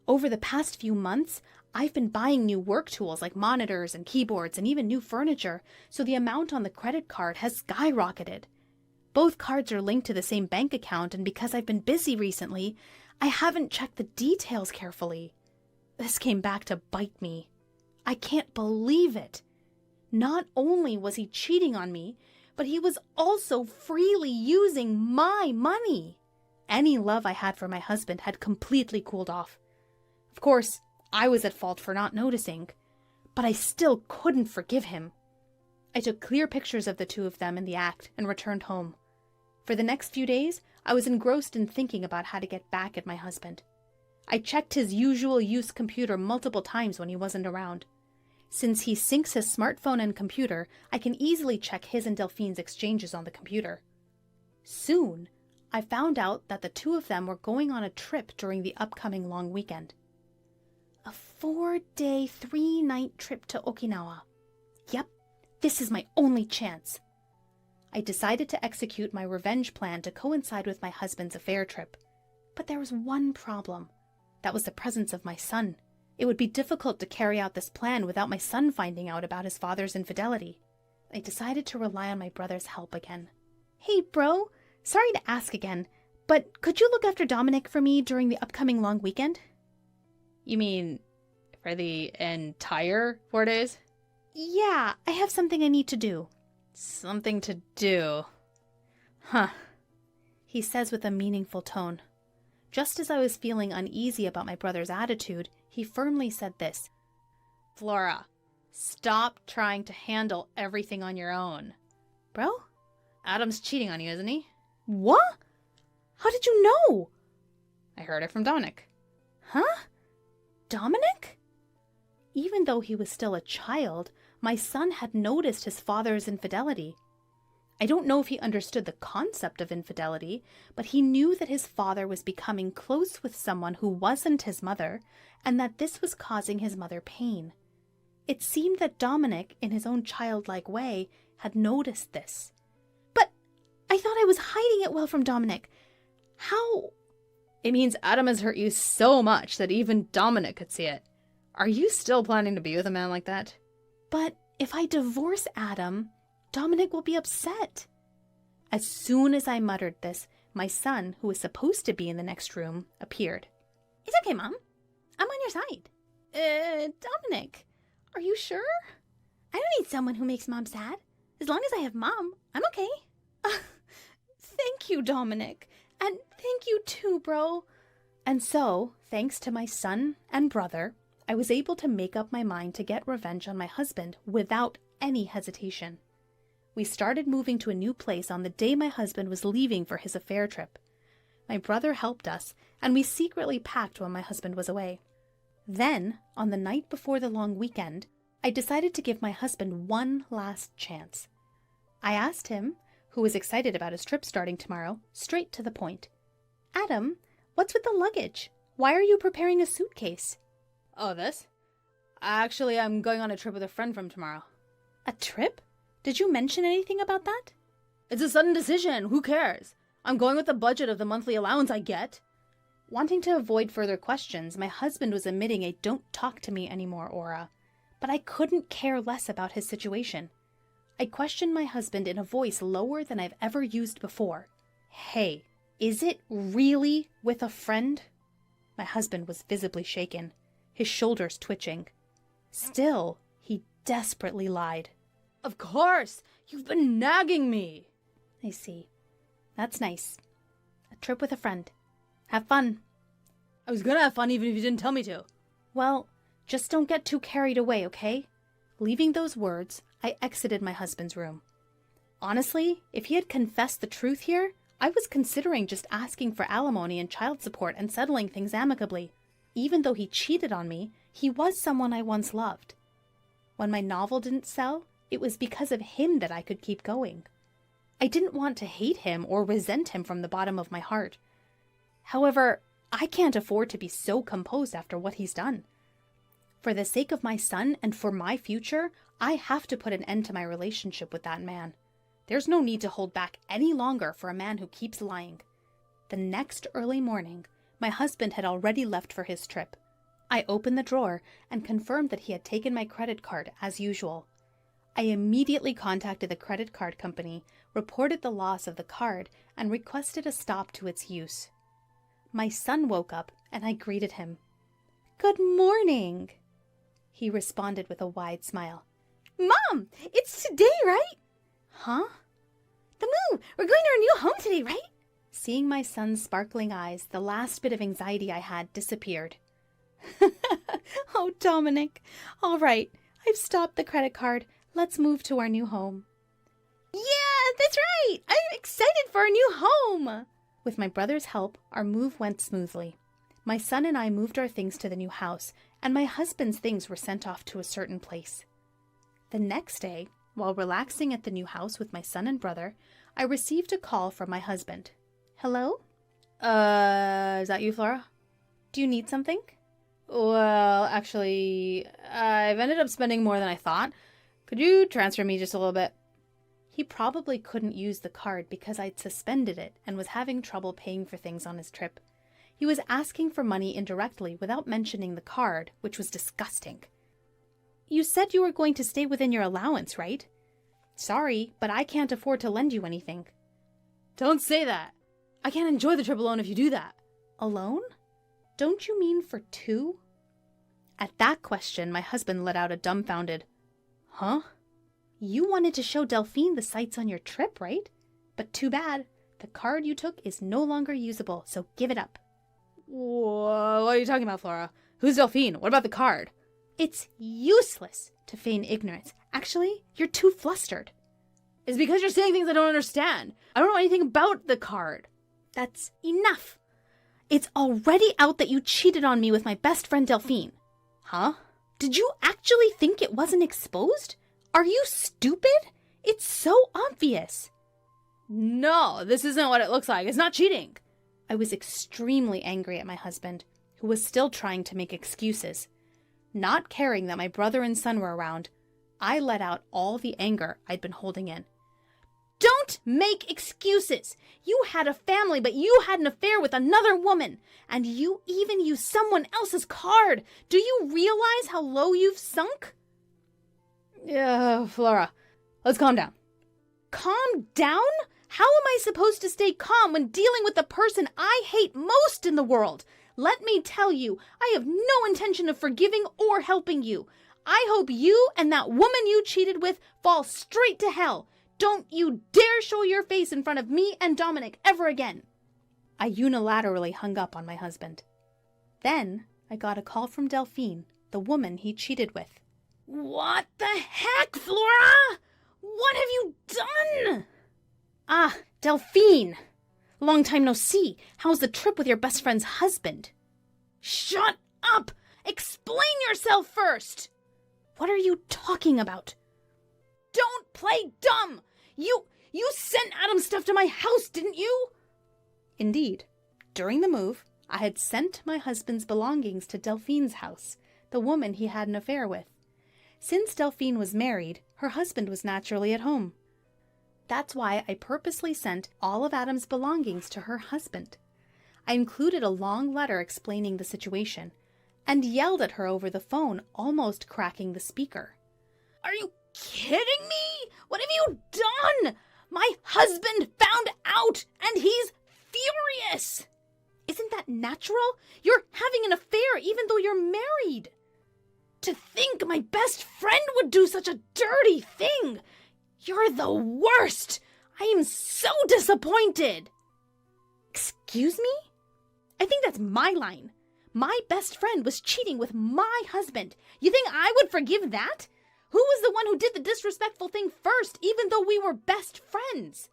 Over the past few months, I've been buying new work tools like monitors and keyboards and even new furniture, so the amount on the credit card has skyrocketed. Both cards are linked to the same bank account, and because I've been busy recently, I haven't checked the details carefully. This came back to bite me. I can't believe it. Not only was he cheating on me, but he was also freely using my money. Any love I had for my husband had completely cooled off. Of course, I was at fault for not noticing, but I still couldn't forgive him. I took clear pictures of the two of them in the act and returned home. For the next few days, I was engrossed in thinking about how to get back at my husband. I checked his usual use computer multiple times when he wasn't around. Since he syncs his smartphone and computer, I can easily check his and Delphine's exchanges on the computer. Soon, I found out that the two of them were going on a trip during the upcoming long weekend. A 4-day, 3-night trip to Okinawa. Yep, this is my only chance. I decided to execute my revenge plan to coincide with my husband's affair trip. But there was one problem. That was the presence of my son. It would be difficult to carry out this plan without my son finding out about his father's infidelity. I decided to rely on my brother's help again. Hey, bro, sorry to ask again, but could you look after Dominic for me during the upcoming long weekend? You mean for the entire 4 days? Yeah, I have something I need to do. Something to do? Huh, he says with a meaningful tone. Just as I was feeling uneasy about my brother's attitude, he firmly said this. Flora, stop trying to handle everything on your own. Bro? Adam's cheating on you, isn't he? What? How did you know? I heard it from Dominic. Huh? Dominic? Even though he was still a child, my son had noticed his father's infidelity. I don't know if he understood the concept of infidelity, but he knew that his father was becoming close with someone who wasn't his mother, and that this was causing his mother pain. It seemed that Dominic, in his own childlike way, had noticed this. But I thought I was hiding it well from Dominic. How? It means Adam has hurt you so much that even Dominic could see it. Are you still planning to be with a man like that? But if I divorce Adam, Dominic will be upset. As soon as I muttered this, my son, who was supposed to be in the next room, appeared. It's okay, Mom. I'm on your side. Dominic, are you sure? I don't need someone who makes Mom sad. As long as I have Mom, I'm okay. Thank you, Dominic. And thank you too, bro. And so, thanks to my son and brother, I was able to make up my mind to get revenge on my husband without any hesitation. We started moving to a new place on the day my husband was leaving for his affair trip. My brother helped us, and we secretly packed when my husband was away. Then, on the night before the long weekend, I decided to give my husband one last chance. I asked him, who was excited about his trip starting tomorrow, straight to the point. Adam, what's with the luggage? Why are you preparing a suitcase? Oh, this? Actually, I'm going on a trip with a friend from tomorrow. A trip? Did you mention anything about that? It's a sudden decision. Who cares? I'm going with the budget of the monthly allowance I get. Wanting to avoid further questions, my husband was emitting a "don't talk to me anymore" aura. But I couldn't care less about his situation. I questioned my husband in a voice lower than I've ever used before. "Hey, is it really with a friend?" My husband was visibly shaken, his shoulders twitching. Still, he desperately lied. "Of course! You've been nagging me!" "I see. That's nice. A trip with a friend. Have fun." "I was gonna have fun even if you didn't tell me to." "Well, just don't get too carried away, okay?" Leaving those words, I exited my husband's room. Honestly, if he had confessed the truth here, I was considering just asking for alimony and child support and settling things amicably. Even though he cheated on me, he was someone I once loved. When my novel didn't sell, it was because of him that I could keep going. I didn't want to hate him or resent him from the bottom of my heart. However, I can't afford to be so composed after what he's done. For the sake of my son and for my future, I have to put an end to my relationship with that man. There's no need to hold back any longer for a man who keeps lying. The next early morning, my husband had already left for his trip. I opened the drawer and confirmed that he had taken my credit card as usual. I immediately contacted the credit card company, reported the loss of the card, and requested a stop to its use. My son woke up and I greeted him. "Good morning," he responded with a wide smile. "Mom, it's today, right?" "Huh?" "The move! We're going to our new home today, right?" Seeing my son's sparkling eyes, the last bit of anxiety I had disappeared. "Oh, Dominic. All right, I've stopped the credit card. Let's move to our new home." "Yeah, that's right! I'm excited for our new home!" With my brother's help, our move went smoothly. My son and I moved our things to the new house, and my husband's things were sent off to a certain place. The next day, while relaxing at the new house with my son and brother, I received a call from my husband. "Hello? Is that you, Flora?" Do you need something?" "Well, actually, I've ended up spending more than I thought. Could you transfer me just a little bit?" He probably couldn't use the card because I'd suspended it and was having trouble paying for things on his trip. He was asking for money indirectly without mentioning the card, which was disgusting. "You said you were going to stay within your allowance, right?" "Sorry, but I can't afford to lend you anything." "Don't say that. I can't enjoy the trip alone if you do that." "Alone? Don't you mean for two?" At that question, my husband let out a dumbfounded, "Huh?" "You wanted to show Delphine the sights on your trip, right? But too bad. The card you took is no longer usable, so give it up." Whoa, what are you talking about, Flora? Who's Delphine? What about the card? "It's useless to feign ignorance. Actually, you're too flustered." It's because you're saying things I don't understand. I don't know anything about the card." "That's enough. It's already out that you cheated on me with my best friend Delphine." Huh? "Did you actually think it wasn't exposed? Are you stupid? It's so obvious." No, this isn't what it looks like. It's not cheating. I was extremely angry at my husband, who was still trying to make excuses. Not caring that my brother and son were around, I let out all the anger I'd been holding in. "Don't make excuses! You had a family, but you had an affair with another woman, and you even used someone else's card. Do you realize how low you've sunk?" Yeah, Flora, let's calm down. "Calm down? How am I supposed to stay calm when dealing with the person I hate most in the world? Let me tell you, I have no intention of forgiving or helping you. I hope you and that woman you cheated with fall straight to hell. Don't you dare show your face in front of me and Dominic ever again." I unilaterally hung up on my husband. Then I got a call from Delphine, the woman he cheated with. What the heck, Flora? What have you done? "Ah, Delphine! Long time no see. How's the trip with your best friend's husband?" Shut up! Explain yourself first! "What are you talking about?" Don't play dumb! You sent Adam's stuff to my house, didn't you? Indeed. During the move, I had sent my husband's belongings to Delphine's house, the woman he had an affair with. Since Delphine was married, her husband was naturally at home. That's why I purposely sent all of Adam's belongings to her husband. I included a long letter explaining the situation and yelled at her over the phone, almost cracking the speaker. Are you kidding me? What have you done? My husband found out and he's furious. Isn't that natural? You're having an affair even though you're married. To think my best friend would do such a dirty thing. You're the worst. I am so disappointed. Excuse me? I think that's my line. My best friend was cheating with my husband. You think I would forgive that? Who was the one who did the disrespectful thing first, even though we were best friends?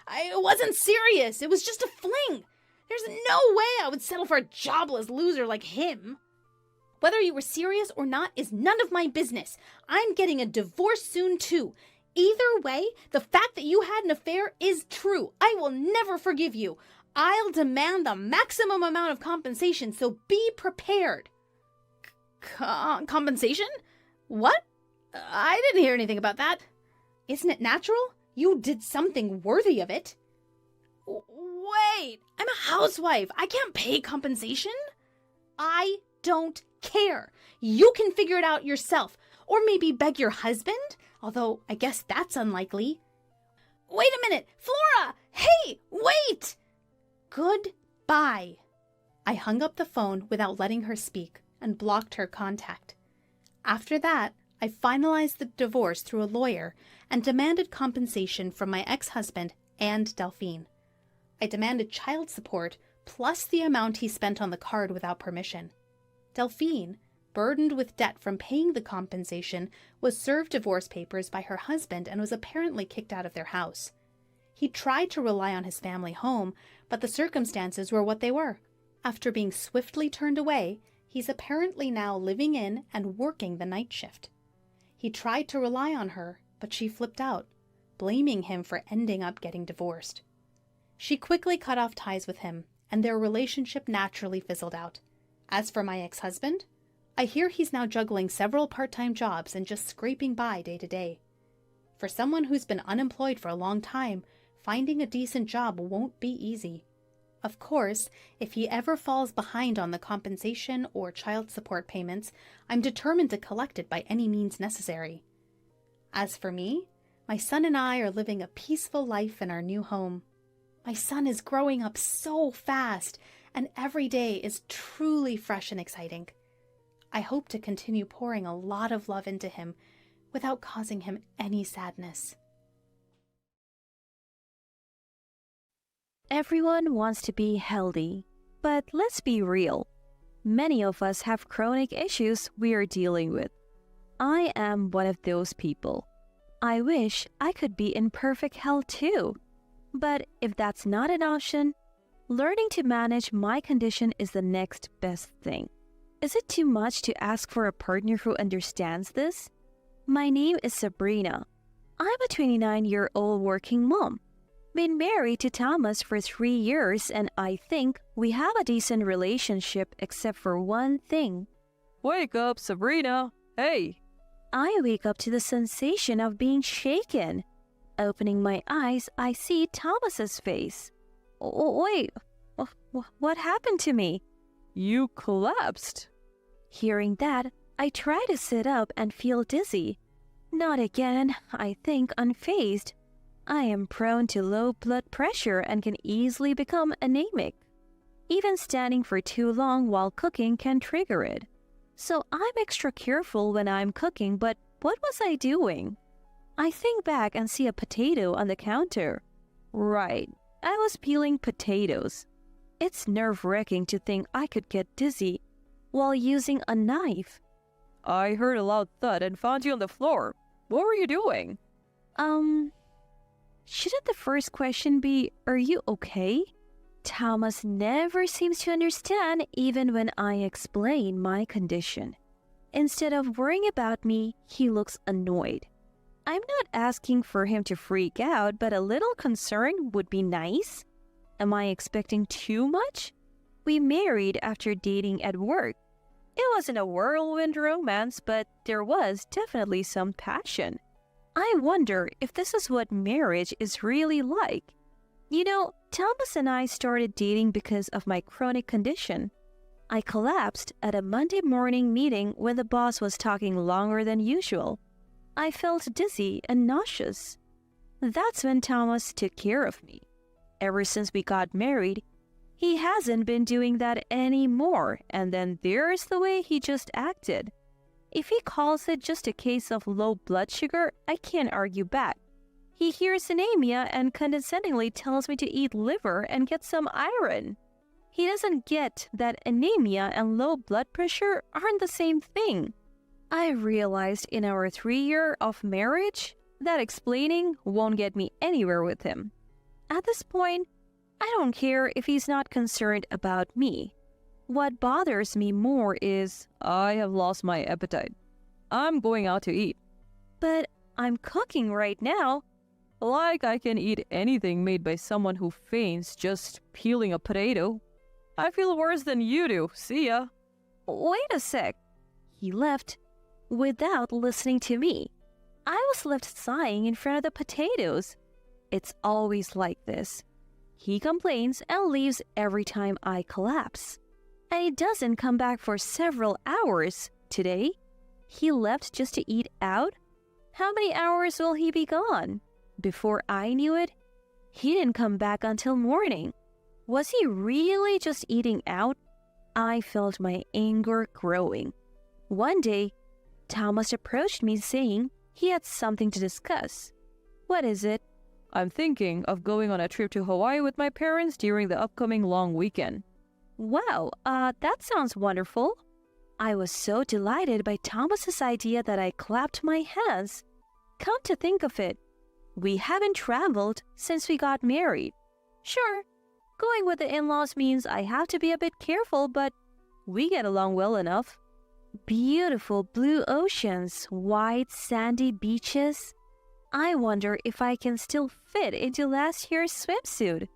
I wasn't serious. It was just a fling. There's no way I would settle for a jobless loser like him. Whether you were serious or not is none of my business. I'm getting a divorce soon, too. Either way, the fact that you had an affair is true. I will never forgive you. I'll demand the maximum amount of compensation, so be prepared. Compensation? What? I didn't hear anything about that. Isn't it natural? You did something worthy of it. Wait, I'm a housewife. I can't pay compensation? I don't care. You can figure it out yourself. Or maybe beg your husband, although I guess that's unlikely. Wait a minute, Flora! Hey, wait! Goodbye. I hung up the phone without letting her speak and blocked her contact. After that, I finalized the divorce through a lawyer and demanded compensation from my ex-husband and Delphine. I demanded child support plus the amount he spent on the card without permission. Delphine, burdened with debt from paying the compensation, was served divorce papers by her husband and was apparently kicked out of their house. He tried to rely on his family home, but the circumstances were what they were. After being swiftly turned away, he's apparently now living in and working the night shift. He tried to rely on her, but she flipped out, blaming him for ending up getting divorced. She quickly cut off ties with him, and their relationship naturally fizzled out. As for my ex-husband, I hear he's now juggling several part-time jobs and just scraping by day to day. For someone who's been unemployed for a long time, finding a decent job won't be easy. Of course, if he ever falls behind on the compensation or child support payments, I'm determined to collect it by any means necessary. As for me, my son and I are living a peaceful life in our new home. My son is growing up so fast, and every day is truly fresh and exciting. I hope to continue pouring a lot of love into him without causing him any sadness. Everyone wants to be healthy, but let's be real. Many of us have chronic issues we are dealing with. I am one of those people. I wish I could be in perfect health too. But if that's not an option, learning to manage my condition is the next best thing. Is it too much to ask for a partner who understands this? My name is Sabrina. I'm a 29-year-old working mom. Been married to Thomas for 3 years, and I think we have a decent relationship except for one thing. Wake up, Sabrina! Hey! I wake up to the sensation of being shaken. Opening my eyes, I see Thomas's face. Wait, what happened to me? You collapsed. Hearing that, I try to sit up and feel dizzy. Not again, I think, unfazed. I am prone to low blood pressure and can easily become anemic. Even standing for too long while cooking can trigger it. So I'm extra careful when I'm cooking, but what was I doing? I think back and see a potato on the counter. Right, I was peeling potatoes. It's nerve-wracking to think I could get dizzy while using a knife. I heard a loud thud and found you on the floor. What were you doing? Shouldn't the first question be, are you okay? Thomas never seems to understand even when I explain my condition. Instead of worrying about me, he looks annoyed. I'm not asking for him to freak out, but a little concern would be nice. Am I expecting too much? We married after dating at work. It wasn't a whirlwind romance, but there was definitely some passion. I wonder if this is what marriage is really like. You know, Thomas and I started dating because of my chronic condition. I collapsed at a Monday morning meeting when the boss was talking longer than usual. I felt dizzy and nauseous. That's when Thomas took care of me. Ever since we got married, he hasn't been doing that anymore, and then there's the way he just acted. If he calls it just a case of low blood sugar, I can't argue back. He hears anemia and condescendingly tells me to eat liver and get some iron. He doesn't get that anemia and low blood pressure aren't the same thing. I realized in our 3 years of marriage that explaining won't get me anywhere with him. At this point, I don't care if he's not concerned about me. What bothers me more is I have lost my appetite. I'm going out to eat. but I'm cooking right now. Like I can eat anything made by someone who faints just peeling a potato. I feel worse than you do. See ya. Wait a sec. He left without listening to me. I was left sighing in front of the potatoes. It's always like this. He complains and leaves every time I collapse. And he doesn't come back for several hours. Today, he left just to eat out? How many hours will he be gone? Before I knew it, he didn't come back until morning. Was he really just eating out? I felt my anger growing. One day, Thomas approached me saying he had something to discuss. What is it? I'm thinking of going on a trip to Hawaii with my parents during the upcoming long weekend. Wow, that sounds wonderful. I was so delighted by Thomas's idea that I clapped my hands. Come to think of it, we haven't traveled since we got married. Sure, going with the in-laws means I have to be a bit careful, but we get along well enough. Beautiful blue oceans, white sandy beaches. I wonder if I can still fit into last year's swimsuit.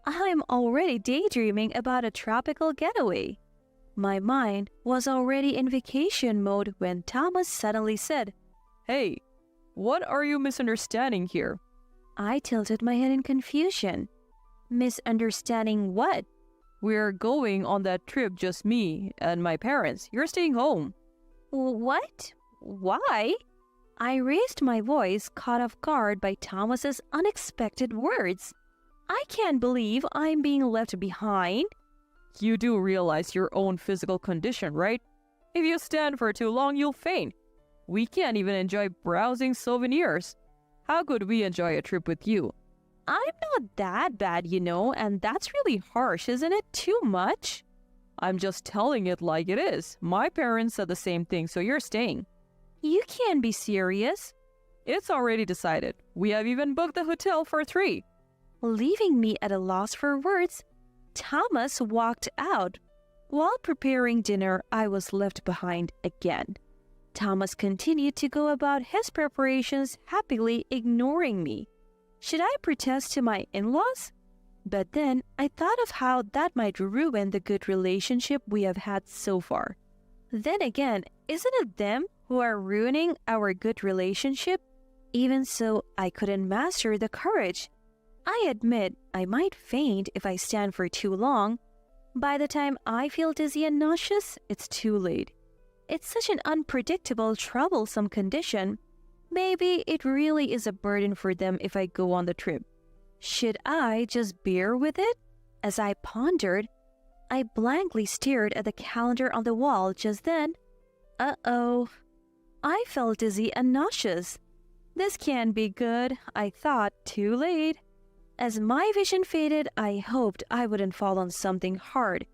I'm already daydreaming about a tropical getaway. My mind was already in vacation mode when Thomas suddenly said, Hey, what are you misunderstanding here? I tilted my head in confusion. Misunderstanding what? We're going on that trip, just me and my parents. You're staying home. What? Why? I raised my voice, caught off guard by Thomas's unexpected words. I can't believe I'm being left behind. You do realize your own physical condition, right? If you stand for too long, you'll faint. We can't even enjoy browsing souvenirs. How could we enjoy a trip with you? I'm not that bad, and that's really harsh, isn't it? Too much? I'm just telling it like it is. My parents said the same thing, so you're staying. You can't be serious. It's already decided. We have even booked the hotel for 3. Leaving me at a loss for words, Thomas walked out. While preparing dinner, I was left behind again. Thomas continued to go about his preparations, happily ignoring me. Should I protest to my in-laws? But then I thought of how that might ruin the good relationship we have had so far. Then again, isn't it them who are ruining our good relationship? Even so, I couldn't master the courage. I admit I might faint if I stand for too long. By the time I feel dizzy and nauseous, it's too late. It's such an unpredictable, troublesome condition. Maybe it really is a burden for them if I go on the trip. Should I just bear with it? As I pondered, I blankly stared at the calendar on the wall just then. Uh-oh. I felt dizzy and nauseous. This can't be good, I thought, too late. As my vision faded, I hoped I wouldn't fall on something hard.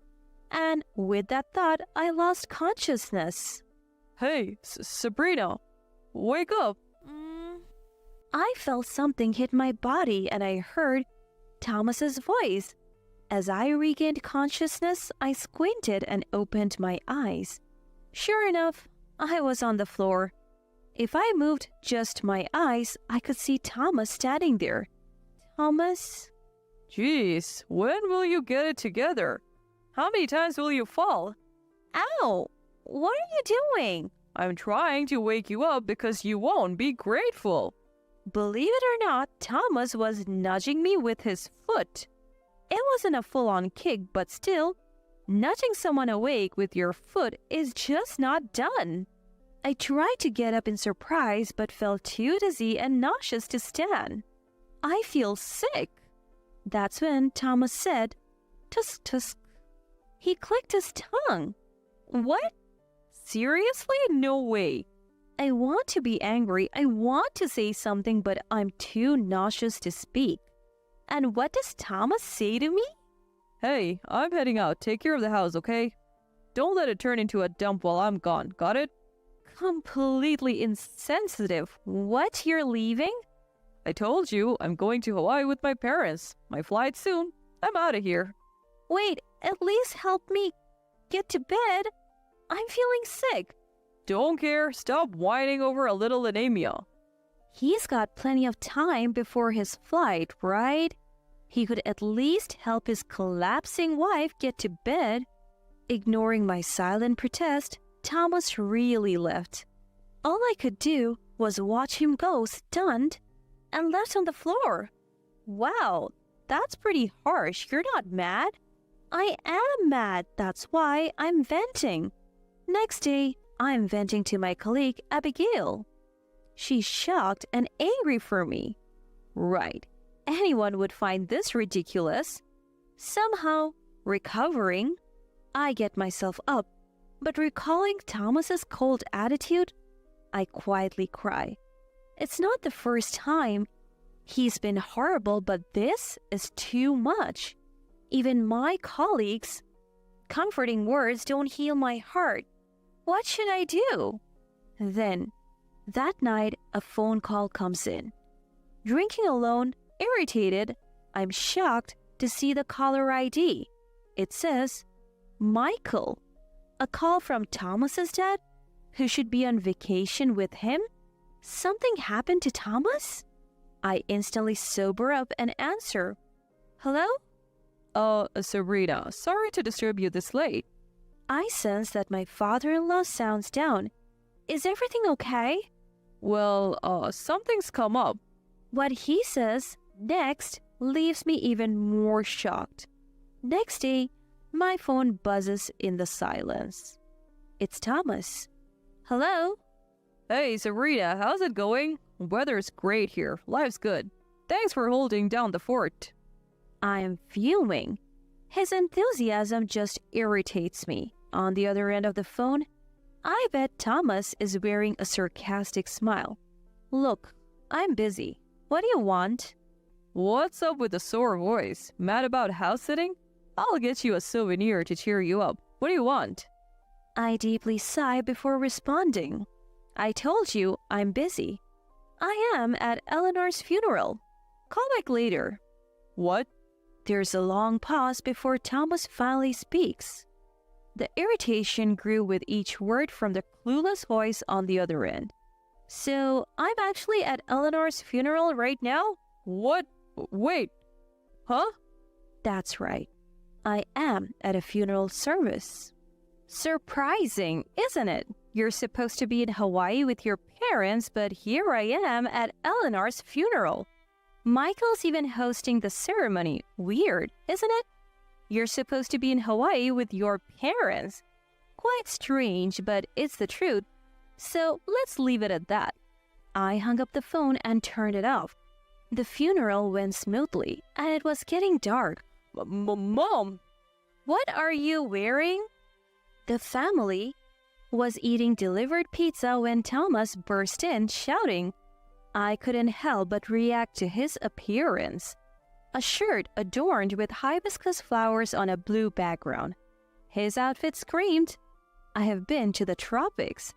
And with that thought, I lost consciousness. Hey, Sabrina, wake up. I felt something hit my body and I heard Thomas's voice. As I regained consciousness, I squinted and opened my eyes. Sure enough, I was on the floor. If I moved just my eyes, I could see Thomas standing there. Thomas? Jeez, when will you get it together? How many times will you fall? Ow! What are you doing? I'm trying to wake you up because you won't be grateful. Believe it or not, Thomas was nudging me with his foot. It wasn't a full-on kick, but still, nudging someone awake with your foot is just not done. I tried to get up in surprise but felt too dizzy and nauseous to stand. I feel sick. That's when Thomas said, "Tusk, tusk." He clicked his tongue. What? Seriously? No way. I want to be angry. I want to say something, but I'm too nauseous to speak. And what does Thomas say to me? Hey, I'm heading out. Take care of the house, okay? Don't let it turn into a dump while I'm gone. Got it? Completely insensitive. What, you're leaving? I told you I'm going to Hawaii with my parents. My flight's soon. I'm out of here. Wait, at least help me get to bed. I'm feeling sick. Don't care. Stop whining over a little anemia. He's got plenty of time before his flight, right? He could at least help his collapsing wife get to bed. Ignoring my silent protest, Thomas really left. All I could do was watch him go stunned and left on the floor. Wow, that's pretty harsh. You're not mad? I am mad. That's why I'm venting. Next day, I'm venting to my colleague, Abigail. She's shocked and angry for me. Right, anyone would find this ridiculous. Somehow, recovering, I get myself up, but recalling Thomas's cold attitude, I quietly cry. It's not the first time he's been horrible, but this is too much. Even my colleagues' comforting words don't heal my heart. What should I do? Then, that night, a phone call comes in. Drinking alone, irritated, I'm shocked to see the caller ID. It says, Michael. A call from Thomas's dad, who should be on vacation with him? Something happened to Thomas? I instantly sober up and answer, Hello? Sabrina, sorry to disturb you this late. I sense that my father-in-law sounds down. Is everything okay? Well, something's come up. What he says next leaves me even more shocked. Next day, my phone buzzes in the silence. It's Thomas. Hello? Hey, Sabrina, how's it going? Weather's great here. Life's good. Thanks for holding down the fort. I'm fuming. His enthusiasm just irritates me. On the other end of the phone, I bet Thomas is wearing a sarcastic smile. Look, I'm busy. What do you want? What's up with the sore voice? Mad about house sitting? I'll get you a souvenir to cheer you up. What do you want? I deeply sigh before responding. I told you I'm busy. I am at Eleanor's funeral. Call back later. What? There's a long pause before Thomas finally speaks. The irritation grew with each word from the clueless voice on the other end. So, I'm actually at Eleanor's funeral right now? What? Wait. Huh? That's right. I am at a funeral service. Surprising, isn't it? You're supposed to be in Hawaii with your parents, but here I am at Eleanor's funeral. Michael's even hosting the ceremony. Weird, isn't it? You're supposed to be in Hawaii with your parents. Quite strange, but it's the truth. So let's leave it at that. I hung up the phone and turned it off. The funeral went smoothly, and it was getting dark. Mom! What are you wearing? The family was eating delivered pizza when Thomas burst in, shouting. I couldn't help but react to his appearance. A shirt adorned with hibiscus flowers on a blue background. His outfit screamed, I have been to the tropics.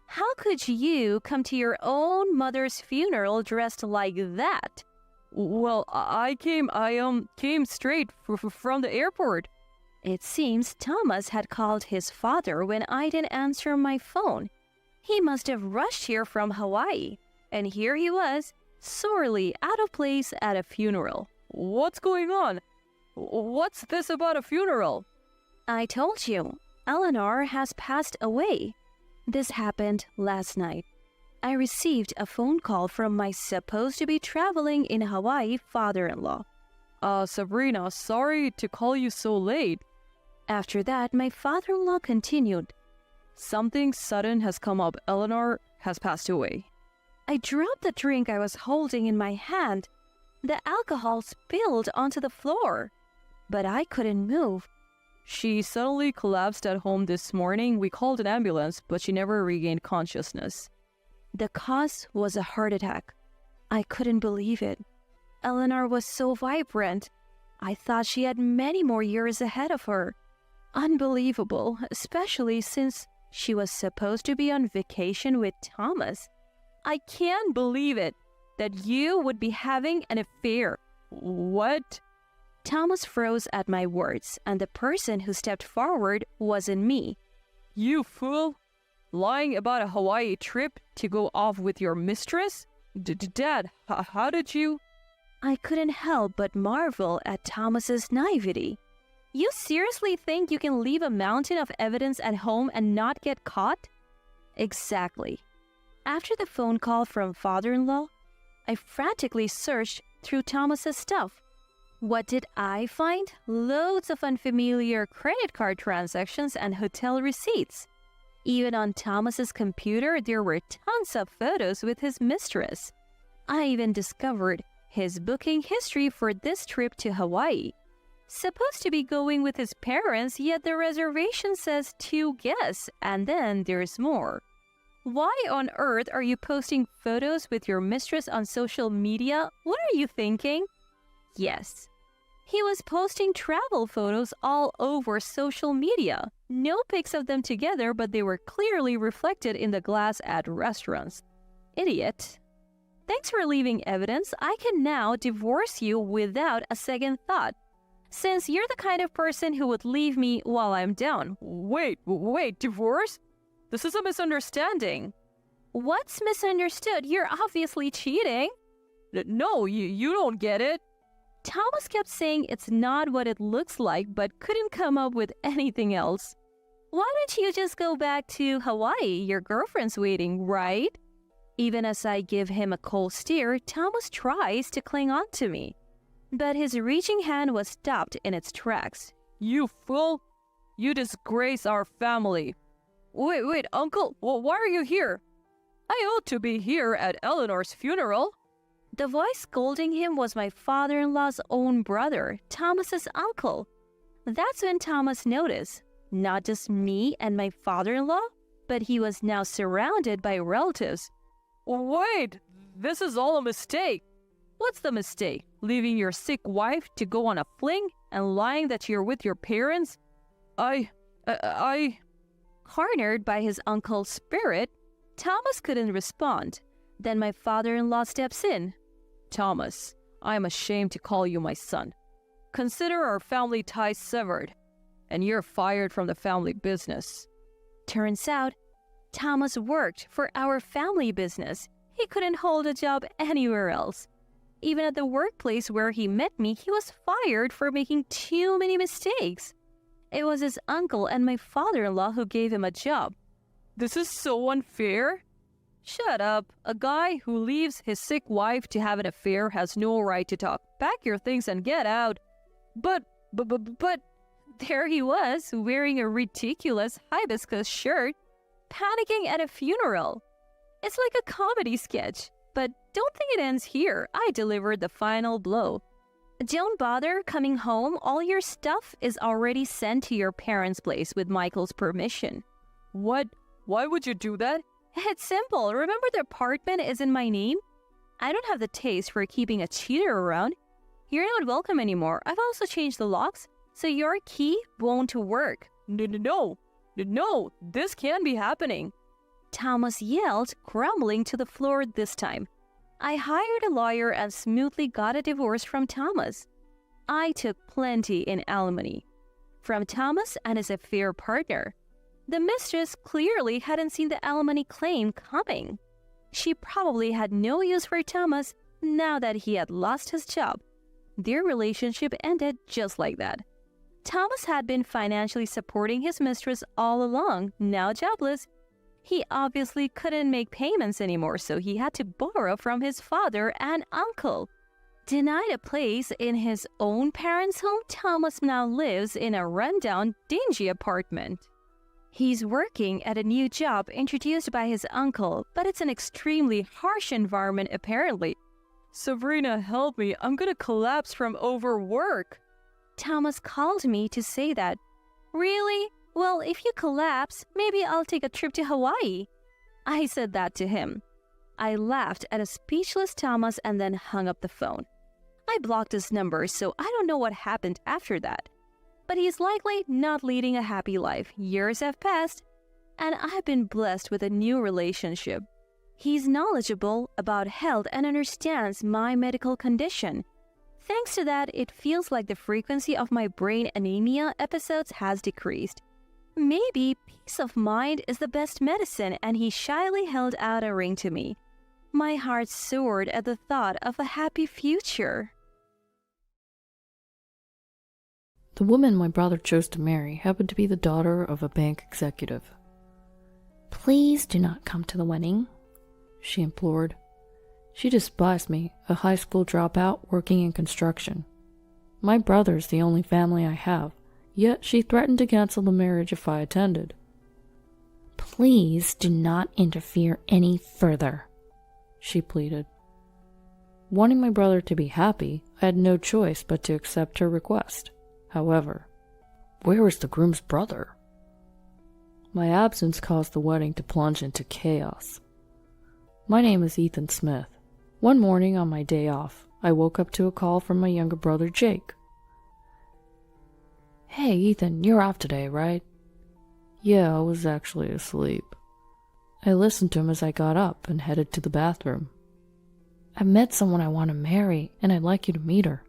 How could you come to your own mother's funeral dressed like that? Well, I came straight from the airport. It seems Thomas had called his father when I didn't answer my phone. He must have rushed here from Hawaii. And here he was, sorely out of place at a funeral. What's going on? What's this about a funeral? I told you, Eleanor has passed away. This happened last night. I received a phone call from my supposed to be traveling in Hawaii father-in-law. Sabrina, sorry to call you so late. After that, my father-in-law continued. Something sudden has come up. Eleanor has passed away. I dropped the drink I was holding in my hand. The alcohol spilled onto the floor, but I couldn't move. She suddenly collapsed at home this morning. We called an ambulance, but she never regained consciousness. The cause was a heart attack. I couldn't believe it. Eleanor was so vibrant. I thought she had many more years ahead of her. Unbelievable, especially since she was supposed to be on vacation with Thomas. I can't believe it, that you would be having an affair. What? Thomas froze at my words, and the person who stepped forward wasn't me. You fool! Lying about a Hawaii trip to go off with your mistress? Dad, how did you? I couldn't help but marvel at Thomas's naivety. You seriously think you can leave a mountain of evidence at home and not get caught? Exactly. After the phone call from father-in-law, I frantically searched through Thomas's stuff. What did I find? Loads of unfamiliar credit card transactions and hotel receipts. Even on Thomas's computer, there were tons of photos with his mistress. I even discovered his booking history for this trip to Hawaii. Supposed to be going with his parents, yet the reservation says 2 guests, and then there's more. Why on earth are you posting photos with your mistress on social media? What are you thinking? Yes. He was posting travel photos all over social media. No pics of them together, but they were clearly reflected in the glass at restaurants. Idiot. Thanks for leaving evidence. I can now divorce you without a second thought, since you're the kind of person who would leave me while I'm down. Wait, divorce? This is a misunderstanding. What's misunderstood? You're obviously cheating. No, you don't get it. Thomas kept saying it's not what it looks like, but couldn't come up with anything else. Why don't you just go back to Hawaii? Your girlfriend's waiting, right? Even as I give him a cold stare, Thomas tries to cling on to me. But his reaching hand was stopped in its tracks. You fool! You disgrace our family. Wait, Uncle, why are you here? I ought to be here at Eleanor's funeral. The voice scolding him was my father-in-law's own brother, Thomas's uncle. That's when Thomas noticed, not just me and my father-in-law, but he was now surrounded by relatives. Wait, this is all a mistake. What's the mistake? Leaving your sick wife to go on a fling and lying that you're with your parents? Cornered by his uncle's spirit, Thomas couldn't respond. Then my father-in-law steps in. Thomas, I am ashamed to call you my son. Consider our family ties severed, and you're fired from the family business. Turns out, Thomas worked for our family business. He couldn't hold a job anywhere else. Even at the workplace where he met me, he was fired for making too many mistakes. It was his uncle and my father-in-law who gave him a job. This is so unfair. Shut up. A guy who leaves his sick wife to have an affair has no right to talk. Pack your things and get out. But there he was, wearing a ridiculous hibiscus shirt, panicking at a funeral. It's like a comedy sketch, but don't think it ends here. I delivered the final blow. Don't bother coming home. All your stuff is already sent to your parents' place with Michael's permission. What? Why would you do that? It's simple. Remember the apartment is in my name? I don't have the taste for keeping a cheater around. You're not welcome anymore. I've also changed the locks, so your key won't work. No, this can't be happening. Thomas yelled, crumbling to the floor this time. I hired a lawyer and smoothly got a divorce from Thomas. I took plenty in alimony from Thomas and his affair partner. The mistress clearly hadn't seen the alimony claim coming. She probably had no use for Thomas now that he had lost his job. Their relationship ended just like that. Thomas had been financially supporting his mistress all along. Now jobless, he obviously couldn't make payments anymore, so he had to borrow from his father and uncle. Denied a place in his own parents' home, Thomas now lives in a rundown, dingy apartment. He's working at a new job introduced by his uncle, but it's an extremely harsh environment apparently. Sabrina, help me. I'm gonna collapse from overwork. Thomas called me to say that. Really? Well, if you collapse, maybe I'll take a trip to Hawaii. I said that to him. I laughed at a speechless Thomas and then hung up the phone. I blocked his number, so I don't know what happened after that. But he's likely not leading a happy life. Years have passed, and I've been blessed with a new relationship. He's knowledgeable about health and understands my medical condition. Thanks to that, it feels like the frequency of my brain anemia episodes has decreased. Maybe peace of mind is the best medicine, and he shyly held out a ring to me. My heart soared at the thought of a happy future. The woman my brother chose to marry happened to be the daughter of a bank executive. "Please do not come to the wedding," she implored. She despised me, a high school dropout working in construction. My brother's the only family I have, yet she threatened to cancel the marriage if I attended. "Please do not interfere any further," she pleaded. Wanting my brother to be happy, I had no choice but to accept her request. However, where was the groom's brother? My absence caused the wedding to plunge into chaos. My name is Ethan Smith. One morning on my day off, I woke up to a call from my younger brother Jake. "Hey Ethan, you're off today, right?" "Yeah, I was actually asleep." I listened to him as I got up and headed to the bathroom. "I met someone I want to marry, and I'd like you to meet her,"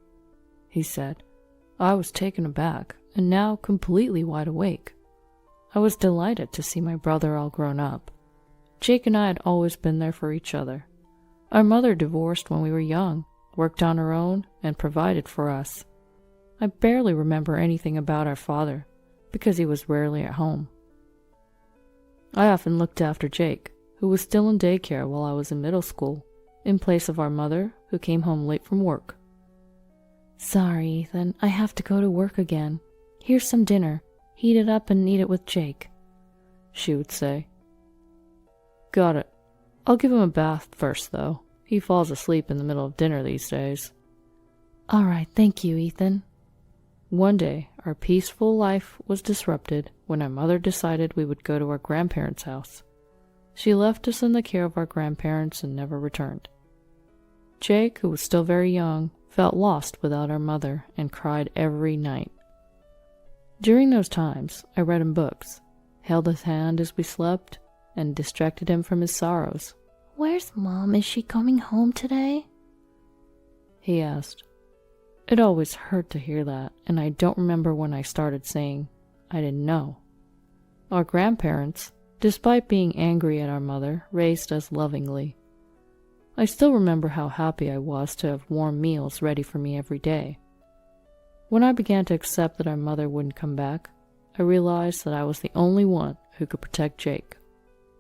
he said. I was taken aback, and now completely wide awake. I was delighted to see my brother all grown up. Jake and I had always been there for each other. Our mother divorced when we were young, worked on her own, and provided for us. I barely remember anything about our father, because he was rarely at home. I often looked after Jake, who was still in daycare while I was in middle school, in place of our mother, who came home late from work. "Sorry, Ethan, I have to go to work again. Here's some dinner. Heat it up and eat it with Jake," she would say. "Got it. I'll give him a bath first, though. He falls asleep in the middle of dinner these days." "All right, thank you, Ethan." One day, our peaceful life was disrupted when our mother decided we would go to our grandparents' house. She left us in the care of our grandparents and never returned. Jake, who was still very young, felt lost without our mother and cried every night. During those times, I read him books, held his hand as we slept, and distracted him from his sorrows. "Where's Mom? Is she coming home today?" he asked. It always hurt to hear that, and I don't remember when I started saying I didn't know. Our grandparents, despite being angry at our mother, raised us lovingly. I still remember how happy I was to have warm meals ready for me every day. When I began to accept that our mother wouldn't come back, I realized that I was the only one who could protect Jake.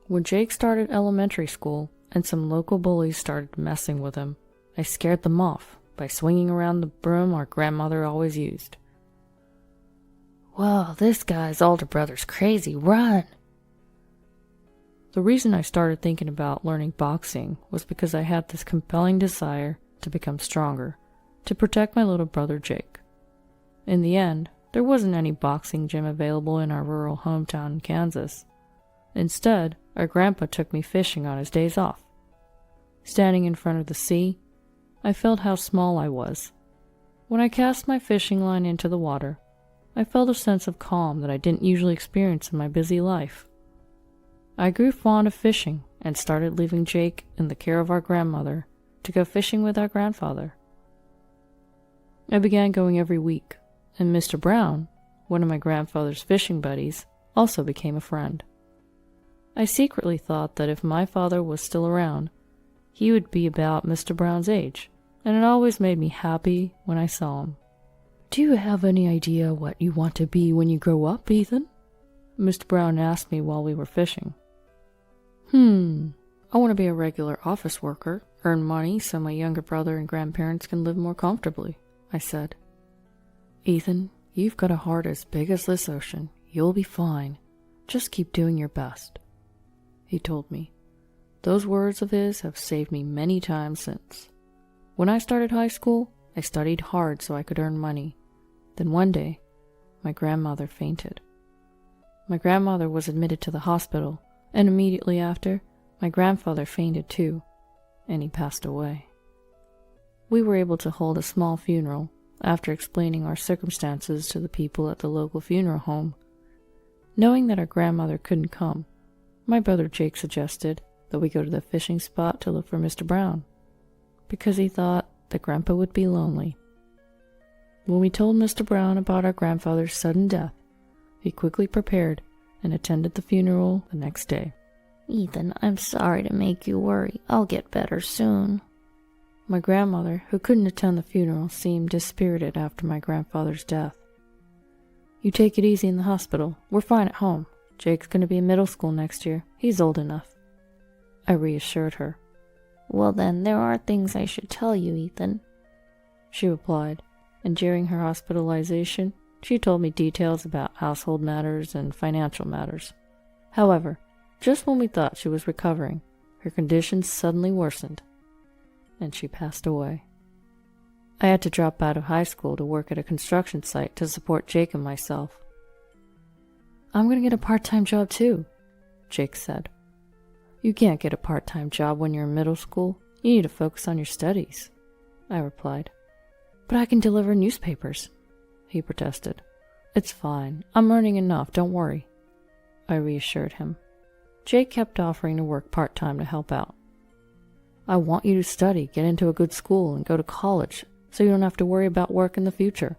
When Jake started elementary school and some local bullies started messing with him, I scared them off by swinging around the broom our grandmother always used. "Whoa, this guy's older brother's crazy, run!" The reason I started thinking about learning boxing was because I had this compelling desire to become stronger, to protect my little brother Jake. In the end, there wasn't any boxing gym available in our rural hometown in Kansas. Instead, our grandpa took me fishing on his days off. Standing in front of the sea, I felt how small I was. When I cast my fishing line into the water, I felt a sense of calm that I didn't usually experience in my busy life. I grew fond of fishing and started leaving Jake in the care of our grandmother to go fishing with our grandfather. I began going every week, and Mr. Brown, one of my grandfather's fishing buddies, also became a friend. I secretly thought that if my father was still around, he would be about Mr. Brown's age, and it always made me happy when I saw him. "Do you have any idea what you want to be when you grow up, Ethan?" Mr. Brown asked me while we were fishing. I want to be a regular office worker, earn money so my younger brother and grandparents can live more comfortably, I said. Ethan, you've got a heart as big as this ocean. You'll be fine. Just keep doing your best, he told me. Those words of his have saved me many times since. When I started high school, I studied hard so I could earn money. Then one day, my grandmother fainted. My grandmother was admitted to the hospital, and immediately after, my grandfather fainted too, and he passed away. We were able to hold a small funeral after explaining our circumstances to the people at the local funeral home. Knowing that our grandmother couldn't come, my brother Jake suggested that we go to the fishing spot to look for Mr. Brown, because he thought that Grandpa would be lonely. When we told Mr. Brown about our grandfather's sudden death, he quickly prepared and attended the funeral the next day. Ethan, I'm sorry to make you worry. I'll get better soon. My grandmother, who couldn't attend the funeral, seemed dispirited after my grandfather's death. You take it easy in the hospital. We're fine at home. Jake's going to be in middle school next year. He's old enough, I reassured her. Well then, there are things I should tell you, Ethan, she replied, and during her hospitalization, she told me details about household matters and financial matters. However, just when we thought she was recovering, her condition suddenly worsened, and she passed away. I had to drop out of high school to work at a construction site to support Jake and myself. I'm going to get a part-time job too, Jake said. You can't get a part-time job when you're in middle school. You need to focus on your studies, I replied. But I can deliver newspapers, he protested. It's fine. I'm earning enough, don't worry, I reassured him. Jake kept offering to work part-time to help out. I want you to study, get into a good school, and go to college, so you don't have to worry about work in the future.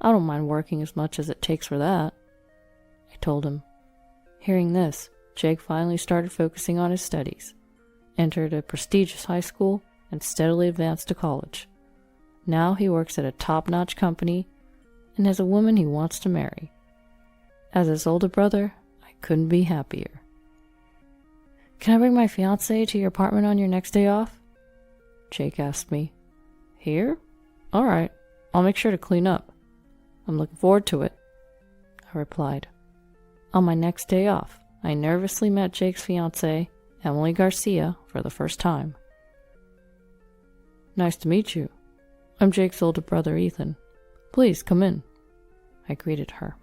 I don't mind working as much as it takes for that, I told him. Hearing this, Jake finally started focusing on his studies, entered a prestigious high school, and steadily advanced to college. Now he works at a top-notch company and has a woman he wants to marry. As his older brother, I couldn't be happier. Can I bring my fiancé to your apartment on your next day off? Jake asked me. Here? All right, I'll make sure to clean up. I'm looking forward to it, I replied. On my next day off, I nervously met Jake's fiancée, Emily Garcia, for the first time. Nice to meet you. I'm Jake's older brother, Ethan. Please come in, I greeted her.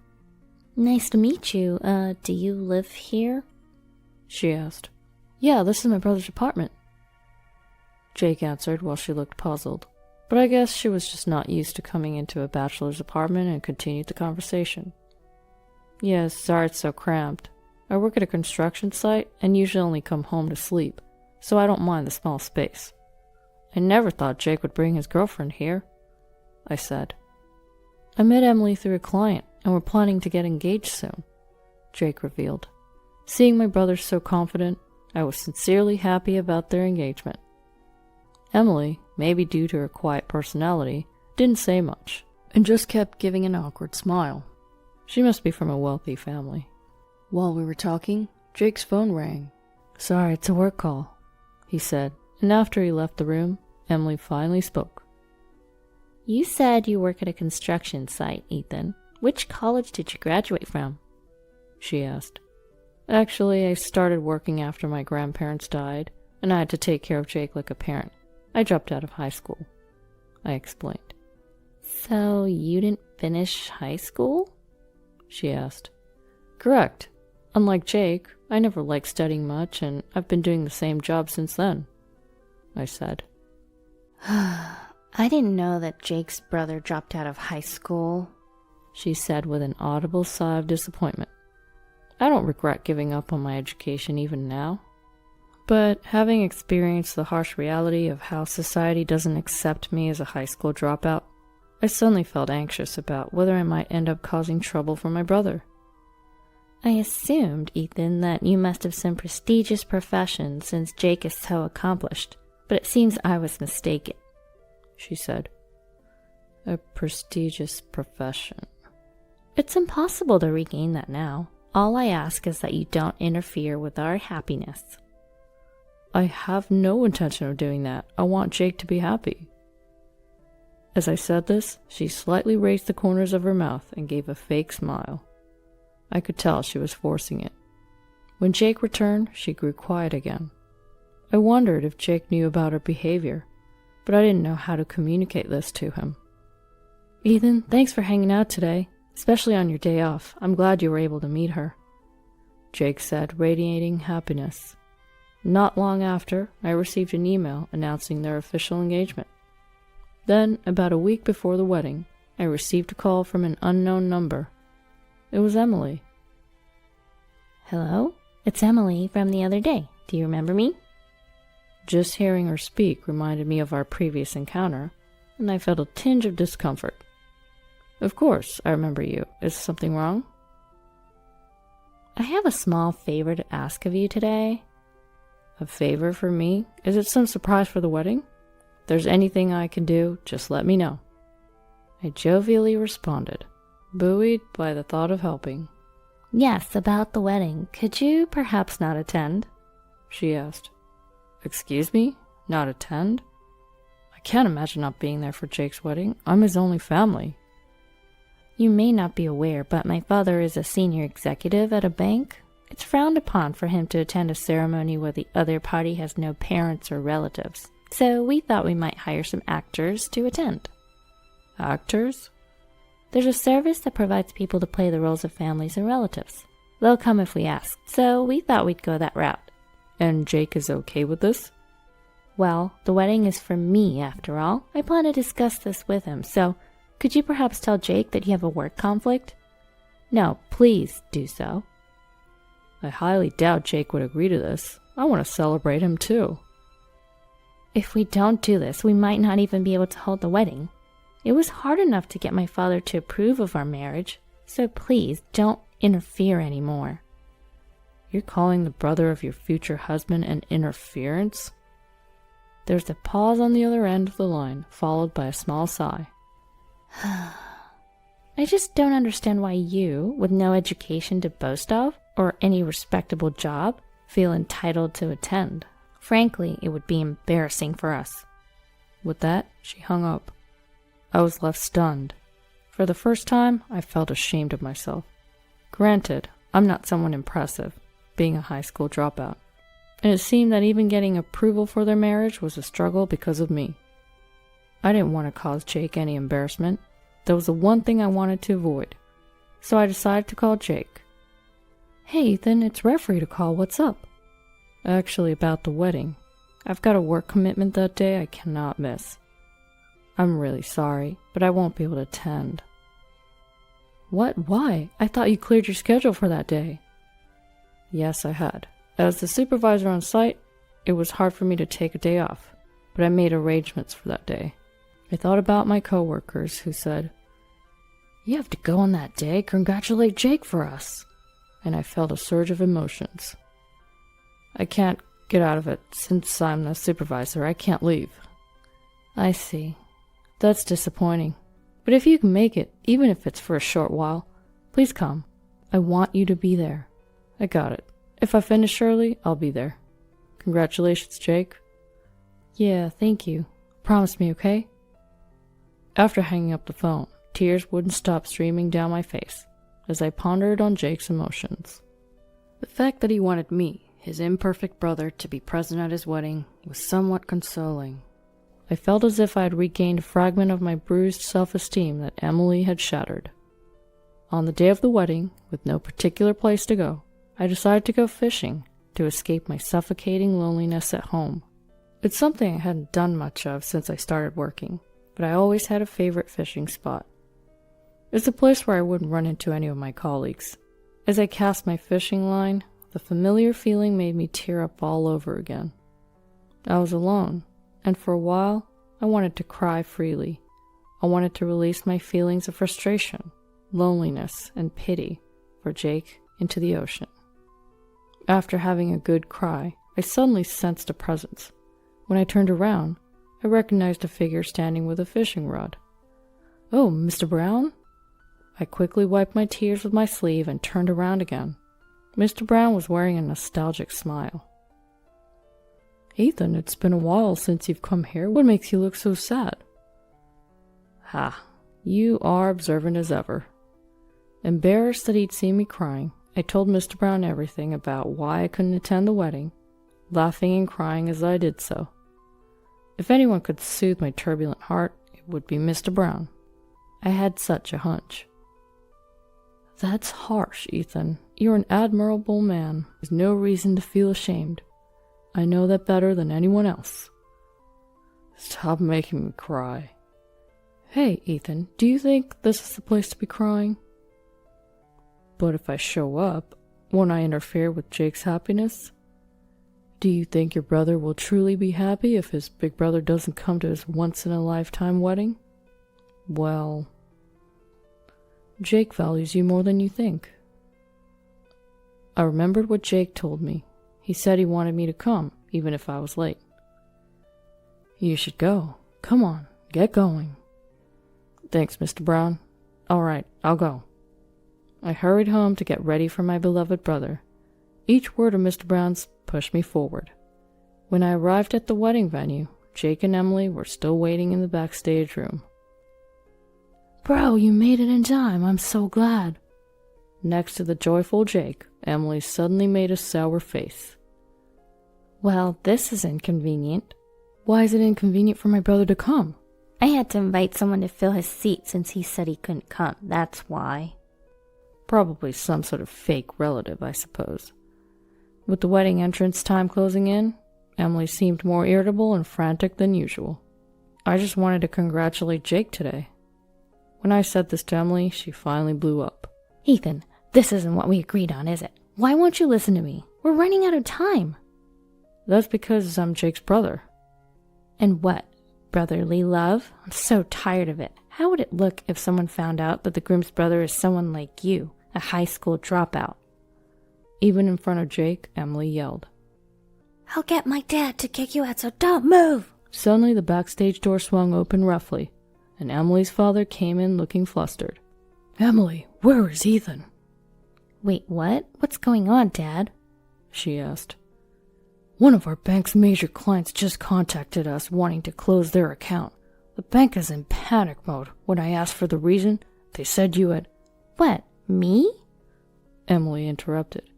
Nice to meet you. Do you live here? She asked. Yeah, this is my brother's apartment, Jake answered while she looked puzzled. But I guess she was just not used to coming into a bachelor's apartment and continued the conversation. Yes, sorry it's so cramped. I work at a construction site and usually only come home to sleep, so I don't mind the small space. I never thought Jake would bring his girlfriend here, I said. I met Emily through a client and we're planning to get engaged soon, Jake revealed. Seeing my brother so confident, I was sincerely happy about their engagement. Emily, maybe due to her quiet personality, didn't say much and just kept giving an awkward smile. She must be from a wealthy family. While we were talking, Jake's phone rang. Sorry, it's a work call, he said, and after he left the room, Emily finally spoke. You said you work at a construction site, Ethan. Which college did you graduate from? She asked. Actually, I started working after my grandparents died, and I had to take care of Jake like a parent. I dropped out of high school, I explained. So you didn't finish high school? She asked. Correct. Unlike Jake, I never liked studying much, and I've been doing the same job since then, I said. I didn't know that Jake's brother dropped out of high school, she said with an audible sigh of disappointment. I don't regret giving up on my education even now. But having experienced the harsh reality of how society doesn't accept me as a high school dropout, I suddenly felt anxious about whether I might end up causing trouble for my brother. I assumed, Ethan, that you must have some prestigious profession since Jake is so accomplished, but it seems I was mistaken, she said. A prestigious profession. It's impossible to regain that now. All I ask is that you don't interfere with our happiness. I have no intention of doing that. I want Jake to be happy. As I said this, she slightly raised the corners of her mouth and gave a fake smile. I could tell she was forcing it. When Jake returned, she grew quiet again. I wondered if Jake knew about her behavior, but I didn't know how to communicate this to him. Ethan, thanks for hanging out today, especially on your day off. I'm glad you were able to meet her, Jake said, radiating happiness. Not long after, I received an email announcing their official engagement. Then, about a week before the wedding, I received a call from an unknown number. It was Emily. Hello? It's Emily from the other day. Do you remember me? Just hearing her speak reminded me of our previous encounter, and I felt a tinge of discomfort. Of course, I remember you. Is something wrong? I have a small favor to ask of you today. A favor for me? Is it some surprise for the wedding? If there's anything I can do, just let me know. I jovially responded, buoyed by the thought of helping. Yes, about the wedding. Could you perhaps not attend? She asked. Excuse me? Not attend? I can't imagine not being there for Jake's wedding. I'm his only family. You may not be aware, but my father is a senior executive at a bank. It's frowned upon for him to attend a ceremony where the other party has no parents or relatives. So we thought we might hire some actors to attend. Actors? There's a service that provides people to play the roles of families and relatives. They'll come if we ask, so we thought we'd go that route. And Jake is okay with this? Well, the wedding is for me, after all. I plan to discuss this with him, so could you perhaps tell Jake that you have a work conflict? No, please do so. I highly doubt Jake would agree to this. I want to celebrate him too. If we don't do this, we might not even be able to hold the wedding. It was hard enough to get my father to approve of our marriage, so please don't interfere anymore. You're calling the brother of your future husband an interference? There's a pause on the other end of the line, followed by a small sigh. I just don't understand why you, with no education to boast of, or any respectable job, feel entitled to attend. Frankly, it would be embarrassing for us. With that, she hung up. I was left stunned. For the first time, I felt ashamed of myself. Granted, I'm not someone impressive, being a high school dropout, and it seemed that even getting approval for their marriage was a struggle because of me. I didn't want to cause Jake any embarrassment. That was the one thing I wanted to avoid. So I decided to call Jake. Hey Ethan, it's referee to call. What's up? Actually, about the wedding. I've got a work commitment that day I cannot miss. I'm really sorry, but I won't be able to attend. What? Why? I thought you cleared your schedule for that day. Yes, I had. As the supervisor on site, it was hard for me to take a day off, but I made arrangements for that day. I thought about my coworkers who said, "You have to go on that day. Congratulate Jake for us." And I felt a surge of emotions. I can't get out of it since I'm the supervisor. I can't leave. I see. That's disappointing. But if you can make it, even if it's for a short while, please come. I want you to be there. I got it. If I finish early, I'll be there. Congratulations, Jake. Yeah, thank you. Promise me, okay? After hanging up the phone, tears wouldn't stop streaming down my face as I pondered on Jake's emotions. The fact that he wanted me, his imperfect brother, to be present at his wedding was somewhat consoling. I felt as if I had regained a fragment of my bruised self-esteem that Emily had shattered. On the day of the wedding, with no particular place to go, I decided to go fishing to escape my suffocating loneliness at home. It's something I hadn't done much of since I started working, but I always had a favorite fishing spot. It's a place where I wouldn't run into any of my colleagues. As I cast my fishing line, the familiar feeling made me tear up all over again. I was alone, and for a while, I wanted to cry freely. I wanted to release my feelings of frustration, loneliness, and pity for Jake into the ocean. After having a good cry, I suddenly sensed a presence. When I turned around, I recognized a figure standing with a fishing rod. "Oh, Mr. Brown?" I quickly wiped my tears with my sleeve and turned around again. Mr. Brown was wearing a nostalgic smile. Ethan, it's been a while since you've come here. What makes you look so sad? Ha, you are observant as ever. Embarrassed that he'd seen me crying, I told Mr. Brown everything about why I couldn't attend the wedding, laughing and crying as I did so. If anyone could soothe my turbulent heart, it would be Mr. Brown. I had such a hunch. That's harsh, Ethan. You're an admirable man. There's no reason to feel ashamed. I know that better than anyone else. Stop making me cry. Hey, Ethan, do you think this is the place to be crying? But if I show up, won't I interfere with Jake's happiness? Do you think your brother will truly be happy if his big brother doesn't come to his once-in-a-lifetime wedding? Well, Jake values you more than you think. I remembered what Jake told me. He said he wanted me to come, even if I was late. You should go. Come on, get going. Thanks, Mr. Brown. All right, I'll go. I hurried home to get ready for my beloved brother. Each word of Mr. Brown's pushed me forward. When I arrived at the wedding venue, Jake and Emily were still waiting in the backstage room. Bro, you made it in time. I'm so glad. Next to the joyful Jake, Emily suddenly made a sour face. Well, this is inconvenient. Why is it inconvenient for my brother to come? I had to invite someone to fill his seat since he said he couldn't come. That's why. Probably some sort of fake relative, I suppose. With the wedding entrance time closing in, Emily seemed more irritable and frantic than usual. I just wanted to congratulate Jake today. When I said this to Emily, she finally blew up. Ethan, this isn't what we agreed on, is it? Why won't you listen to me? We're running out of time. That's because I'm Jake's brother. And what? Brotherly love? I'm so tired of it. How would it look if someone found out that the groom's brother is someone like you, a high school dropout? Even in front of Jake, Emily yelled. I'll get my dad to kick you out, so don't move! Suddenly, the backstage door swung open roughly, and Emily's father came in looking flustered. Emily, where is Ethan? Wait, what? What's going on, Dad? She asked. One of our bank's major clients just contacted us wanting to close their account. The bank is in panic mode. When I asked for the reason, they said you had... What, me? Emily interrupted.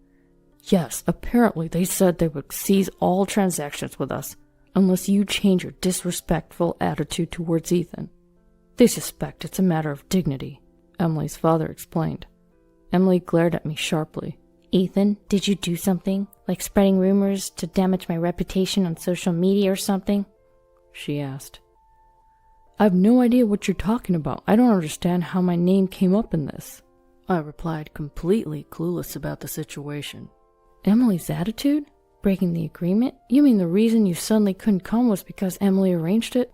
Yes, apparently they said they would seize all transactions with us unless you change your disrespectful attitude towards Ethan. They suspect it's a matter of dignity, Emily's father explained. Emily glared at me sharply. Ethan, did you do something? Like spreading rumors to damage my reputation on social media or something? She asked. I have no idea what you're talking about. I don't understand how my name came up in this. I replied, completely clueless about the situation. Emily's attitude? Breaking the agreement? You mean the reason you suddenly couldn't come was because Emily arranged it?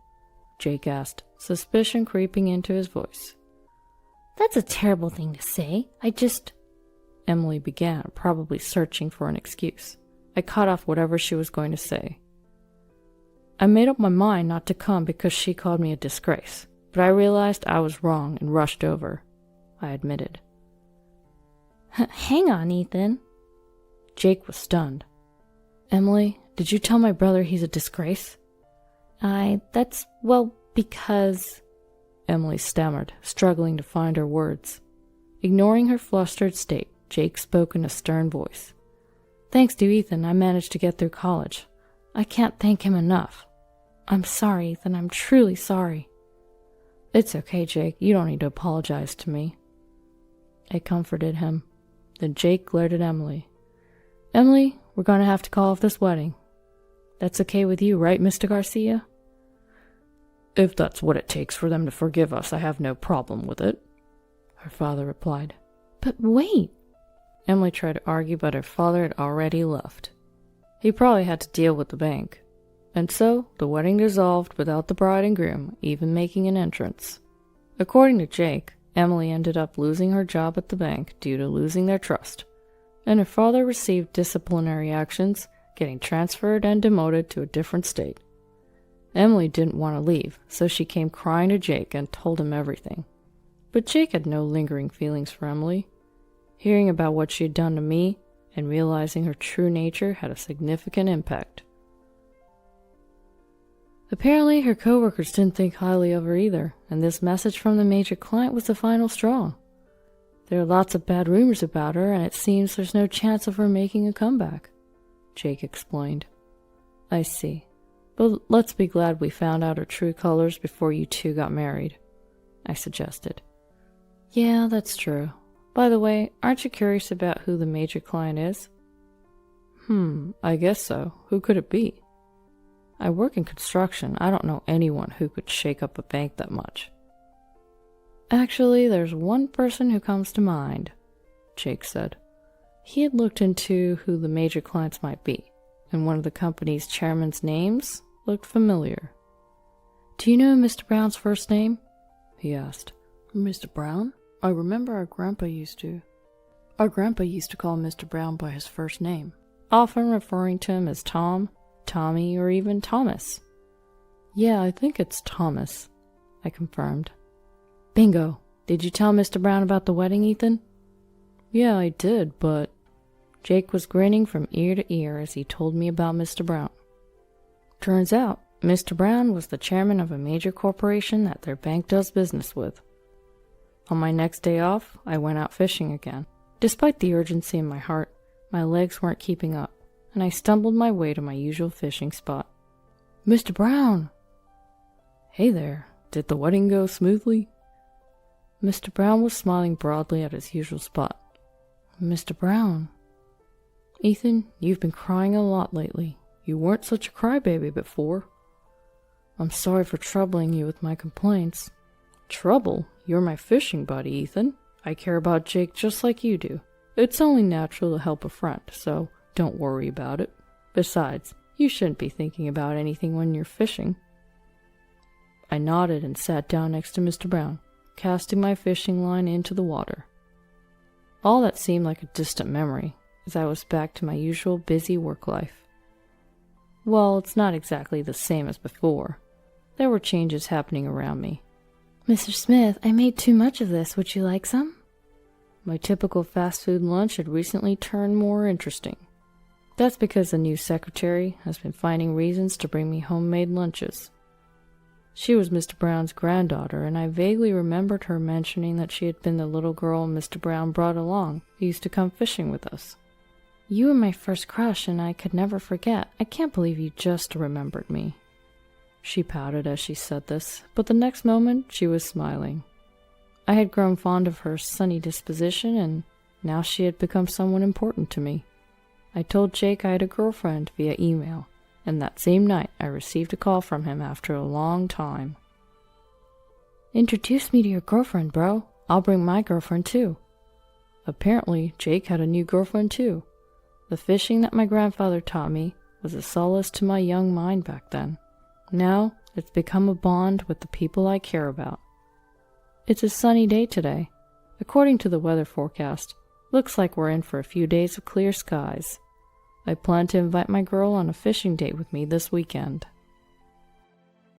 Jake asked, suspicion creeping into his voice. That's a terrible thing to say. Emily began, probably searching for an excuse. I cut off whatever she was going to say. I made up my mind not to come because she called me a disgrace, but I realized I was wrong and rushed over. I admitted. Hang on, Ethan. Jake was stunned. Emily, did you tell my brother he's a disgrace? Because... Emily stammered, struggling to find her words. Ignoring her flustered state, Jake spoke in a stern voice. Thanks to Ethan, I managed to get through college. I can't thank him enough. I'm sorry, Ethan. I'm truly sorry. It's okay, Jake. You don't need to apologize to me. I comforted him. Then Jake glared at Emily. Emily, we're going to have to call off this wedding. That's okay with you, right, Mr. Garcia? If that's what it takes for them to forgive us, I have no problem with it, her father replied. But wait! Emily tried to argue, but her father had already left. He probably had to deal with the bank. And so, the wedding dissolved without the bride and groom even making an entrance. According to Jake, Emily ended up losing her job at the bank due to losing their trust, and her father received disciplinary actions, getting transferred and demoted to a different state. Emily didn't want to leave, so she came crying to Jake and told him everything. But Jake had no lingering feelings for Emily. Hearing about what she had done to me and realizing her true nature had a significant impact. Apparently, her coworkers didn't think highly of her either, and this message from the major client was the final straw. There are lots of bad rumors about her, and it seems there's no chance of her making a comeback, Jake explained. I see. But let's be glad we found out her true colors before you two got married, I suggested. Yeah, that's true. By the way, aren't you curious about who the major client is? I guess so. Who could it be? I work in construction. I don't know anyone who could shake up a bank that much. Actually, there's one person who comes to mind, Jake said. He had looked into who the major clients might be, and one of the company's chairman's names looked familiar. Do you know Mr. Brown's first name? He asked. Mr. Brown? I remember our grandpa used to call Mr. Brown by his first name, often referring to him as Tom, Tommy, or even Thomas. Yeah, I think it's Thomas, I confirmed. Bingo! Did you tell Mr. Brown about the wedding, Ethan? Yeah, I did, but... Jake was grinning from ear to ear as he told me about Mr. Brown. Turns out, Mr. Brown was the chairman of a major corporation that their bank does business with. On my next day off, I went out fishing again. Despite the urgency in my heart, my legs weren't keeping up, and I stumbled my way to my usual fishing spot. Mr. Brown! Hey there, did the wedding go smoothly? Mr. Brown was smiling broadly at his usual spot. Mr. Brown. Ethan, you've been crying a lot lately. You weren't such a crybaby before. I'm sorry for troubling you with my complaints. Trouble? You're my fishing buddy, Ethan. I care about Jake just like you do. It's only natural to help a friend, so don't worry about it. Besides, you shouldn't be thinking about anything when you're fishing. I nodded and sat down next to Mr. Brown, casting my fishing line into the water. All that seemed like a distant memory, as I was back to my usual busy work life. Well, it's not exactly the same as before. There were changes happening around me. Mr. Smith, I made too much of this. Would you like some? My typical fast food lunch had recently turned more interesting. That's because the new secretary has been finding reasons to bring me homemade lunches. She was Mr. Brown's granddaughter, and I vaguely remembered her mentioning that she had been the little girl Mr. Brown brought along, who used to come fishing with us. You were my first crush, and I could never forget. I can't believe you just remembered me. She pouted as she said this, but the next moment she was smiling. I had grown fond of her sunny disposition, and now she had become someone important to me. I told Jake I had a girlfriend via email, and that same night I received a call from him after a long time. Introduce me to your girlfriend, bro. I'll bring my girlfriend too. Apparently, Jake had a new girlfriend too. The fishing that my grandfather taught me was a solace to my young mind back then. Now, it's become a bond with the people I care about. It's a sunny day today. According to the weather forecast, looks like we're in for a few days of clear skies. I plan to invite my girl on a fishing date with me this weekend.